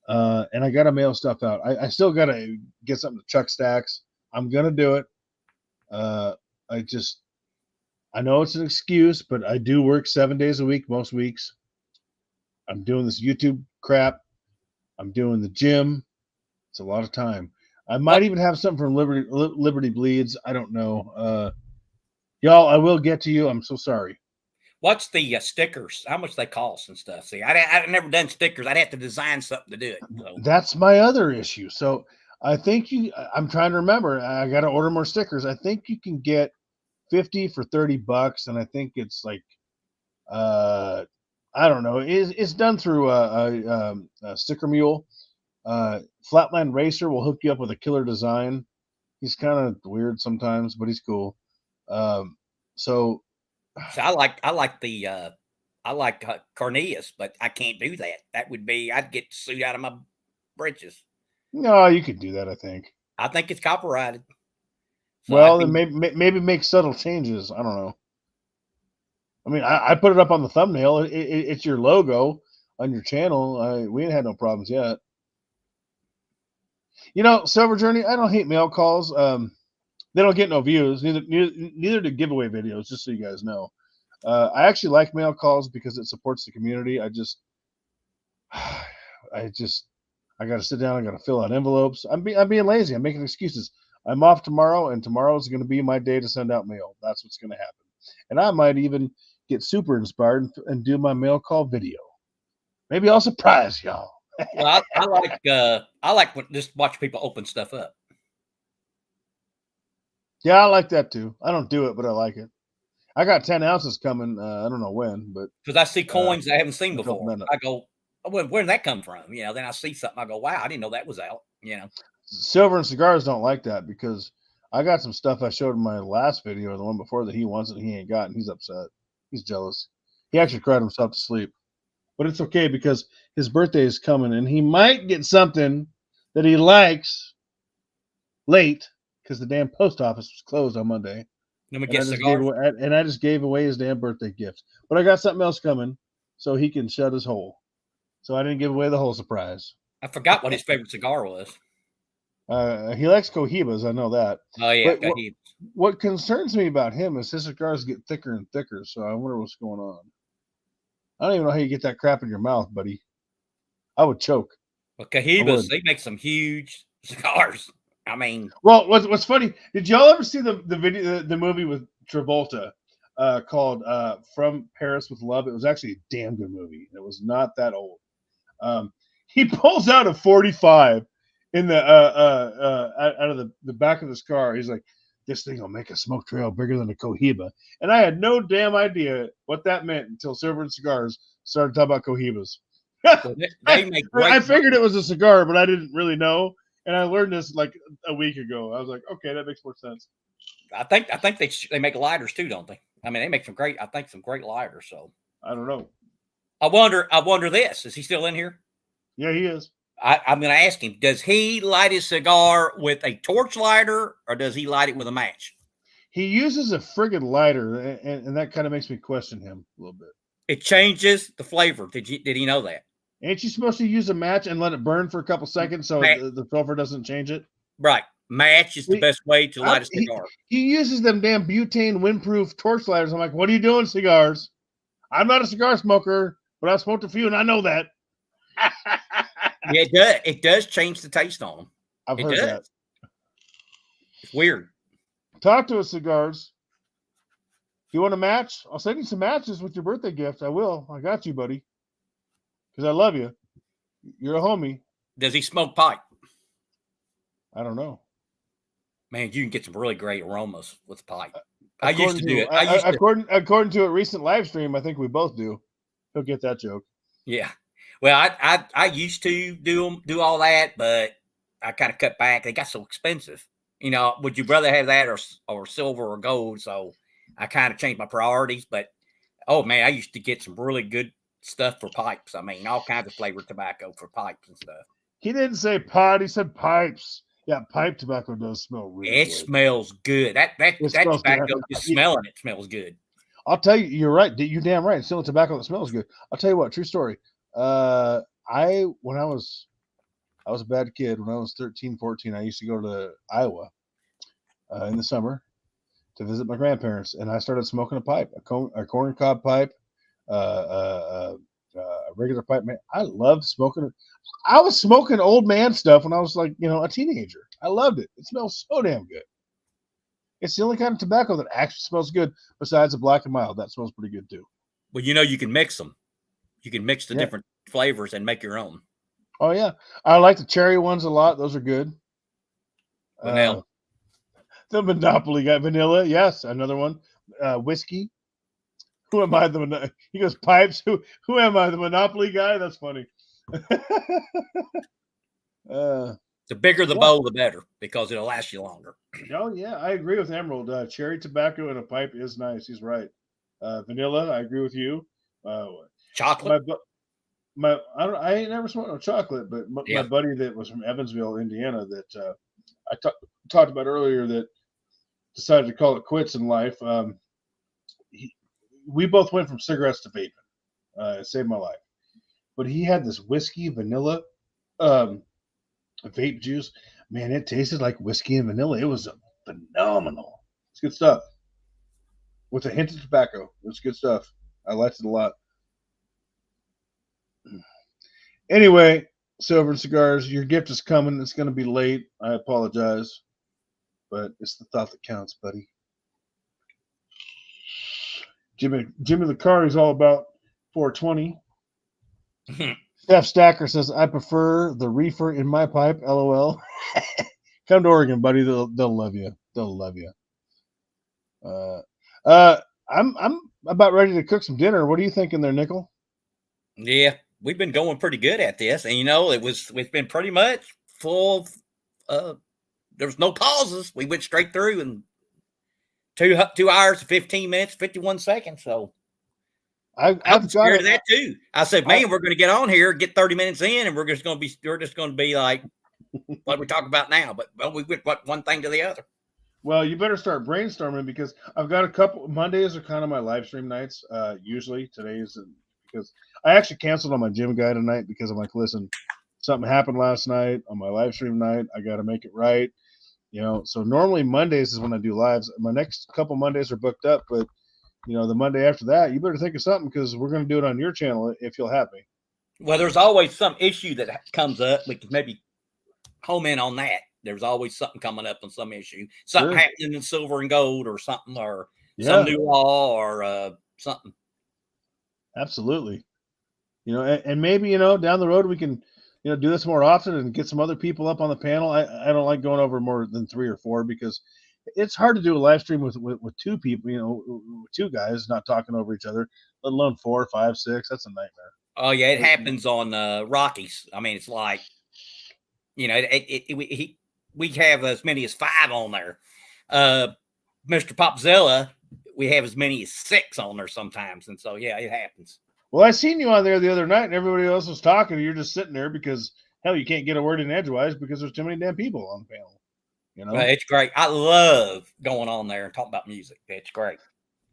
And I got to mail stuff out. I still got to get something to Chuck Stacks. I'm going to do it. I know it's an excuse, but I do work 7 days a week, most weeks. I'm doing this YouTube crap. I'm doing the gym. It's a lot of time. I might even have something from Liberty Bleeds. I don't know. Y'all, I will get to you. I'm so sorry. What's the stickers? How much they cost and stuff? See, I've never done stickers. I'd have to design something to do it. So. That's my other issue. So I think I'm trying to remember. I got to order more stickers. I think you can get 50 for $30, and I think it's like, I don't know. It's done through a Sticker Mule. Flatland Racer will hook you up with a killer design. He's kind of weird sometimes, but he's cool. So So I like Cornelius, but I can't do that. That would be I'd get sued out of my britches. no, you could do that. I think. I think it's copyrighted. So I'd Well, then be maybe make subtle changes. I don't know. I mean, I put it up on the thumbnail. It's your logo on your channel. We ain't had no problems yet. You know, Silver Journey, I don't hate mail calls. They don't get no views. Neither do giveaway videos. Just so you guys know, I actually like mail calls because it supports the community. I got to sit down. I got to fill out envelopes. I'm being lazy. I'm making excuses. I'm off tomorrow, and tomorrow is going to be my day to send out mail. That's what's going to happen. And I might even get super inspired and do my mail call video. Maybe I'll surprise y'all. well, I like when, just watch people open stuff up. Yeah, I like that too. I don't do it, but I like it. I got 10 ounces coming. I don't know when, but Because I see coins I haven't seen let's open before. that up. I go, oh, where did that come from? You know, then I see something. I go, wow, I didn't know that was out. You know, Silver and Cigars don't like that because I got some stuff I showed in my last video, the one before, that he wants and he ain't got, and he's upset. He's jealous. He actually cried himself to sleep. But it's okay because his birthday is coming and he might get something that he likes late because the damn post office was closed on Monday. let me And get cigars. I just gave away his damn birthday gift. But I got something else coming so he can shut his hole. So I didn't give away the whole surprise. I forgot what his favorite cigar was. He likes Cohibas, I know that. Oh yeah, But what concerns me about him is his cigars get thicker and thicker. So I wonder what's going on. I don't even know how you get that crap in your mouth, buddy. I would choke. well, Cahibas, they make some huge cigars. I mean, well, what's funny? Did y'all ever see the video, the movie with Travolta called "From Paris with Love"? It was actually a damn good movie. It was not that old. He pulls out a 45 in the out of the back of his car. He's like, "This thing will make a smoke trail bigger than a Cohiba," and I had no damn idea what that meant until Silver and Cigars started talking about Cohibas. well, they make great. I figured it was a cigar, but I didn't really know. And I learned this like a week ago. I was like, okay, that makes more sense. I think they make lighters too, don't they? I mean, they make some great lighters. So I don't know. I wonder this. Is he still in here? Yeah, he is. I'm going to ask him, does he light his cigar with a torch lighter or does he light it with a match? He uses a friggin' lighter, and that kind of makes me question him a little bit. It changes the flavor. Did he know that? Ain't you supposed to use a match and let it burn for a couple seconds so the sulfur doesn't change it? Right. Match is the best way to light a cigar. He uses them damn butane windproof torch lighters. I'm like, what are you doing, cigars? I'm not a cigar smoker, but I've smoked a few, and I know that. Yeah, it does. It does change the taste on them. I've heard that. It's weird. Talk to us, cigars. You want a match? I'll send you some matches with your birthday gift. I will. I got you, buddy. Because I love you. You're a homie. Does he smoke pipe? I don't know. Man, you can get some really great aromas with pipe. I used to do it. According to a recent live stream, I think we both do. He'll get that joke. Yeah. Well, I used to do all that, but I kind of cut back. They got so expensive. You know, would you rather have that or silver or gold? So I kind of changed my priorities. But oh man, I used to get some really good stuff for pipes. I mean, all kinds of flavored tobacco for pipes and stuff. He didn't say pot. He said pipes. Yeah, pipe tobacco does smell really good. It smells good. That tobacco, just smelling it smells good. I'll tell you, you're right. You're damn right. It's still a tobacco that smells good. I'll tell you what, true story. When I was a bad kid. When I was 13, 14, I used to go to Iowa in the summer to visit my grandparents, and I started smoking a pipe, a corn cob pipe, a regular pipe. Man, I loved smoking it. I was smoking old man stuff when I was like, a teenager. I loved it. It smells so damn good. It's the only kind of tobacco that actually smells good besides the black and mild. That smells pretty good too. Well, you can mix them. You can mix the different flavors and make your own. Oh, yeah. I like the cherry ones a lot. Those are good. Vanilla. The Monopoly guy. Vanilla. Yes. Another one. Whiskey. Who am I? He goes, pipes. Who am I? The Monopoly guy? That's funny. So The bigger the Yeah. bowl, the better, because it'll last you longer. Oh yeah, I agree with Emerald. Cherry tobacco in a pipe is nice. He's right. Vanilla, I agree with you. Chocolate? I ain't never smoked no chocolate, but my Yeah. buddy that was from Evansville, Indiana, that I talked about earlier, that decided to call it quits in life. We both went from cigarettes to vaping. It saved my life. But he had this whiskey vanilla vape juice. Man, it tasted like whiskey and vanilla. It was phenomenal. It's good stuff. With a hint of tobacco. It's good stuff. I liked it a lot. Anyway, Silver and Cigars, your gift is coming. It's going to be late. I apologize. But it's the thought that counts, buddy. Jimmy the car is all about 420. Steph Stacker says, I prefer the reefer in my pipe. LOL. Come to Oregon, buddy. They'll love you. They'll love you. I'm about ready to cook some dinner. What are you thinking there, Nickel? Yeah, we've been going pretty good at this, and it's been pretty much full. There's no pauses. We went straight through in 2 hours, 15 minutes, 51 seconds. So I'm scared of that too. I said, man, we're going to get on here, get 30 minutes in, and we're just going to be like what we talk about now. But we went one thing to the other. Well, you better start brainstorming, because I've got a couple. Mondays are kind of my live stream nights. Usually today's because I actually canceled on my gym guy tonight, because I'm like, listen, something happened last night on my live stream night. I got to make it right. So normally Mondays is when I do lives. My next couple Mondays are booked up, but the Monday after that, you better think of something, because we're going to do it on your channel if you'll have me. Well, there's always some issue that comes up. We could maybe home in on that. There's always something coming up on some issue, something happening in silver and gold, or something, or some new law, or something. Absolutely. And maybe, down the road we can, do this more often and get some other people up on the panel. I don't like going over more than 3 or 4, because it's hard to do a live stream with 2 people, with 2 guys not talking over each other, let alone 4, 5, 6. That's a nightmare. Oh yeah, it happens on Rockies. I mean, it's like, we have as many as 5 on there. Mr. Popzilla, we have as many as 6 on there sometimes, and so yeah, it happens. Well, I seen you on there the other night, and everybody else was talking, and you're just sitting there because hell, you can't get a word in edgewise because there's too many damn people on the panel. It's great. I love going on there and talking about music. It's great.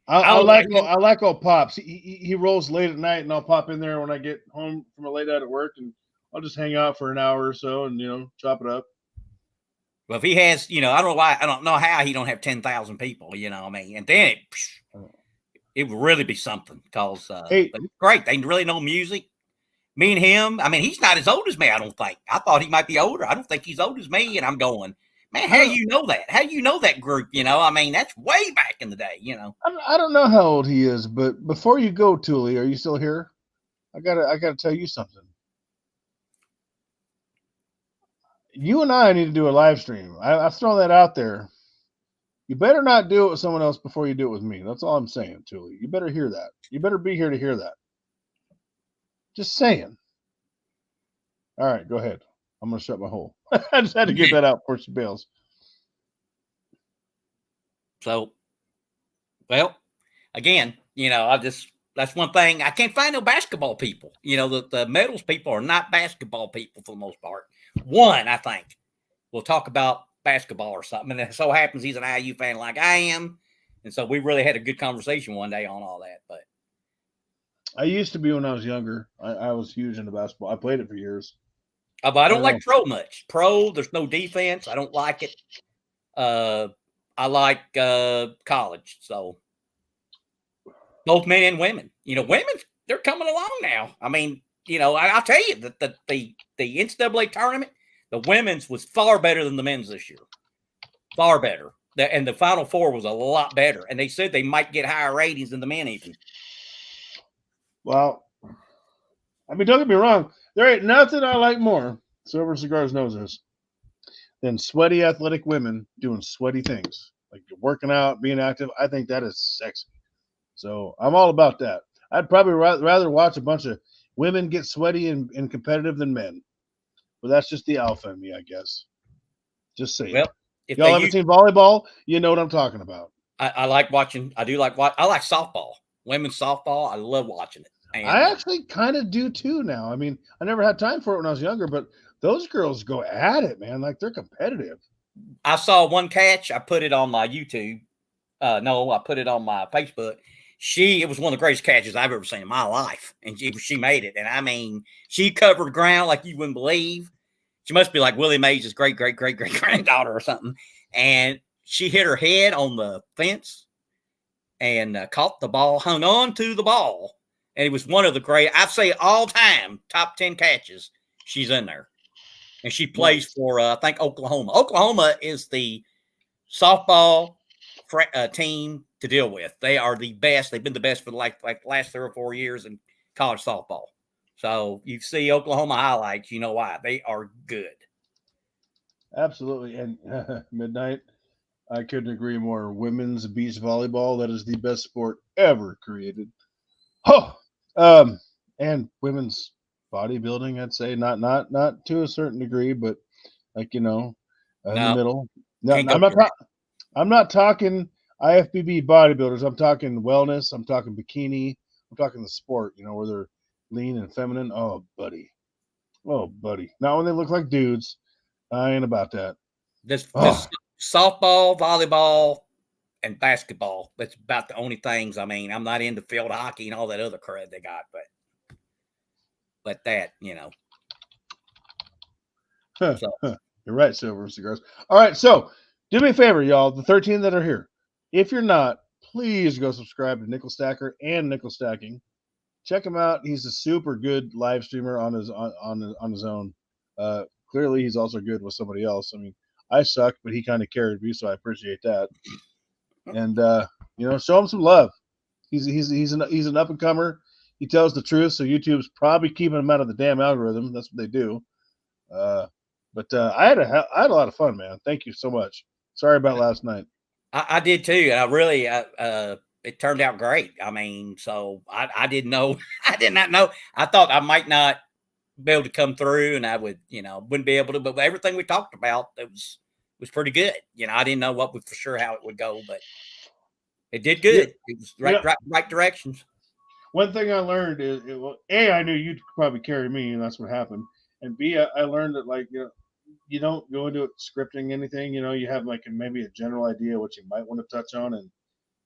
I like old Pops. He rolls late at night, and I'll pop in there when I get home from a late out at work, and I'll just hang out for an hour or so and chop it up. Well, if he has, I don't know how he don't have 10,000 people. I mean, and then it would really be something, because it's great. They really know music. Me and him. I mean, he's not as old as me. I don't think. I thought he might be older. I don't think he's old as me. And I'm going, man, how do you know that? How do you know that group? I mean, that's way back in the day. I don't know how old he is, but before you go, Thule, are you still here? I gotta tell you something. You and I need to do a live stream. I've thrown that out there. You better not do it with someone else before you do it with me. That's all I'm saying, Thule. You better hear that. You better be here to hear that. Just saying. All right, go ahead. I'm going to shut my hole. I just had to get that out before she bails. So, well, again, that's one thing. I can't find no basketball people. The medals people are not basketball people for the most part. One, I think, we'll talk about basketball or something. And it so happens he's an IU fan like I am. And so we really had a good conversation one day on all that. But I used to be when I was younger. I was huge into basketball. I played it for years. But I don't like pro much. Pro, there's no defense. I don't like it. I like college. So both men and women. Women, they're coming along now. I mean, I'll tell you that the NCAA tournament, the women's was far better than the men's this year. Far better. And the Final Four was a lot better. And they said they might get higher ratings than the men even. Well, I mean, don't get me wrong. There ain't nothing I like more, Silver Cigars knows this, than sweaty athletic women doing sweaty things. Like working out, being active. I think that is sexy. So I'm all about that. I'd probably rather watch a bunch of women get sweaty and competitive than men. but that's just the alpha in me, I guess. Just saying. Well, if Y'all they ever use, seen volleyball? You know what I'm talking about. I like watching. I do like what I like softball, women's softball. I love watching it. And I actually kind of do too now. I mean, I never had time for it when I was younger, but those girls go at it, man. Like they're competitive. I saw one catch. I put it on my YouTube. No, I put it on my Facebook. It was one of the greatest catches I've ever seen in my life, and she made it. And I mean, she covered ground like you wouldn't believe. She must be like Willie Mays' great granddaughter or something. And she hit her head on the fence and caught the ball, hung on to the ball, and it was one of the great. I'd say all time top 10 catches. She's in there, and she plays for I think Oklahoma. Oklahoma is the softball team to deal with. They are the best. They've been the best for like last 3 or 4 years in college softball. So you see Oklahoma highlights, you know why. They are good. Absolutely. And Midnight, I couldn't agree more. Women's beach volleyball, that is the best sport ever created. Oh, and women's bodybuilding, I'd say not to a certain degree, but like in the No, middle. No, can't go for it. I'm not talking IFBB bodybuilders. I'm talking wellness. I'm talking bikini. I'm talking the sport. Where they're lean and feminine. Oh, buddy. Not when they look like dudes. I ain't about that. This Oh, softball, volleyball, and basketball. That's about the only things. I mean, I'm not into field hockey and all that other crud they got, but that, So You're right, Silver Cigars. All right, so do me a favor, y'all. The 13 that are here. If you're not, please go subscribe to Nickel Stacker and Nickel Stacking. Check him out. He's a super good live streamer on his own. Clearly, he's also good with somebody else. I mean, I suck, but he kind of carried me, so I appreciate that. And show him some love. He's an up and comer. He tells the truth, so YouTube's probably keeping him out of the damn algorithm. That's what they do. But I had a lot of fun, man. Thank you so much. Sorry about last night. I did too. And I really, it turned out great. I mean, so I didn't know, I did not know. I thought I might not be able to come through and I would, wouldn't be able to, but everything we talked about, it was pretty good. I didn't know for sure how it would go, but it did good. It was right directions. One thing I learned is, A, I knew you'd probably carry me, and that's what happened. And B, I learned that, you don't go into it scripting anything. You have maybe a general idea what you might want to touch on, and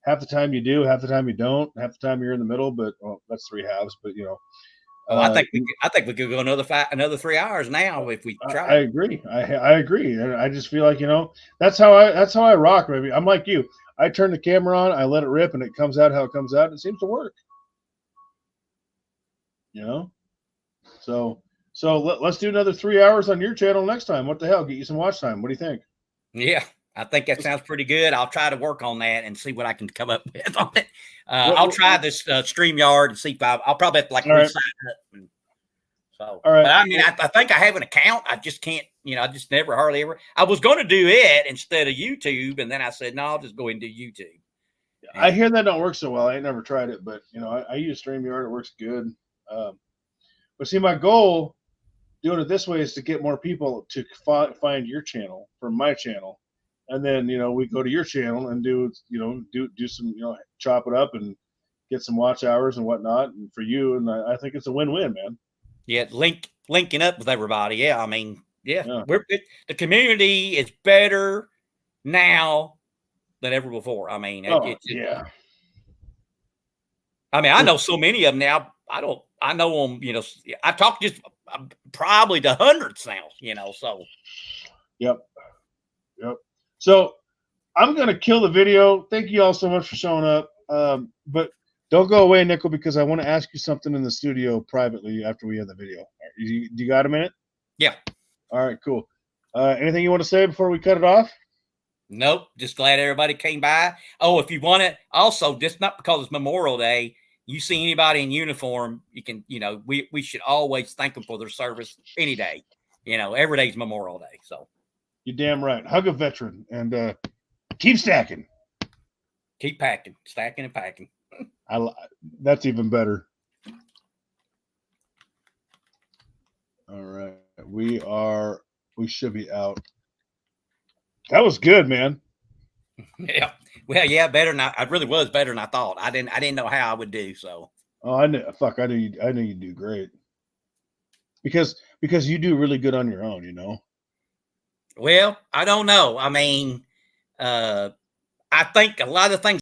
half the time you do, half the time you don't, half the time you're in the middle. But that's 3 halves. But Oh, I think we could go another 3 hours now if we try. I agree. I agree, and I just feel like that's how I rock. Maybe I'm like you. I turn the camera on, I let it rip, and it comes out how it comes out. It seems to work. So let's do another 3 hours on your channel next time. What the hell? Get you some watch time. What do you think? Yeah, I think that sounds pretty good. I'll try to work on that and see what I can come up with on it. I'll try this StreamYard and see if I'll probably have to re-sign up. So, all right. But I mean, I think I have an account. I just can't, I just never hardly ever. I was going to do it instead of YouTube, and then I said, no, I'll just go and do YouTube. I hear that don't work so well. I ain't never tried it, but I use StreamYard. It works good. But see, my goal doing it this way is to get more people to find your channel from my channel, and then we go to your channel and do some chop it up and get some watch hours and whatnot, and for you, and I think it's a win-win, man. Yeah, linking up with everybody. Yeah, I mean, the community is better now than ever before. I mean, yeah. I mean, I know so many of them now. I know them, I talk just probably to hundreds now, so. Yep. So I'm going to kill the video. Thank you all so much for showing up. But don't go away, Nickel, because I want to ask you something in the studio privately after we have the video. Do you got a minute? Yeah. All right, cool. Anything you want to say before we cut it off? Nope. Just glad everybody came by. Oh, if you want to, also, just not because it's Memorial Day, you see anybody in uniform, you can, we should always thank them for their service any day. Every day's Memorial Day. So you're damn right. Hug a veteran and keep stacking. Keep packing, stacking and packing. That's even better. All right. We should be out. That was good, man. Yeah. Well, yeah, better than I really was better than I thought. I didn't know how I would do. So. Oh, I knew. Fuck, I knew you'd do great. Because you do really good on your own, you know. Well, I don't know. I mean, I think a lot of things